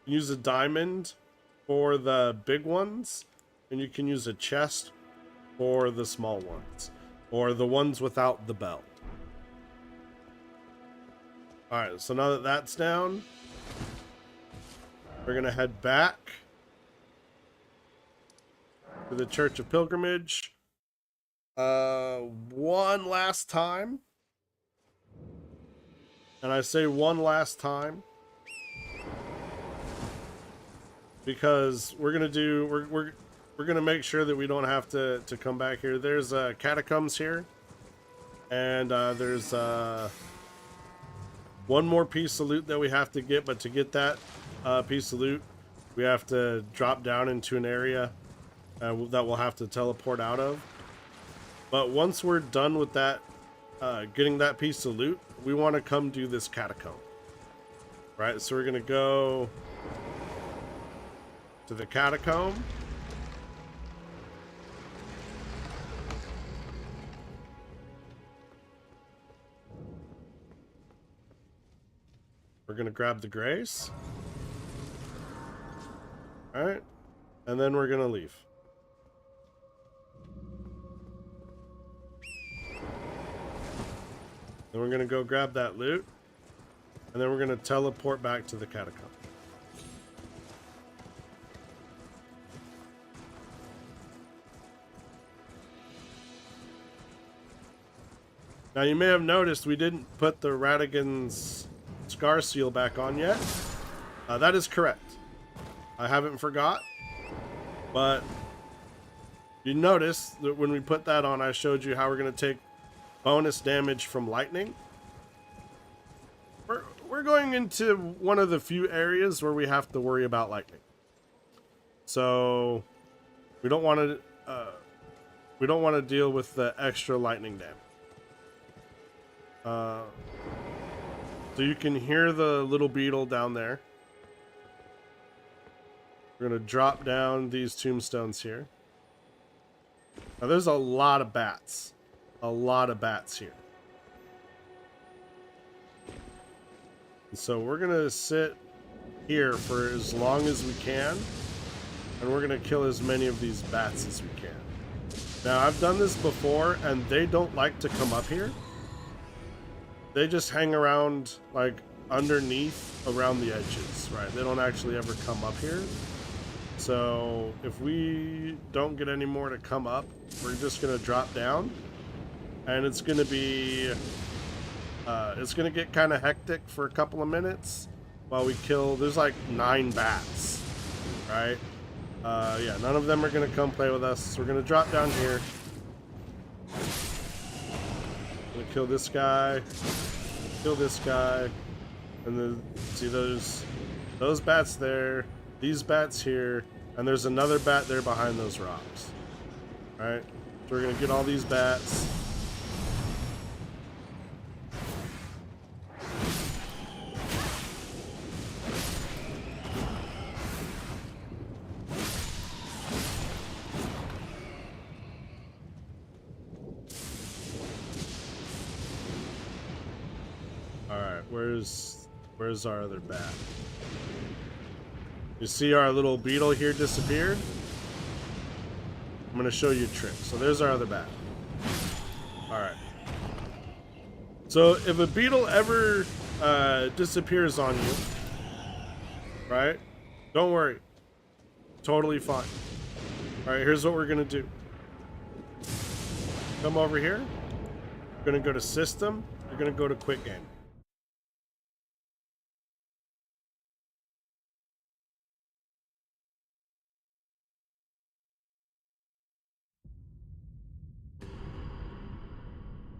Use a diamond for the big ones, and you can use a chest for the small ones, or the ones without the bell. Alright, so now that that's down, We're gonna head back to the Church of Pilgrimage. One last time. And I say one last time because we're gonna make sure that we don't have to come back here. There's catacombs here, and there's one more piece of loot that we have to get. But to get that piece of loot, we have to drop down into an area that we'll have to teleport out of. But once we're done with that, getting that piece of loot, we want to come do this catacomb. Right, so we're gonna go to the catacomb. We're gonna grab the grace. All right, and then we're gonna leave. Then we're gonna go grab that loot, and then we're gonna teleport back to the catacomb. Now you may have noticed we didn't put the Radigan's Scar Seal back on yet. That is correct. I haven't forgot, but you notice that when we put that on, I showed you how we're gonna take bonus damage from lightning. We're going into one of the few areas where we have to worry about lightning. So we don't want to deal with the extra lightning damage. So you can hear the little beetle down there. We're gonna drop down these tombstones here. Now there's a lot of bats. A lot of bats here. And so we're gonna sit here for as long as we can, and we're gonna kill as many of these bats as we can. Now I've done this before, and they don't like to come up here. They just hang around like underneath around the edges, right? They don't actually ever come up here. So if we don't get any more to come up, we're just gonna drop down, and it's gonna be it's gonna get kind of hectic for a couple of minutes while we kill. There's like 9 bats, right? Yeah, none of them are gonna come play with us. So we're gonna drop down here. Gonna kill this guy, kill this guy, and then see those bats there, these bats here, and there's another bat there behind those rocks. All right, so we're gonna get all these bats. Where's our other bat? You see our little beetle here disappeared? I'm gonna show you a trick. So there's our other bat. Alright. So if a beetle ever disappears on you, right? Don't worry. Totally fine. Alright, here's what we're gonna do. Come over here. We're gonna go to System. You're gonna go to Quick Game.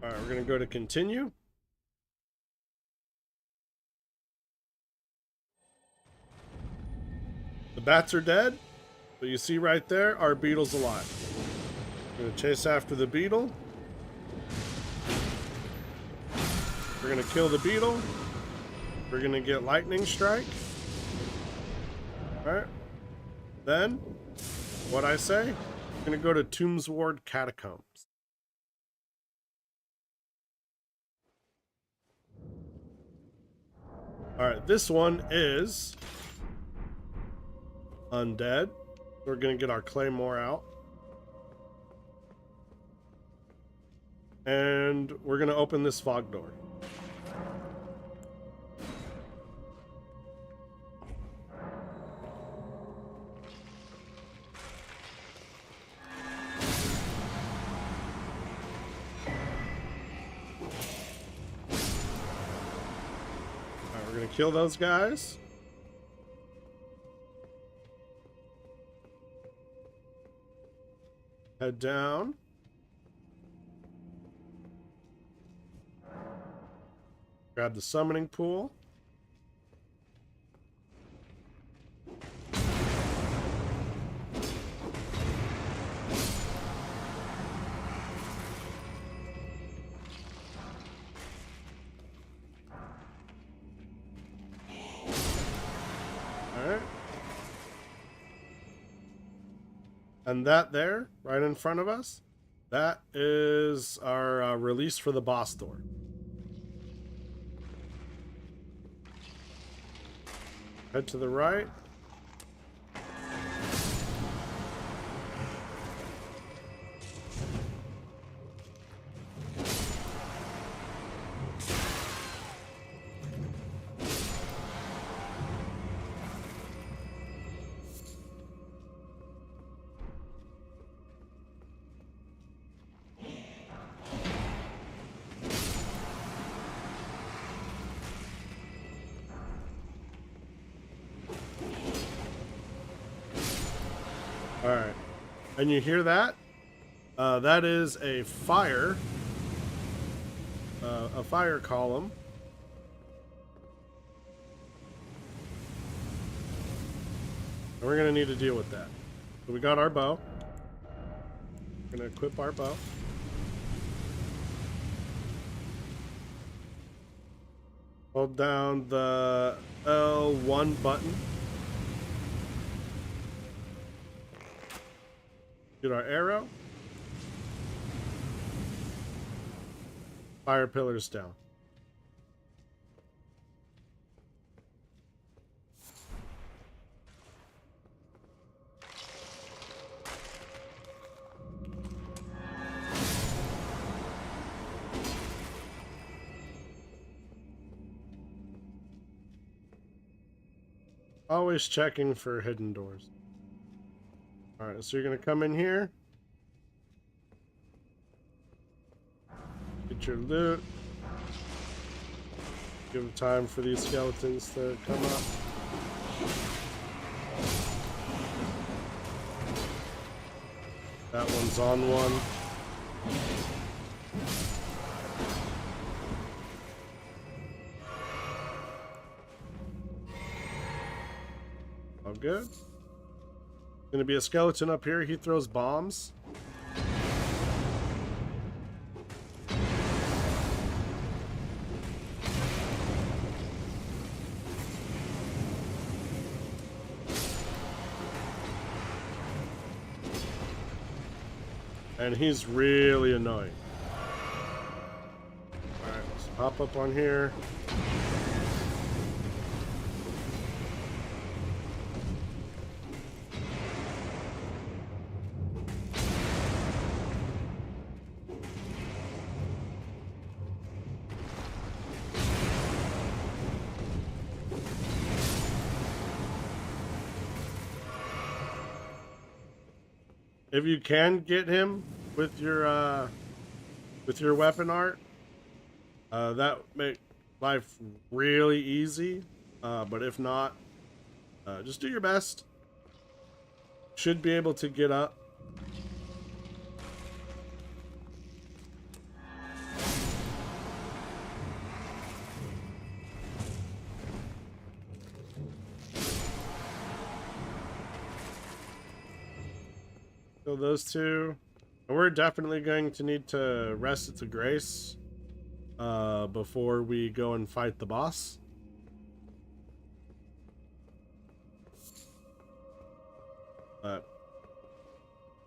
All right, we're going to go to continue. The bats are dead, but you see right there, our beetle's alive. We're going to chase after the beetle. We're going to kill the beetle. We're going to get lightning strike. All right. Then, what I say, we're going to go to Tombsward Catacombs. Alright, this one is undead. We're gonna get our claymore out. And we're gonna open this fog door. kill those guys. Head down. Grab the summoning pool. Alright. And that there, right in front of us, that is our release for the boss door. Head to the right. All right, and you hear that? That is a fire column. And we're gonna need to deal with that. So we got our bow. We're gonna equip our bow. Hold down the L1 button. Get our arrow. Fire pillars down. Always checking for hidden doors. Alright, so you're gonna come in here. Get your loot. Give time for these skeletons to come up. That one's on one. All good. Gonna be a skeleton up here. He throws bombs. And he's really annoying. Alright, let's pop up on here. If you can get him with your weapon art, that make life really easy. But if not, just do your best. Should be able to get up. Kill those two. And we're definitely going to need to rest it to grace before we go and fight the boss.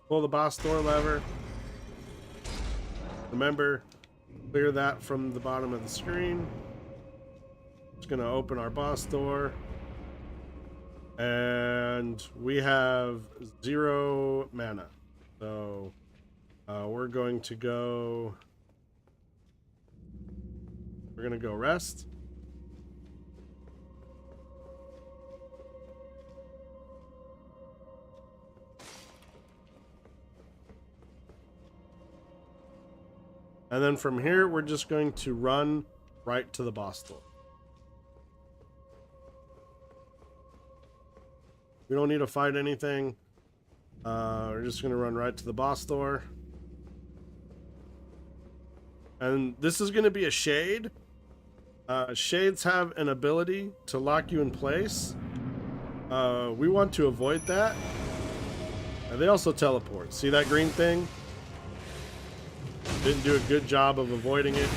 Pull the boss door lever. Remember, clear that from the bottom of the screen. It's going to open our boss door. And we have 0 mana. So we're going to go rest. And then from here we're just going to run right to the boss door. We don't need to fight anything. We're just gonna run right to the boss door. And this is gonna be a shade. Shades have an ability to lock you in place. We want to avoid that. And they also teleport. See that green thing? Didn't do a good job of avoiding it.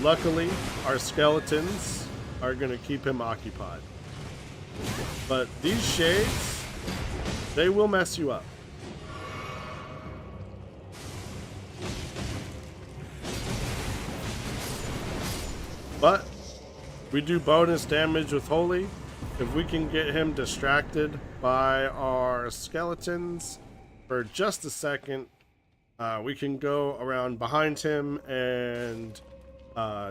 Luckily, our skeletons are going to keep him occupied. But these shades, they will mess you up. But we do bonus damage with Holy. If we can get him distracted by our skeletons for just a second, we can go around behind him and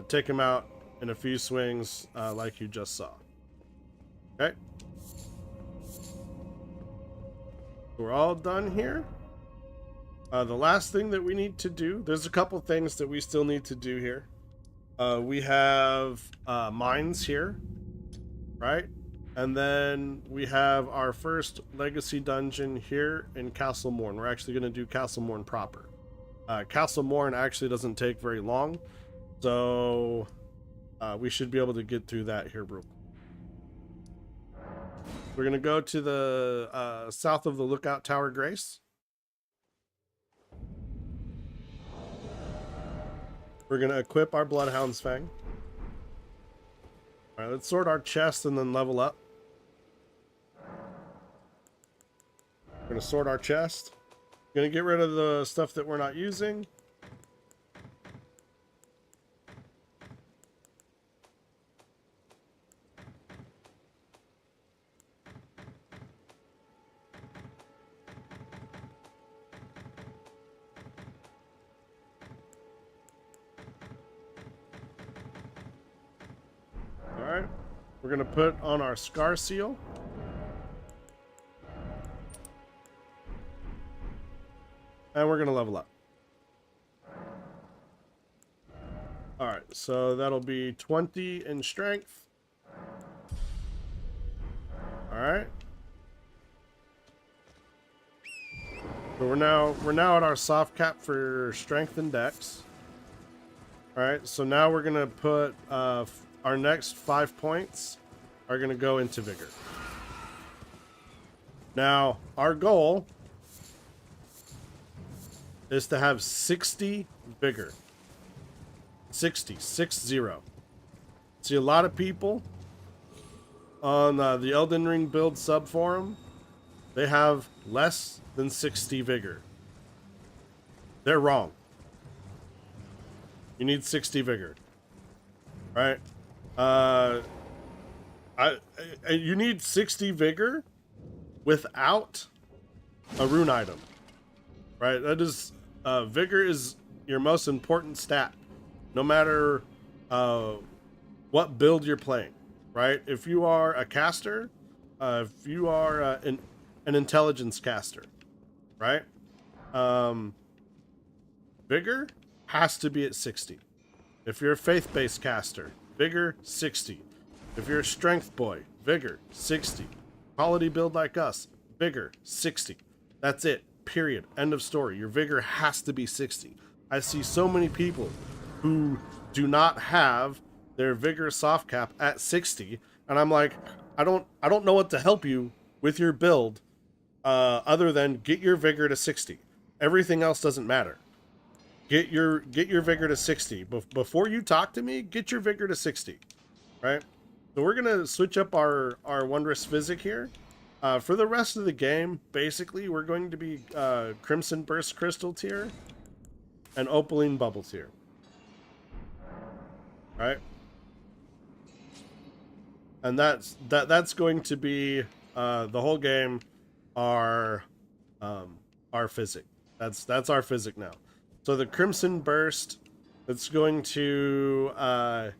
take him out in a few swings like you just saw. Okay. We're all done here. The last thing that we need to do, there's a couple things that we still need to do here. We have mines here, right? And then we have our first legacy dungeon here in Castle Morn. We're actually going to do Castle Morn proper. Castle Morn actually doesn't take very long, so we should be able to get through that here real quick. We're going to go to the south of the Lookout Tower Grace. We're going to equip our Bloodhound's Fang. All right, let's sort our chest and then level up. We're going to sort our chest. We're going to get rid of the stuff that we're not using. All right. We're going to put on our Scar Seal. And we're going to level up. All right, so that'll be 20 in strength. All right. So we're now at our soft cap for strength and dex. All right, so now we're going to put our next 5 points are going to go into vigor. Now, our goal is to have 60 vigor. 60. See, a lot of people on the Elden Ring build sub forum, they have less than 60 vigor. They're wrong. You need 60 vigor. Right? You need 60 vigor without a rune item. Right? That is vigor is your most important stat, no matter what build you're playing, right? If you are a caster, if you are an intelligence caster, right? Vigor has to be at 60. If you're a faith-based caster, vigor 60. If you're a strength boy, vigor 60. Quality build like us, vigor 60. That's it. Period. End of story. Your vigor has to be 60. I see so many people who do not have their vigor soft cap at 60, and I'm like, I don't know what to help you with your build other than get your vigor to 60. Everything else doesn't matter. Get your vigor to 60. Before you talk to me, get your vigor to 60. Right? So we're gonna switch up our wondrous physic here. For the rest of the game, basically, we're going to be Crimson Burst Crystal tier and Opaline Bubble tier. Right? And that's going to be the whole game, our physic. That's our physic now. So the Crimson Burst, it's going to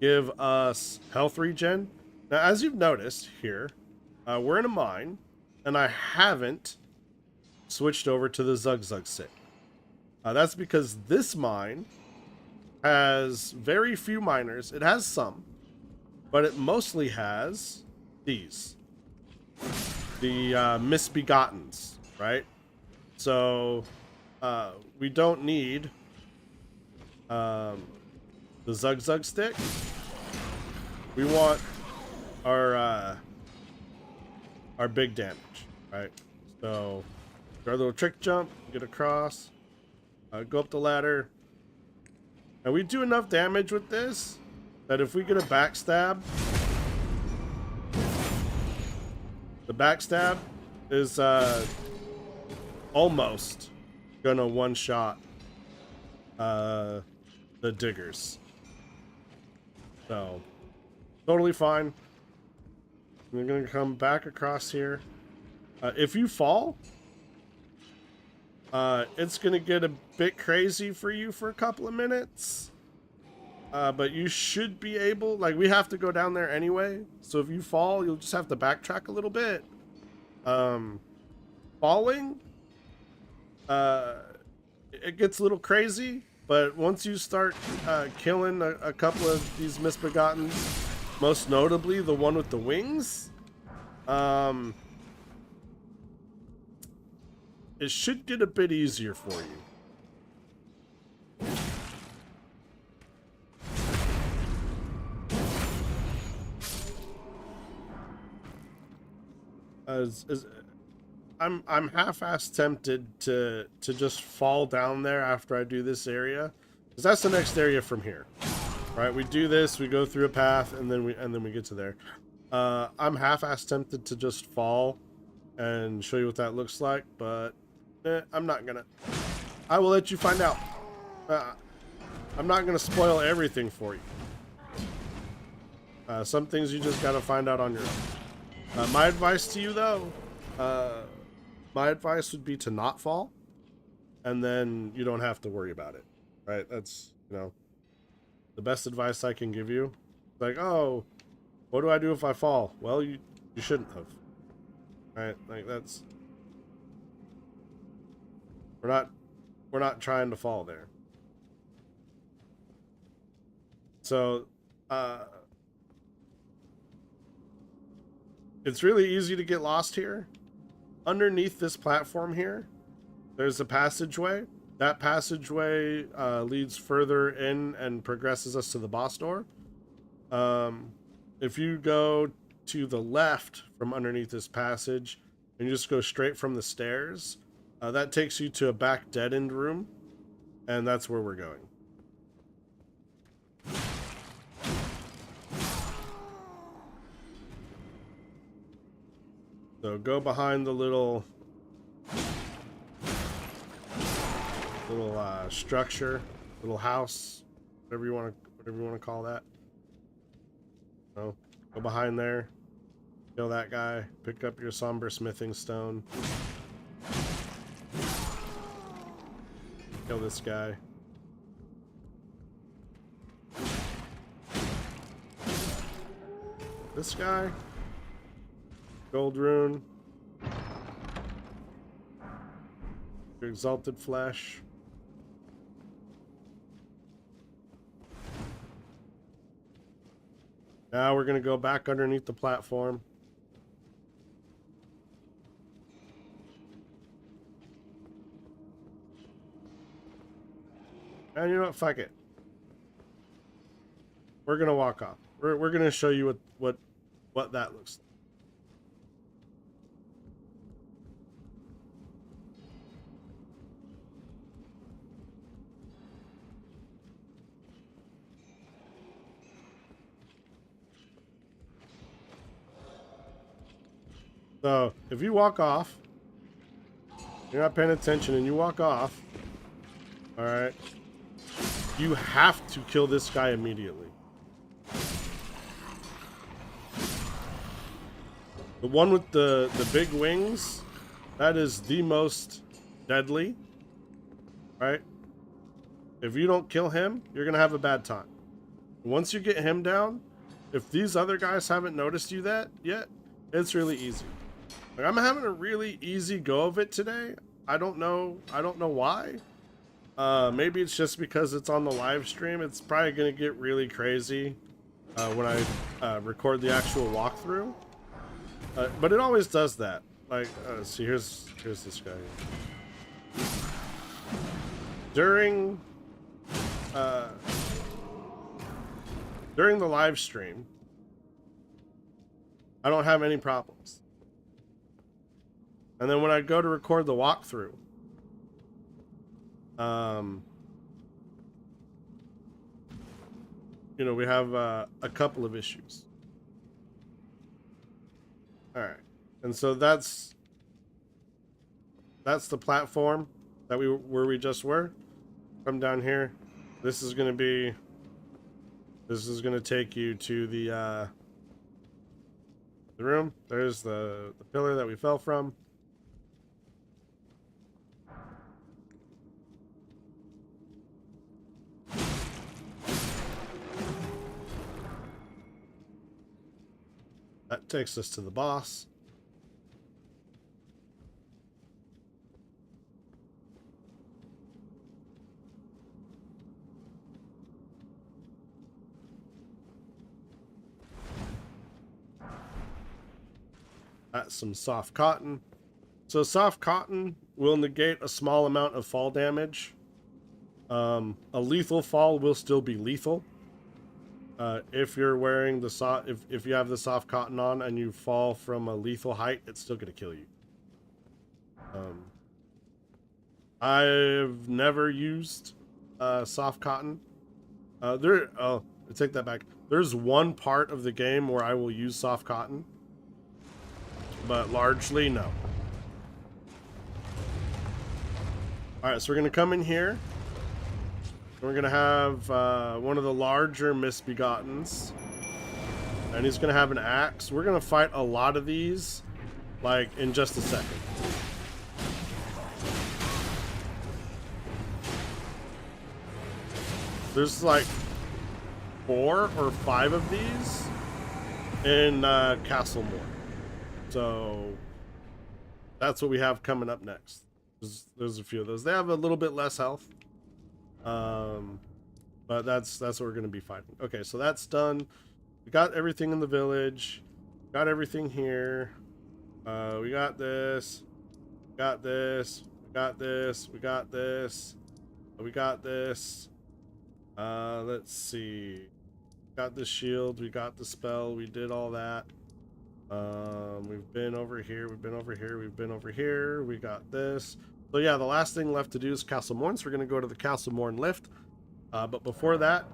give us health regen. Now, as you've noticed here, we're in a mine, and I haven't switched over to the Zug Zug Sit. That's because this mine has very few miners. It has some, but it mostly has these. the misbegottens, right? So we don't need the Zug Zug stick. We want our big damage, right? So our little trick jump, get across, go up the ladder, and we do enough damage with this that if we get a backstab, the backstab is almost gonna one-shot the diggers. So totally fine. We're gonna come back across here. If you fall, it's gonna get a bit crazy for you for a couple of minutes. But you should be able, like, we have to go down there anyway. So if you fall, you'll just have to backtrack a little bit. Falling, it gets a little crazy, but once you start killing a couple of these misbegottens, most notably the one with the wings, it should get a bit easier for you. I'm half-ass tempted to just fall down there after I do this area, because that's the next area from here. Right? We do this, we go through a path, and then we get to there. I'm half-ass tempted to just fall and show you what that looks like, but I'm not gonna. I will let you find out. I'm not gonna spoil everything for you. Some things you just gotta find out on your own. My advice to you, though, my advice would be to not fall, and then you don't have to worry about it, right? That's, you know, the best advice I can give you. Like, oh, what do I do if I fall? Well, you shouldn't have, right? Like, that's, we're not trying to fall there. So, it's really easy to get lost here. Underneath this platform here, there's a passageway. That passageway leads further in and progresses us to the boss door. If you go to the left from underneath this passage and you just go straight from the stairs, that takes you to a back dead-end room, and that's where we're going. So go behind the little structure, little house, whatever you want to call that. So go behind there, kill that guy, pick up your somber smithing stone, kill this guy. This guy. Gold rune. Your exalted flesh. Now we're going to go back underneath the platform. And you know what? Fuck it. We're going to walk off. We're going to show you what that looks like. So, if you walk off, you're not paying attention and you walk off, alright, you have to kill this guy immediately. The one with the big wings, that is the most deadly, right? If you don't kill him, you're going to have a bad time. Once you get him down, if these other guys haven't noticed you that yet, it's really easy. Like, I'm having a really easy go of it today. I don't know why. Maybe it's just because it's on the live stream. It's probably gonna get really crazy when I record the actual walkthrough. But it always does that. Like, see, here's this guy. During during the live stream, I don't have any problems. And then when I go to record the walkthrough, you know, we have a couple of issues. All right, and so that's the platform that we just were. Come down here. This is gonna take you to the room. There's the pillar that we fell from. That takes us to the boss. That's some soft cotton. So soft cotton will negate a small amount of fall damage. A lethal fall will still be lethal. If you're wearing the if you have the soft cotton on and you fall from a lethal height, it's still gonna kill you. I've never used soft cotton. I take that back. There's one part of the game where I will use soft cotton, but largely no. All right, so we're gonna come in here. We're gonna have one of the larger misbegottens, and he's gonna have an axe. We're gonna fight a lot of these, like, in just a second. There's like 4 or 5 of these in Castlemore. So that's what we have coming up next. There's a few of those. They have a little bit less health. But that's what we're going to be fighting. Okay, so that's done. We got everything in the village. Got everything here. We got this. Got this. We got this. We got this. We got this. Let's see. Got the shield. We got the spell. We did all that. We've been over here. We've been over here. We've been over here. We got this. So yeah, the last thing left to do is Castlemorn. So we're going to go to the Castlemorn lift. But before that,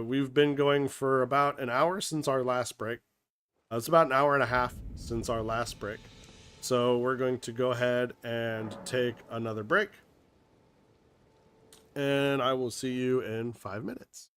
we've been going for about an hour since our last break. It's about an hour and a half since our last break. So we're going to go ahead and take another break. And I will see you in 5 minutes.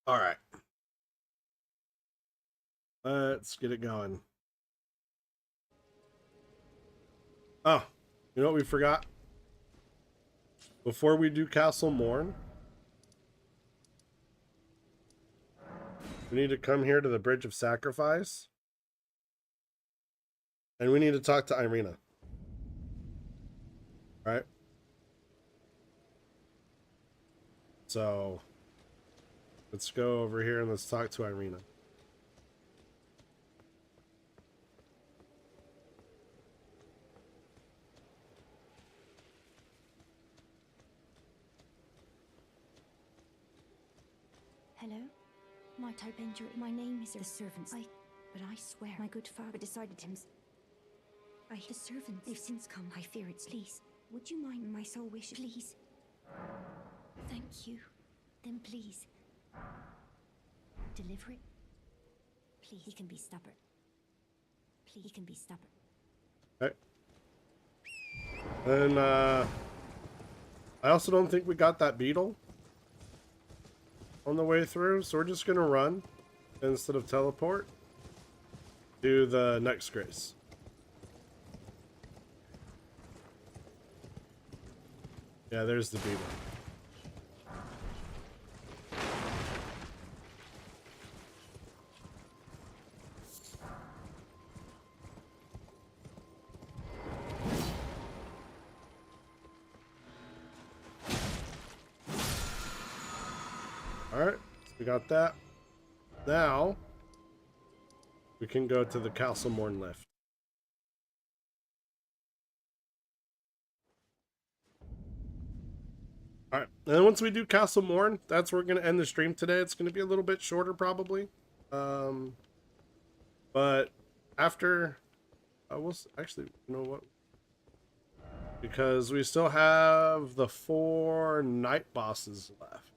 All right. Let's get it going. Oh, you know what we forgot? Before we do Castle Morn, we need to come here to the Bridge of Sacrifice. And we need to talk to Irina. Right? So, let's go over here and let's talk to Irina. Hello? My Typenger, my name is the servants. But I swear, my good father decided him. The servants, they've since come. I fear it's please. Would you mind my soul wish, please? Thank you. Then please. Deliver it. Please, he can be stubborn. Please, he can be stubborn. Okay. And, I also don't think we got that beetle on the way through, so we're just gonna run instead of teleport to the next grace. Yeah, there's the beetle. Alright, so we got that. Now, we can go to the Castle Morn lift. Alright, and then once we do Castle Morn, that's where we're going to end the stream today. It's going to be a little bit shorter, probably. But after... actually, you know what? Because we still have the 4 night bosses left.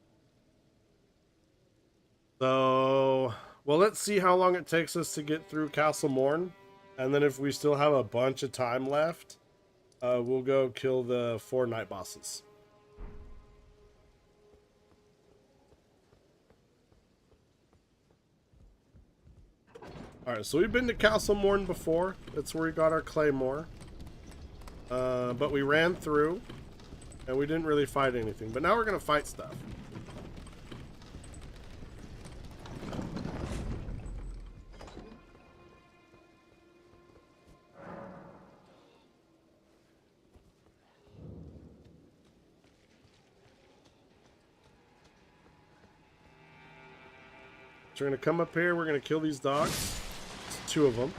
So, well, let's see how long it takes us to get through Castle Morn. And then if we still have a bunch of time left, we'll go kill the 4 night bosses. Alright, so we've been to Castle Morn before. That's where we got our Claymore. But we ran through, and we didn't really fight anything. But now we're going to fight stuff. So we're going to come up here. We're going to kill these dogs. It's 2 of them.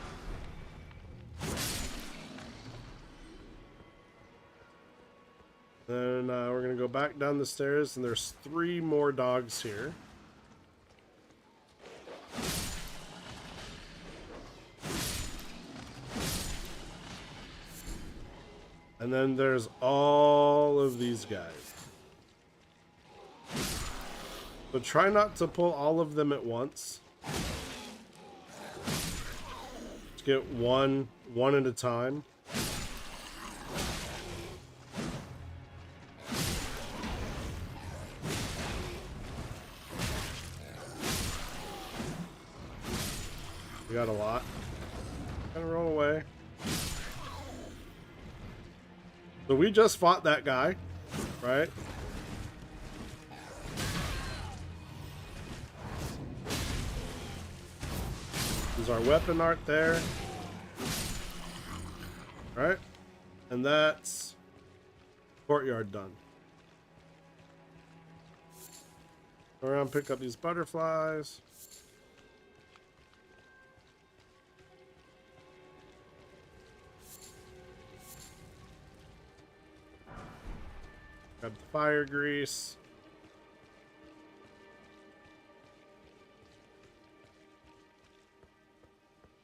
Then we're going to go back down the stairs, and there's 3 more dogs here. And then there's all of these guys. So try not to pull all of them at once. Just get one at a time. We got a lot. Gonna roll away. So we just fought that guy, right? There's our weapon art there. Right? And that's courtyard done. Go around, pick up these butterflies. Grab the fire grease.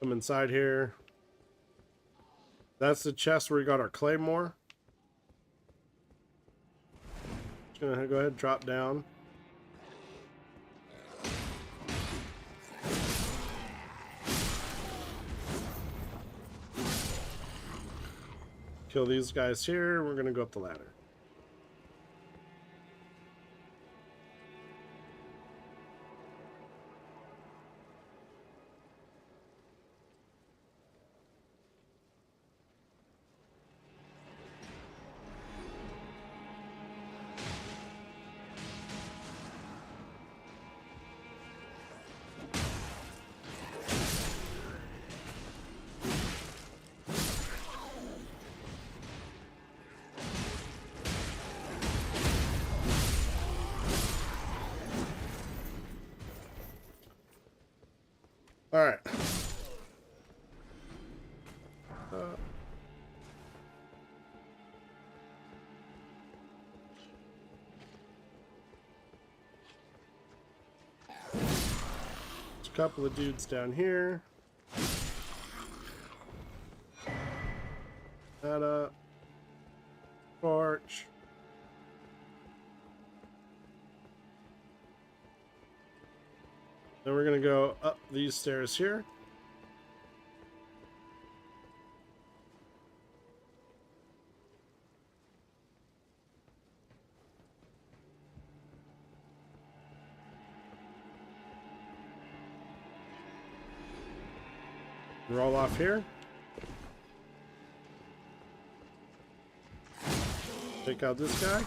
Come inside here. That's the chest where we got our claymore. Just gonna go ahead and drop down. Kill these guys here. We're gonna go up the ladder. couple of dudes down here. That up. Torch. Then we're gonna go up these stairs here. Roll off here. Take out this guy.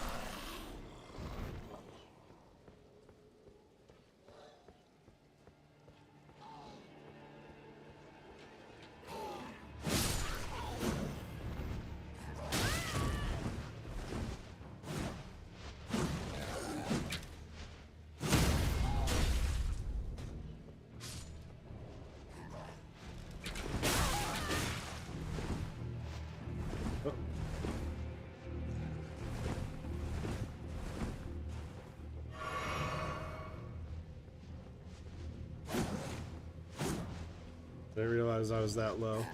I realized I was that low.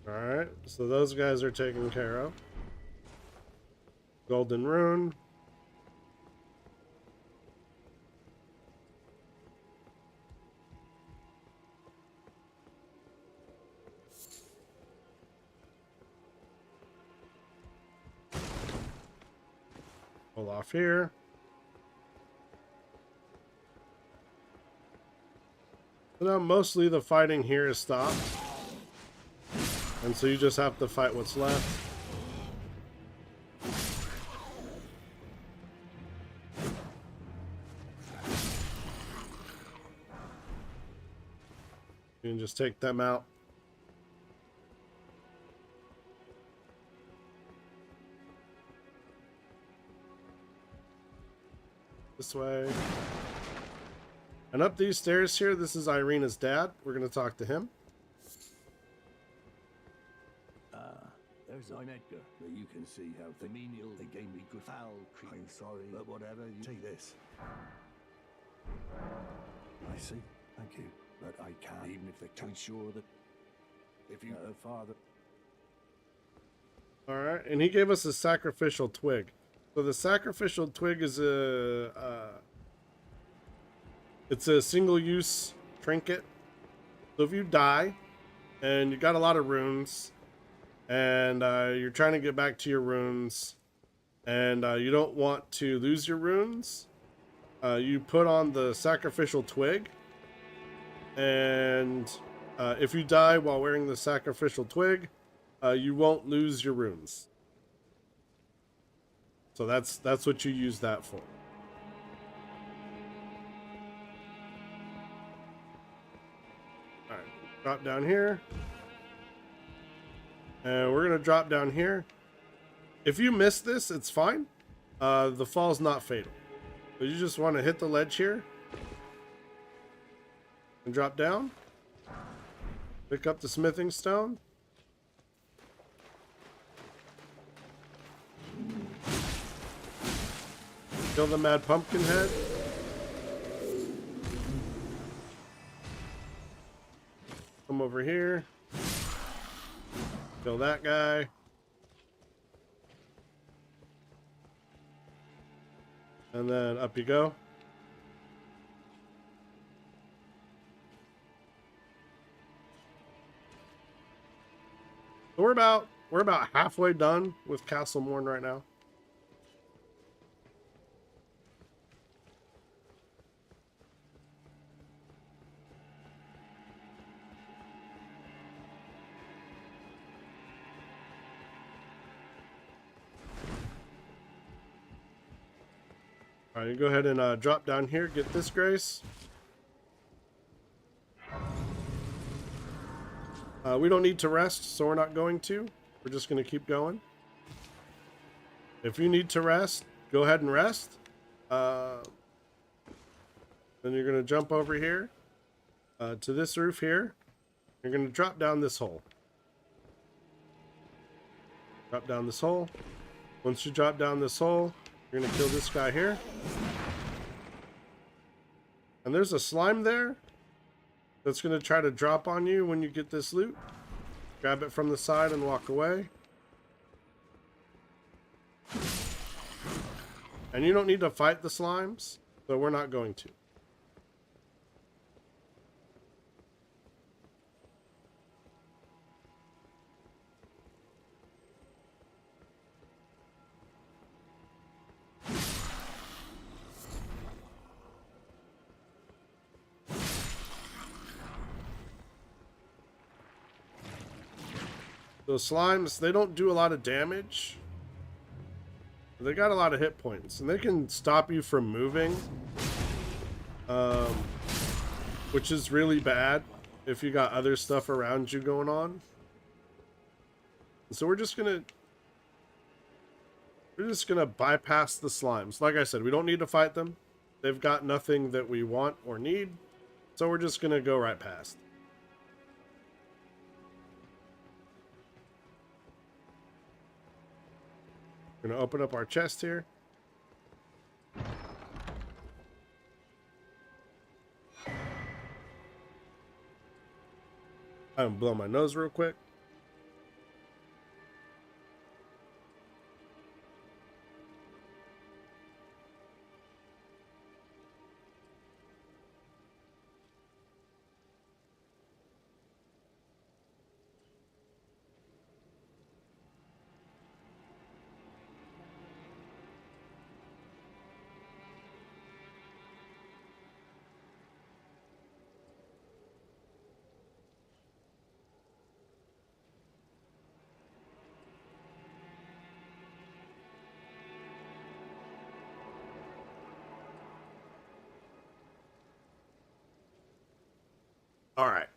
Alright, so those guys are taken care of. Golden rune. Pull off here. So now mostly the fighting here is stopped. And so you just have to fight what's left. You can just take them out. This way. And up these stairs here, this is Irina's dad. We're going to talk to him. There's I'm Edgar. But you can see how the menial they gave me good foul cream. I'm sorry, but whatever. You take this. I see. Thank you. But I can't, even if they can ensure that if you father. All right, and he gave us a sacrificial twig. So the sacrificial twig is it's a single-use trinket. So if you die and you got a lot of runes and you're trying to get back to your runes and you don't want to lose your runes, you put on the sacrificial twig, and if you die while wearing the sacrificial twig, you won't lose your runes. So that's what you use that for. All right, drop down here. And we're gonna drop down here. If you miss this, it's fine. The fall's not fatal. So you just want to hit the ledge here and drop down. Pick up the smithing stone. Kill the mad pumpkin head. Come over here. Kill that guy. And then up you go. So we're about halfway done with Castle Morn right now. All right, you go ahead and drop down here, get this grace. We don't need to rest, so we're not going to. We're just going to keep going. If you need to rest, go ahead and rest. Then you're going to jump over here to this roof here. You're going to drop down this hole. Drop down this hole. Once you drop down this hole, You're gonna kill this guy here. And there's a slime there that's gonna try to drop on you when you get this loot. Grab it from the side and walk away. And you don't need to fight the slimes, so we're not going to. Those slimes, they don't do a lot of damage. They got a lot of hit points, and they can stop you from moving, which is really bad if you got other stuff around you going on. So we're just gonna bypass the slimes. Like I said, we don't need to fight them. They've got nothing that we want or need, so we're just gonna go right past. Gonna open up our chest here. I'm gonna blow my nose real quick. All right.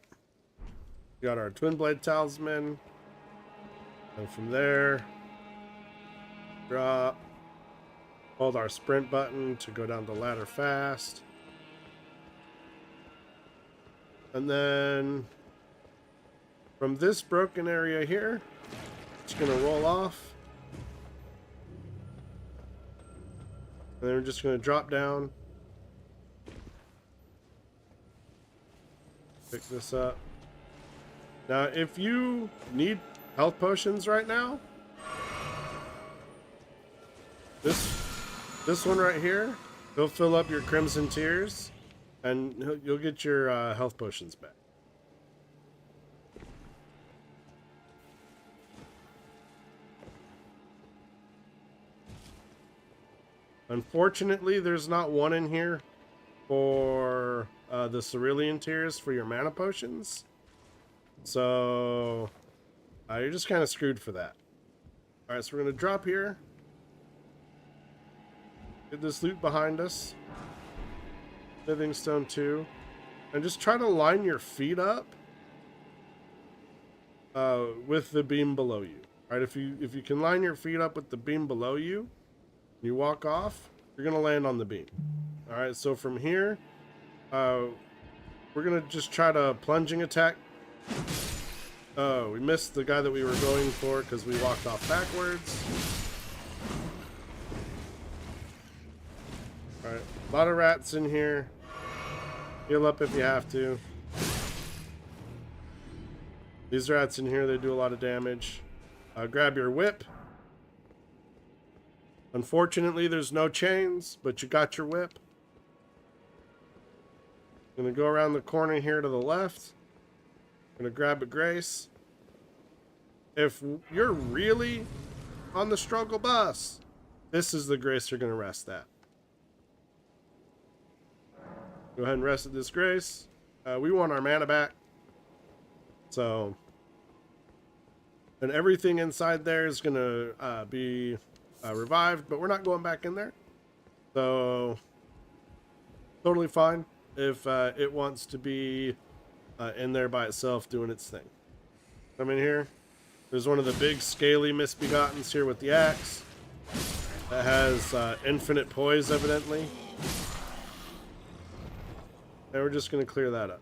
Got our twin blade talisman. And from there, drop. Hold our sprint button to go down the ladder fast. And then from this broken area here, it's going to roll off. And then we're just going to drop down. Pick this up. Now, if you need health potions right now, this one right here, he'll fill up your Crimson Tears, and you'll get your health potions back. Unfortunately, there's not one in here for the Cerulean Tears for your mana potions. So you're just kind of screwed for that. Alright, so we're going to drop here. Get this loot behind us. Living Stone 2. And just try to line your feet up with the beam below you. Alright, if you can line your feet up with the beam below you, you walk off, you're going to land on the beam. Alright, so from here, we're going to just try to plunging attack. Oh, we missed the guy that we were going for because we walked off backwards. Alright, a lot of rats in here. Heal up if you have to. These rats in here, they do a lot of damage. Grab your whip. Unfortunately, there's no chains, but you got your whip. Gonna go around the corner here to the left. Gonna grab a grace. If you're really on the struggle bus, this is the grace you're gonna rest at. Go ahead and rest at this grace. We want our mana back. So, and everything inside there is gonna be revived, but we're not going back in there. So, totally fine if it wants to be in there by itself doing its thing. Come in here. There's one of the big scaly misbegottens here with the axe that has infinite poise, evidently. And we're just going to clear that up.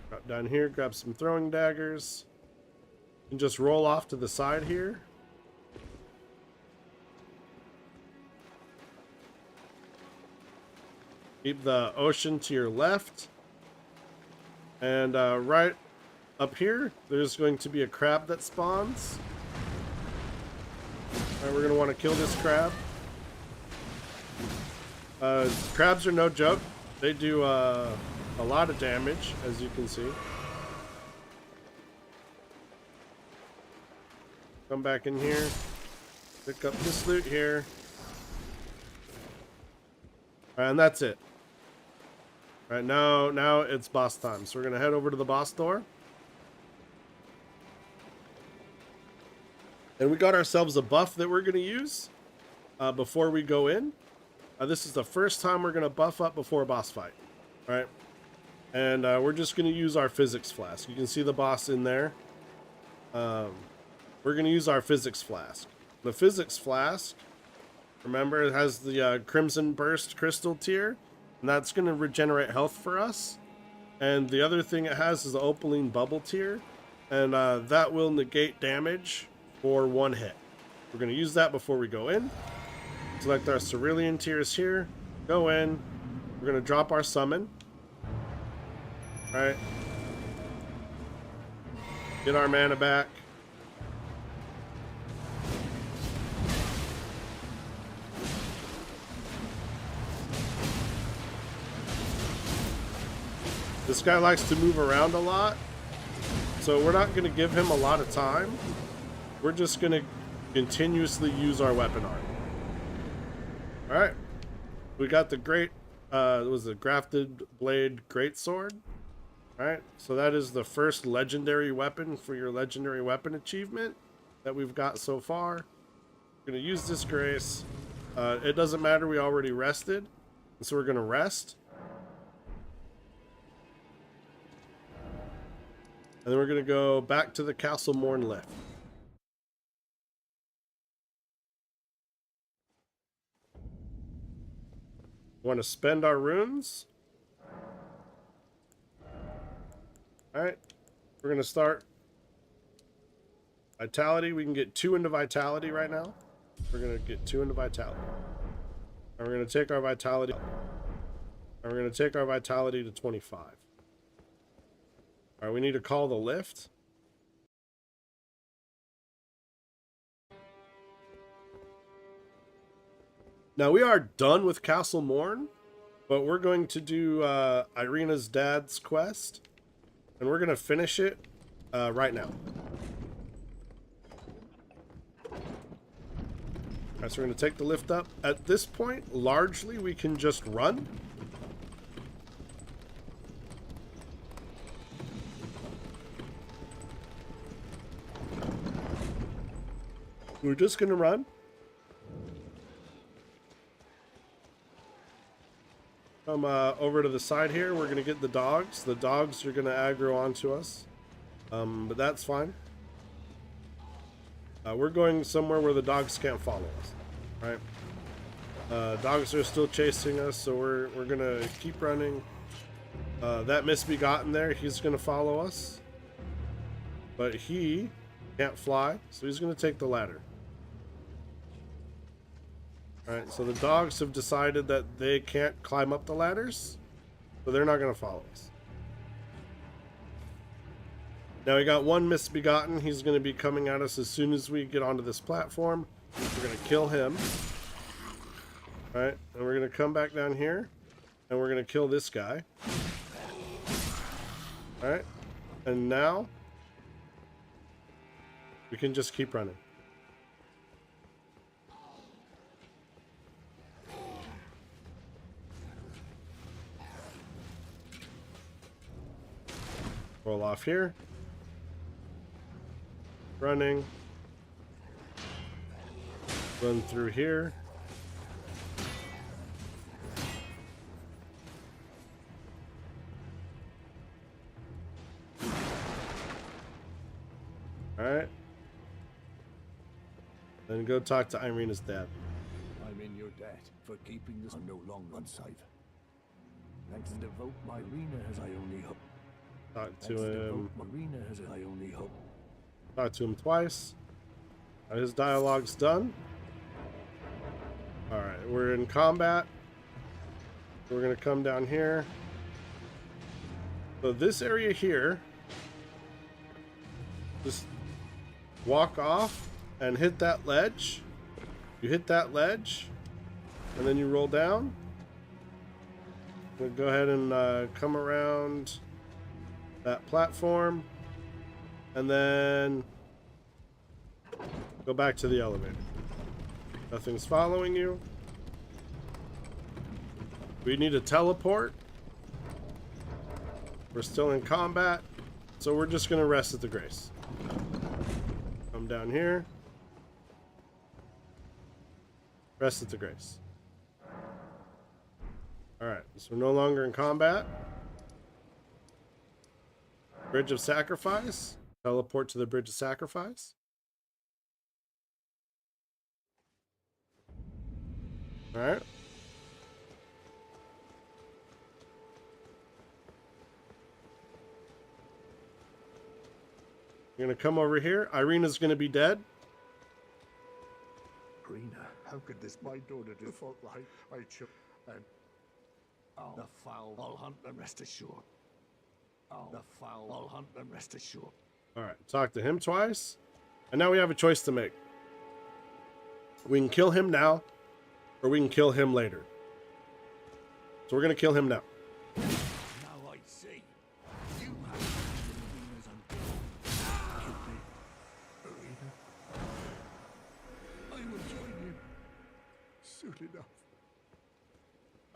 Drop down here, grab some throwing daggers, and just roll off to the side here. Keep the ocean to your left. And right up here, there's going to be a crab that spawns. Alright, we're going to want to kill this crab. Crabs are no joke. They do a lot of damage, as you can see. Come back in here. Pick up this loot here. Alright, and that's it. Alright, now it's boss time. So we're going to head over to the boss door. And we got ourselves a buff that we're going to use before we go in. This is the first time we're going to buff up before a boss fight. Alright. And we're just going to use our physics flask. You can see the boss in there. We're going to use our physics flask. The physics flask, remember, it has the Crimson Burst crystal tier. And that's going to regenerate health for us. And the other thing it has is the Opaline bubble tier. And that will negate damage for one hit. We're going to use that before we go in. Select our Cerulean tiers here. Go in. We're going to drop our summon. Alright. Get our mana back. This guy likes to move around a lot, so we're not going to give him a lot of time. We're just going to continuously use our weapon art. Alright. We got the great, it was the Grafted Blade Greatsword. Alright, so that is the first legendary weapon for your legendary weapon achievement that we've got so far. We're going to use this grace. It doesn't matter, we already rested, so we're going to rest. And then we're going to go back to the Castle Morn lift. We want to spend our runes. Alright. We're going to start Vitality. We can get 2 into Vitality right now. We're going to get 2 into Vitality. And we're going to take our Vitality. And we're going to take our Vitality to 25. Alright, we need to call the lift. Now we are done with Castle Morn, but we're going to do Irina's dad's quest, and we're going to finish it right now. Alright, so we're going to take the lift up. At this point, largely we can just run. We're just going to run. Come over to the side here. We're going to get the dogs. The dogs are going to aggro onto us. But that's fine. We're going somewhere where the dogs can't follow us. Right? Dogs are still chasing us, so we're going to keep running. That Misbegotten there, he's going to follow us. But he can't fly, so he's going to take the ladder. Alright, so the dogs have decided that they can't climb up the ladders, so they're not going to follow us. Now we got one Misbegotten. He's going to be coming at us as soon as we get onto this platform. We're going to kill him. Alright, and we're going to come back down here, and we're going to kill this guy. Alright, and now we can just keep running. Roll off here. Running. Run through here. Alright. Then go talk to Irina's dad. I'm in your debt for keeping this no longer unsafe. Thanks to devote my Irina as I only hope. Talk to him. Marina as I only hope. Talk to him twice. His dialogue's done. Alright, we're in combat. We're gonna come down here. So this area here, just walk off and hit that ledge. You hit that ledge, and then you roll down. We'll go ahead and come around that platform, and then go back to the elevator. Nothing's following you. We need to teleport. We're still in combat, so we're just gonna rest at the Grace. Come down here. Rest at the Grace. Alright, so we're no longer in combat. Bridge of Sacrifice. Teleport to the Bridge of Sacrifice. Alright. You're gonna come over here. Irina's gonna be dead. Irina, how could this my daughter default like I should? And the foul will hunt and rest assured. The foul will hunt and rest assured. Alright, talk to him twice. And now we have a choice to make. We can kill him now, or we can kill him later. So we're gonna kill him now. Now I see. You have Irina's undead. Kill me. Irina. I will join him. Soon enough.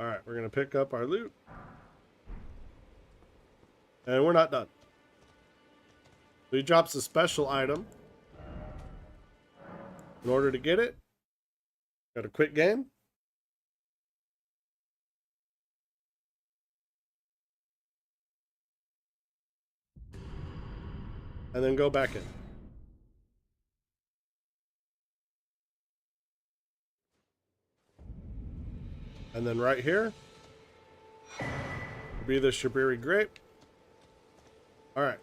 Alright, we're gonna pick up our loot. And we're not done. So he drops a special item. In order to get it, gotta quit game. And then go back in. And then right here, will be the Shabiri Grape. Alright.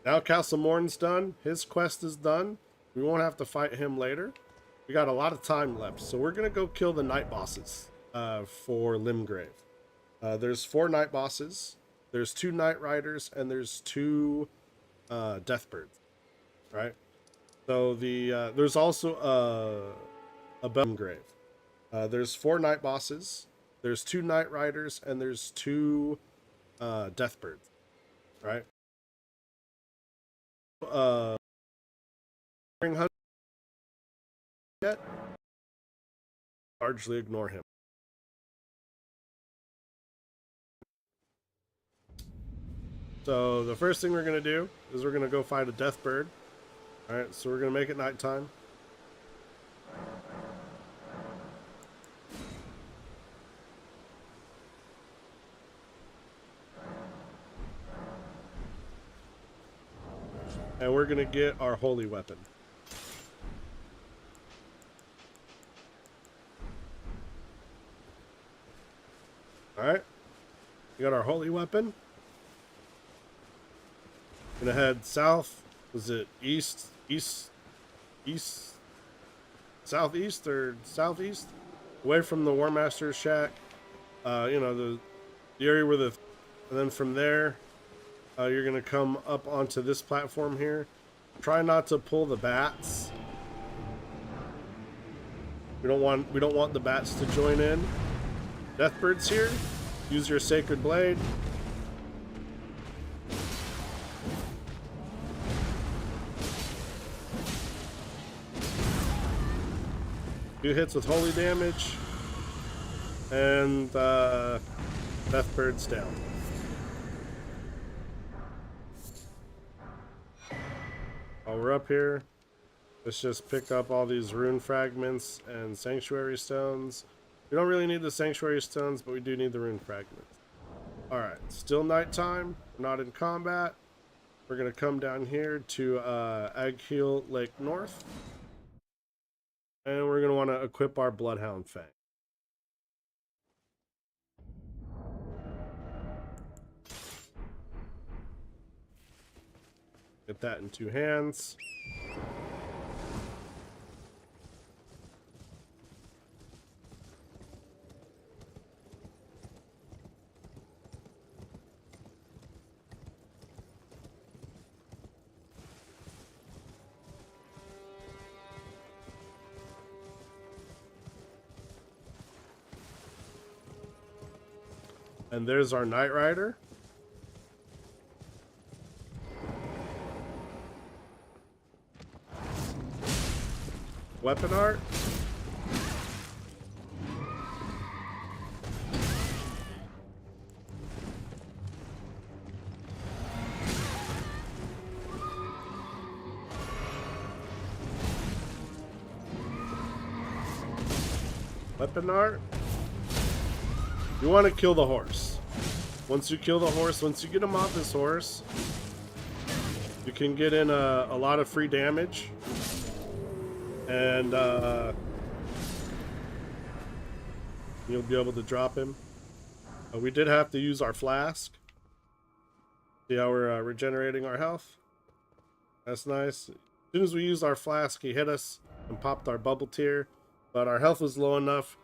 Now Castle Morn's done. His quest is done. We won't have to fight him later. We got a lot of time left. So we're going to go kill the night bosses for Limgrave. There's 4 night bosses. There's 2 Night Riders. And there's 2 Deathbirds. Right? So there's also a Limgrave. There's 4 night bosses. There's 2 Night Riders. And there's 2 Deathbirds. Right? Yet largely ignore him. So the first thing we're gonna do is we're gonna go fight a Deathbird. Alright, so we're gonna make it nighttime. And we're gonna get our holy weapon. Alright. We got our holy weapon. Gonna head south. Was it east, southeast or southeast? Away from the War Master's shack. You know, the area where and then from there, you're gonna come up onto this platform here. Try not to pull the bats. We don't want the bats to join in. Deathbird's here. Use your Sacred Blade. Two hits with holy damage. And Deathbird's down. While we're up here, let's just pick up all these rune fragments and sanctuary stones. We don't really need the sanctuary stones, but we do need the rune fragments. Alright, still nighttime. We're not in combat. We're going to come down here to Agheel Lake North. And we're going to want to equip our Bloodhound Fang. Get that in 2 hands. And there's our Knight Rider. Weapon art. Weapon art. You want to kill the horse. Once you kill the horse, once you get him off this horse, you can get in a lot of free damage. And you'll be able to drop him. We did have to use our flask. See how we're regenerating our health? That's nice. As soon as we used our flask, he hit us and popped our bubble tier. But our health was low enough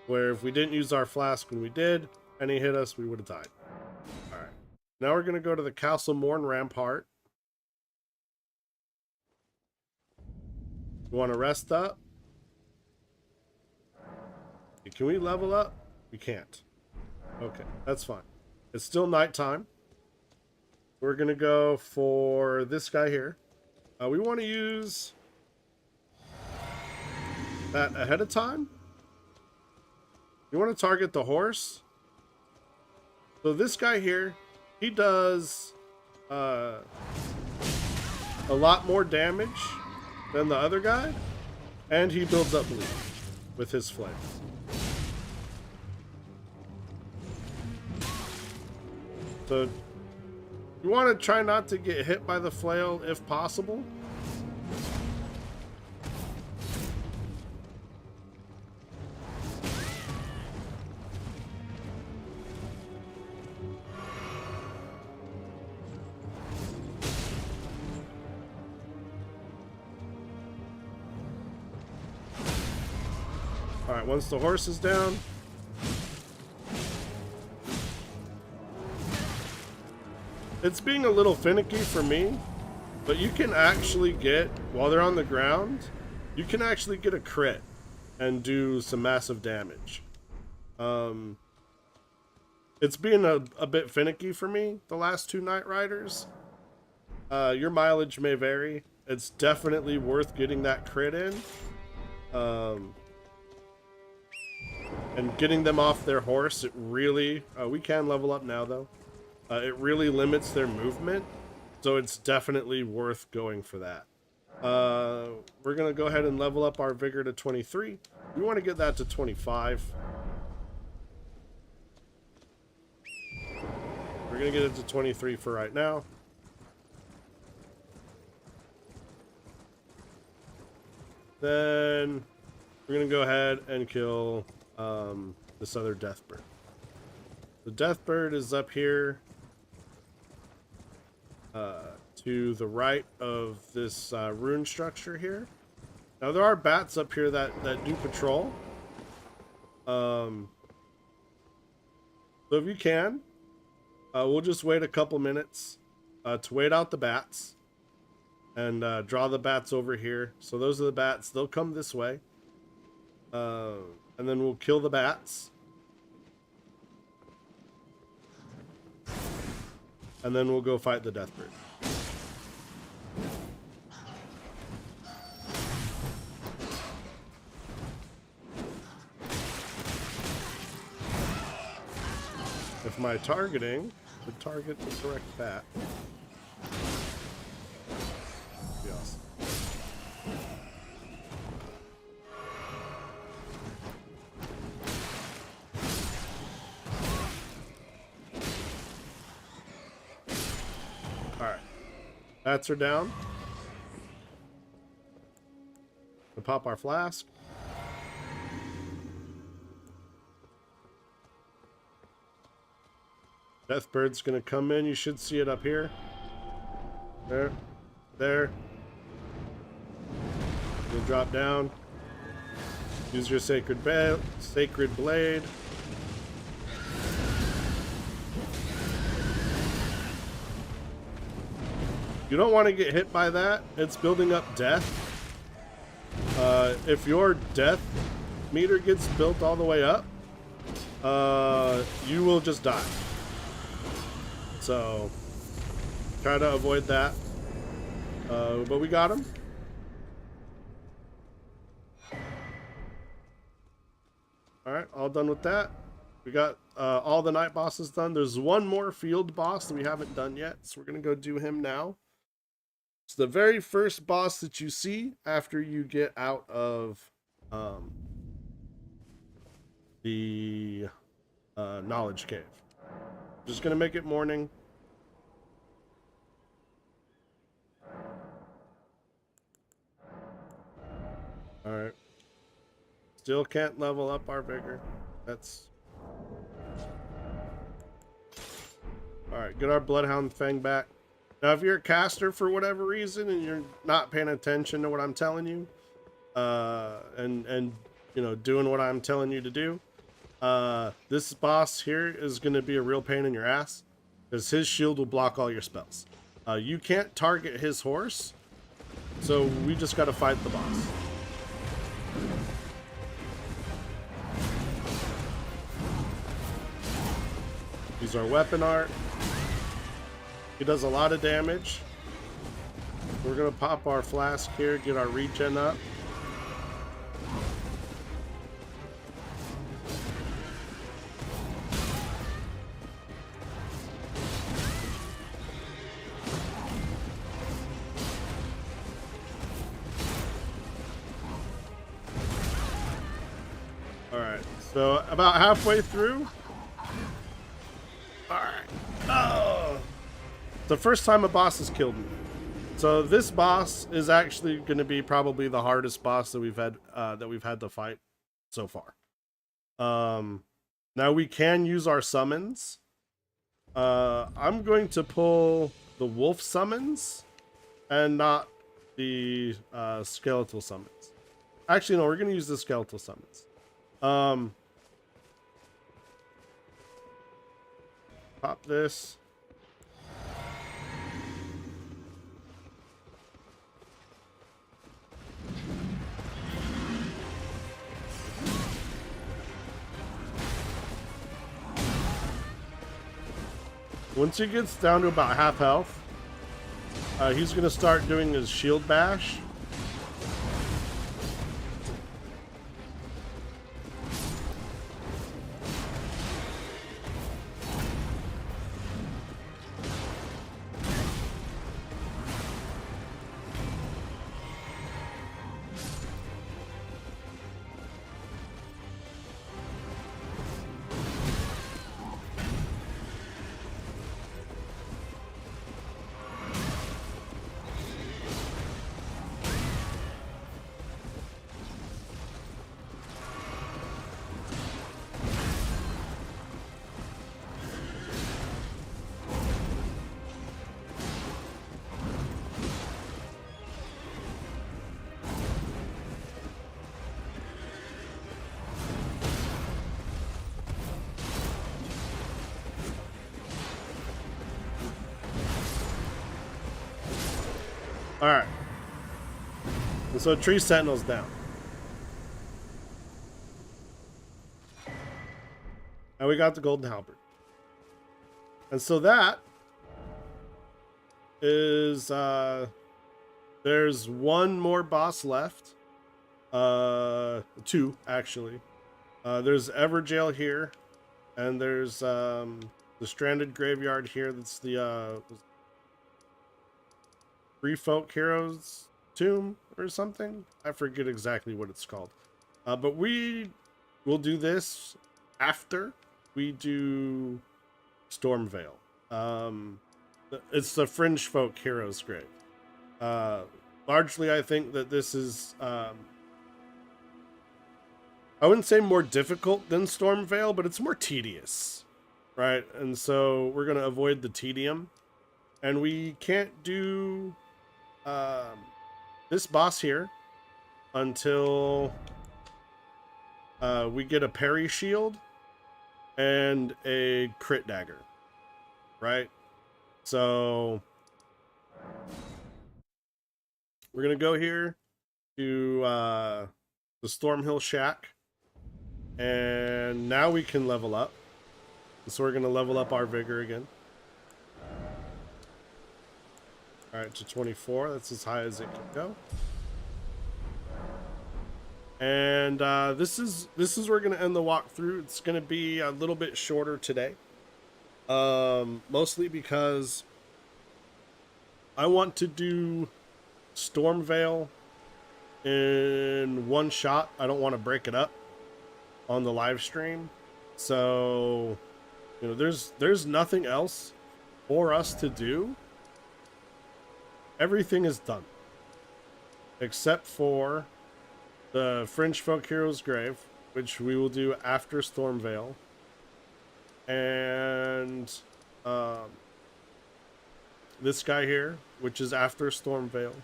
where if we didn't use our flask when we did, and he hit us, we would have died. Alright. Now we're going to go to the Castle Morn Rampart. We want to rest up. Can we level up? We can't. Okay, that's fine. It's still nighttime. We're going to go for this guy here. We want to use that ahead of time. You want to target the horse. So this guy here, he does a lot more damage than the other guy, and he builds up bleed with his flames. So you want to try not to get hit by the flail if possible. Alright, once the horse is down, it's being a little finicky for me, but you can actually get, while they're on the ground, you can actually get a crit and do some massive damage. It's being a bit finicky for me, the last two Knight Riders. Your mileage may vary. It's definitely worth getting that crit in. And getting them off their horse, it really... we can level up now, though. It really limits their movement, so it's definitely worth going for that. We're going to go ahead and level up our Vigor to 23. We want to get that to 25. We're going to get it to 23 for right now. Then we're going to go ahead and kill this other Deathbird. The Deathbird is up here to the right of this rune structure here. Now there are bats up here that do patrol. So if you can, we'll just wait a couple minutes to wait out the bats and draw the bats over here. So those are the bats. They'll come this way. And then we'll kill the bats. And then we'll go fight the Deathbird. If my targeting would target the correct bat, that'd be awesome. Bats are down. We'll pop our flask. Deathbird's gonna come in. You should see it up here. There. There. You'll drop down. Use your sacred blade. You don't want to get hit by that. It's building up death. If your death meter gets built all the way up, you will just die. So try to avoid that. But we got him. All right, all done with that. We got all the night bosses done. There's one more field boss that we haven't done yet, so we're gonna go do him now. It's the very first boss that you see after you get out of the knowledge cave. Just gonna make it morning. All right. Still can't level up our vigor. That's all right. Get our bloodhound fang back. Now, if you're a caster for whatever reason and you're not paying attention to what I'm telling you, and you know, doing what I'm telling you to do, this boss here is going to be a real pain in your ass because his shield will block all your spells. You can't target his horse, so we just got to fight the boss. Use our weapon art. He does a lot of damage. We're gonna pop our flask here, get our regen up. All right, so about halfway through. All right. Oh, the first time a boss has killed me. So this boss is actually going to be probably the hardest boss that we've had to fight so far. Now we can use our summons. I'm going to pull the wolf summons and not the skeletal summons. Actually, no, we're going to use the skeletal summons. Pop this. Once he gets down to about half health, he's going to start doing his shield bash. Alright. And so Tree Sentinel's down. And we got the Golden Halberd. And so that is there's one more boss left. Two actually. There's Everjail here, and there's the Stranded Graveyard here. That's the Free Folk Heroes Tomb or something. I forget exactly what it's called. But we will do this after we do Stormvale. It's the Fringe Folk Heroes grave. Largely, I think that this is I wouldn't say more difficult than Stormvale, but it's more tedious, right? And so we're gonna avoid the tedium, and we can't do this boss here until we get a parry shield and a crit dagger, right? So we're gonna go here to the Stormhill Shack, And now we can level up. So we're going to level up our vigor again. All right, to 24. That's as high as it can go. And this is where we're going to end the walkthrough. It's going to be a little bit shorter today. Mostly because I want to do Stormvale in one shot. I don't want to break it up on the live stream. So, you know, there's nothing else for us to do. Everything is done. Except for the Fringe Folk Hero's Grave, which we will do after Stormvale. And this guy here, which is after Stormvale.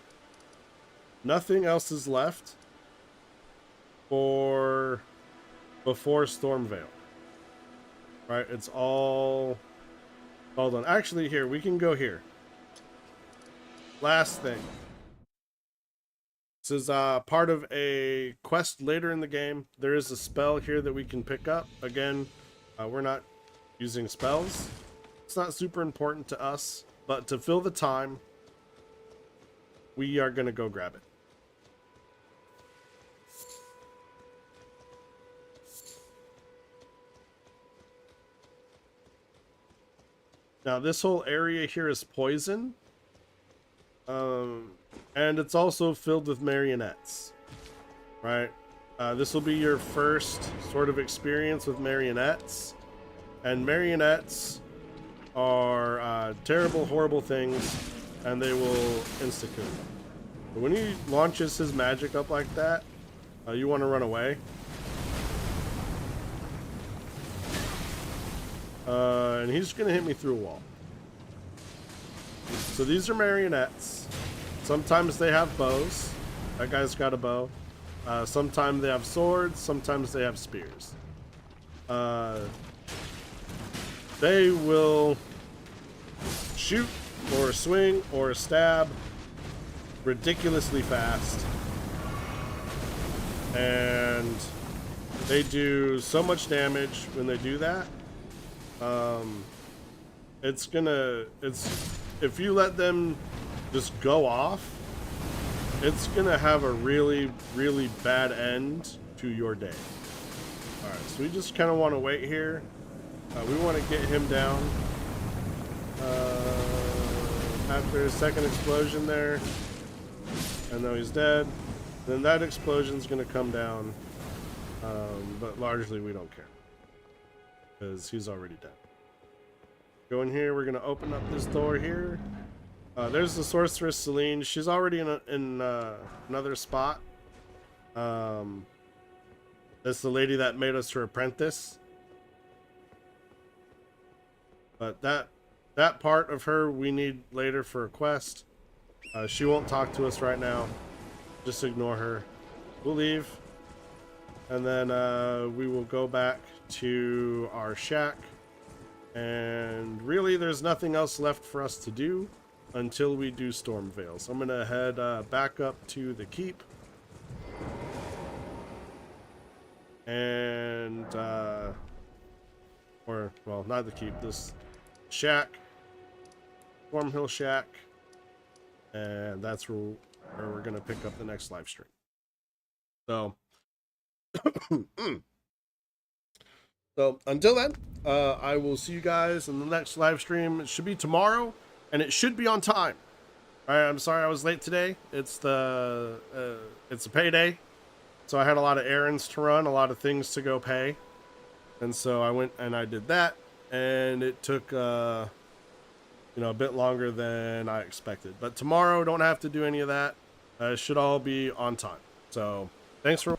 Nothing else is left for before Stormvale. Right? It's all done. Actually, here, we can go here. Last thing. This is part of a quest later in the game. There is a spell here that we can pick up. Again, we're not using spells. It's not super important to us, but to fill the time, we are going to go grab it. Now, this whole area here is poison. And it's also filled with marionettes. Right? This will be your first sort of experience with marionettes. And marionettes are terrible, horrible things, and they will insta-kill. But when he launches his magic up like that, you want to run away. And he's going to hit me through a wall. So these are marionettes. Sometimes they have bows. That guy's got a bow. Sometimes they have swords. Sometimes they have spears. They will shoot or swing or stab ridiculously fast. And they do so much damage when they do that. If you let them just go off, it's gonna have a really, really bad end to your day. Alright, so we just kind of want to wait here. We want to get him down. After a second explosion there, and though he's dead, then that explosion's gonna come down. But largely we don't care, because he's already dead. Go in here, we're gonna open up this door here. There's the sorceress Celine. She's already in another spot. That's the lady that made us her apprentice. But that part of her we need later for a quest. She won't talk to us right now. Just ignore her. We'll leave. And then we will go back to our shack. And really there's nothing else left for us to do until we do Stormvale. So I'm going to head back up to the keep. And, or, well, not the keep, this shack. Stormhill Shack. And that's where we're going to pick up the next live stream. So, so until then, I will see you guys in the next live stream. It should be tomorrow. And it should be on time. All right, I'm sorry I was late today. It's a payday, so I had a lot of errands to run, a lot of things to go pay, and so I went and I did that, and it took a bit longer than I expected. But tomorrow, don't have to do any of that. It should all be on time. So thanks for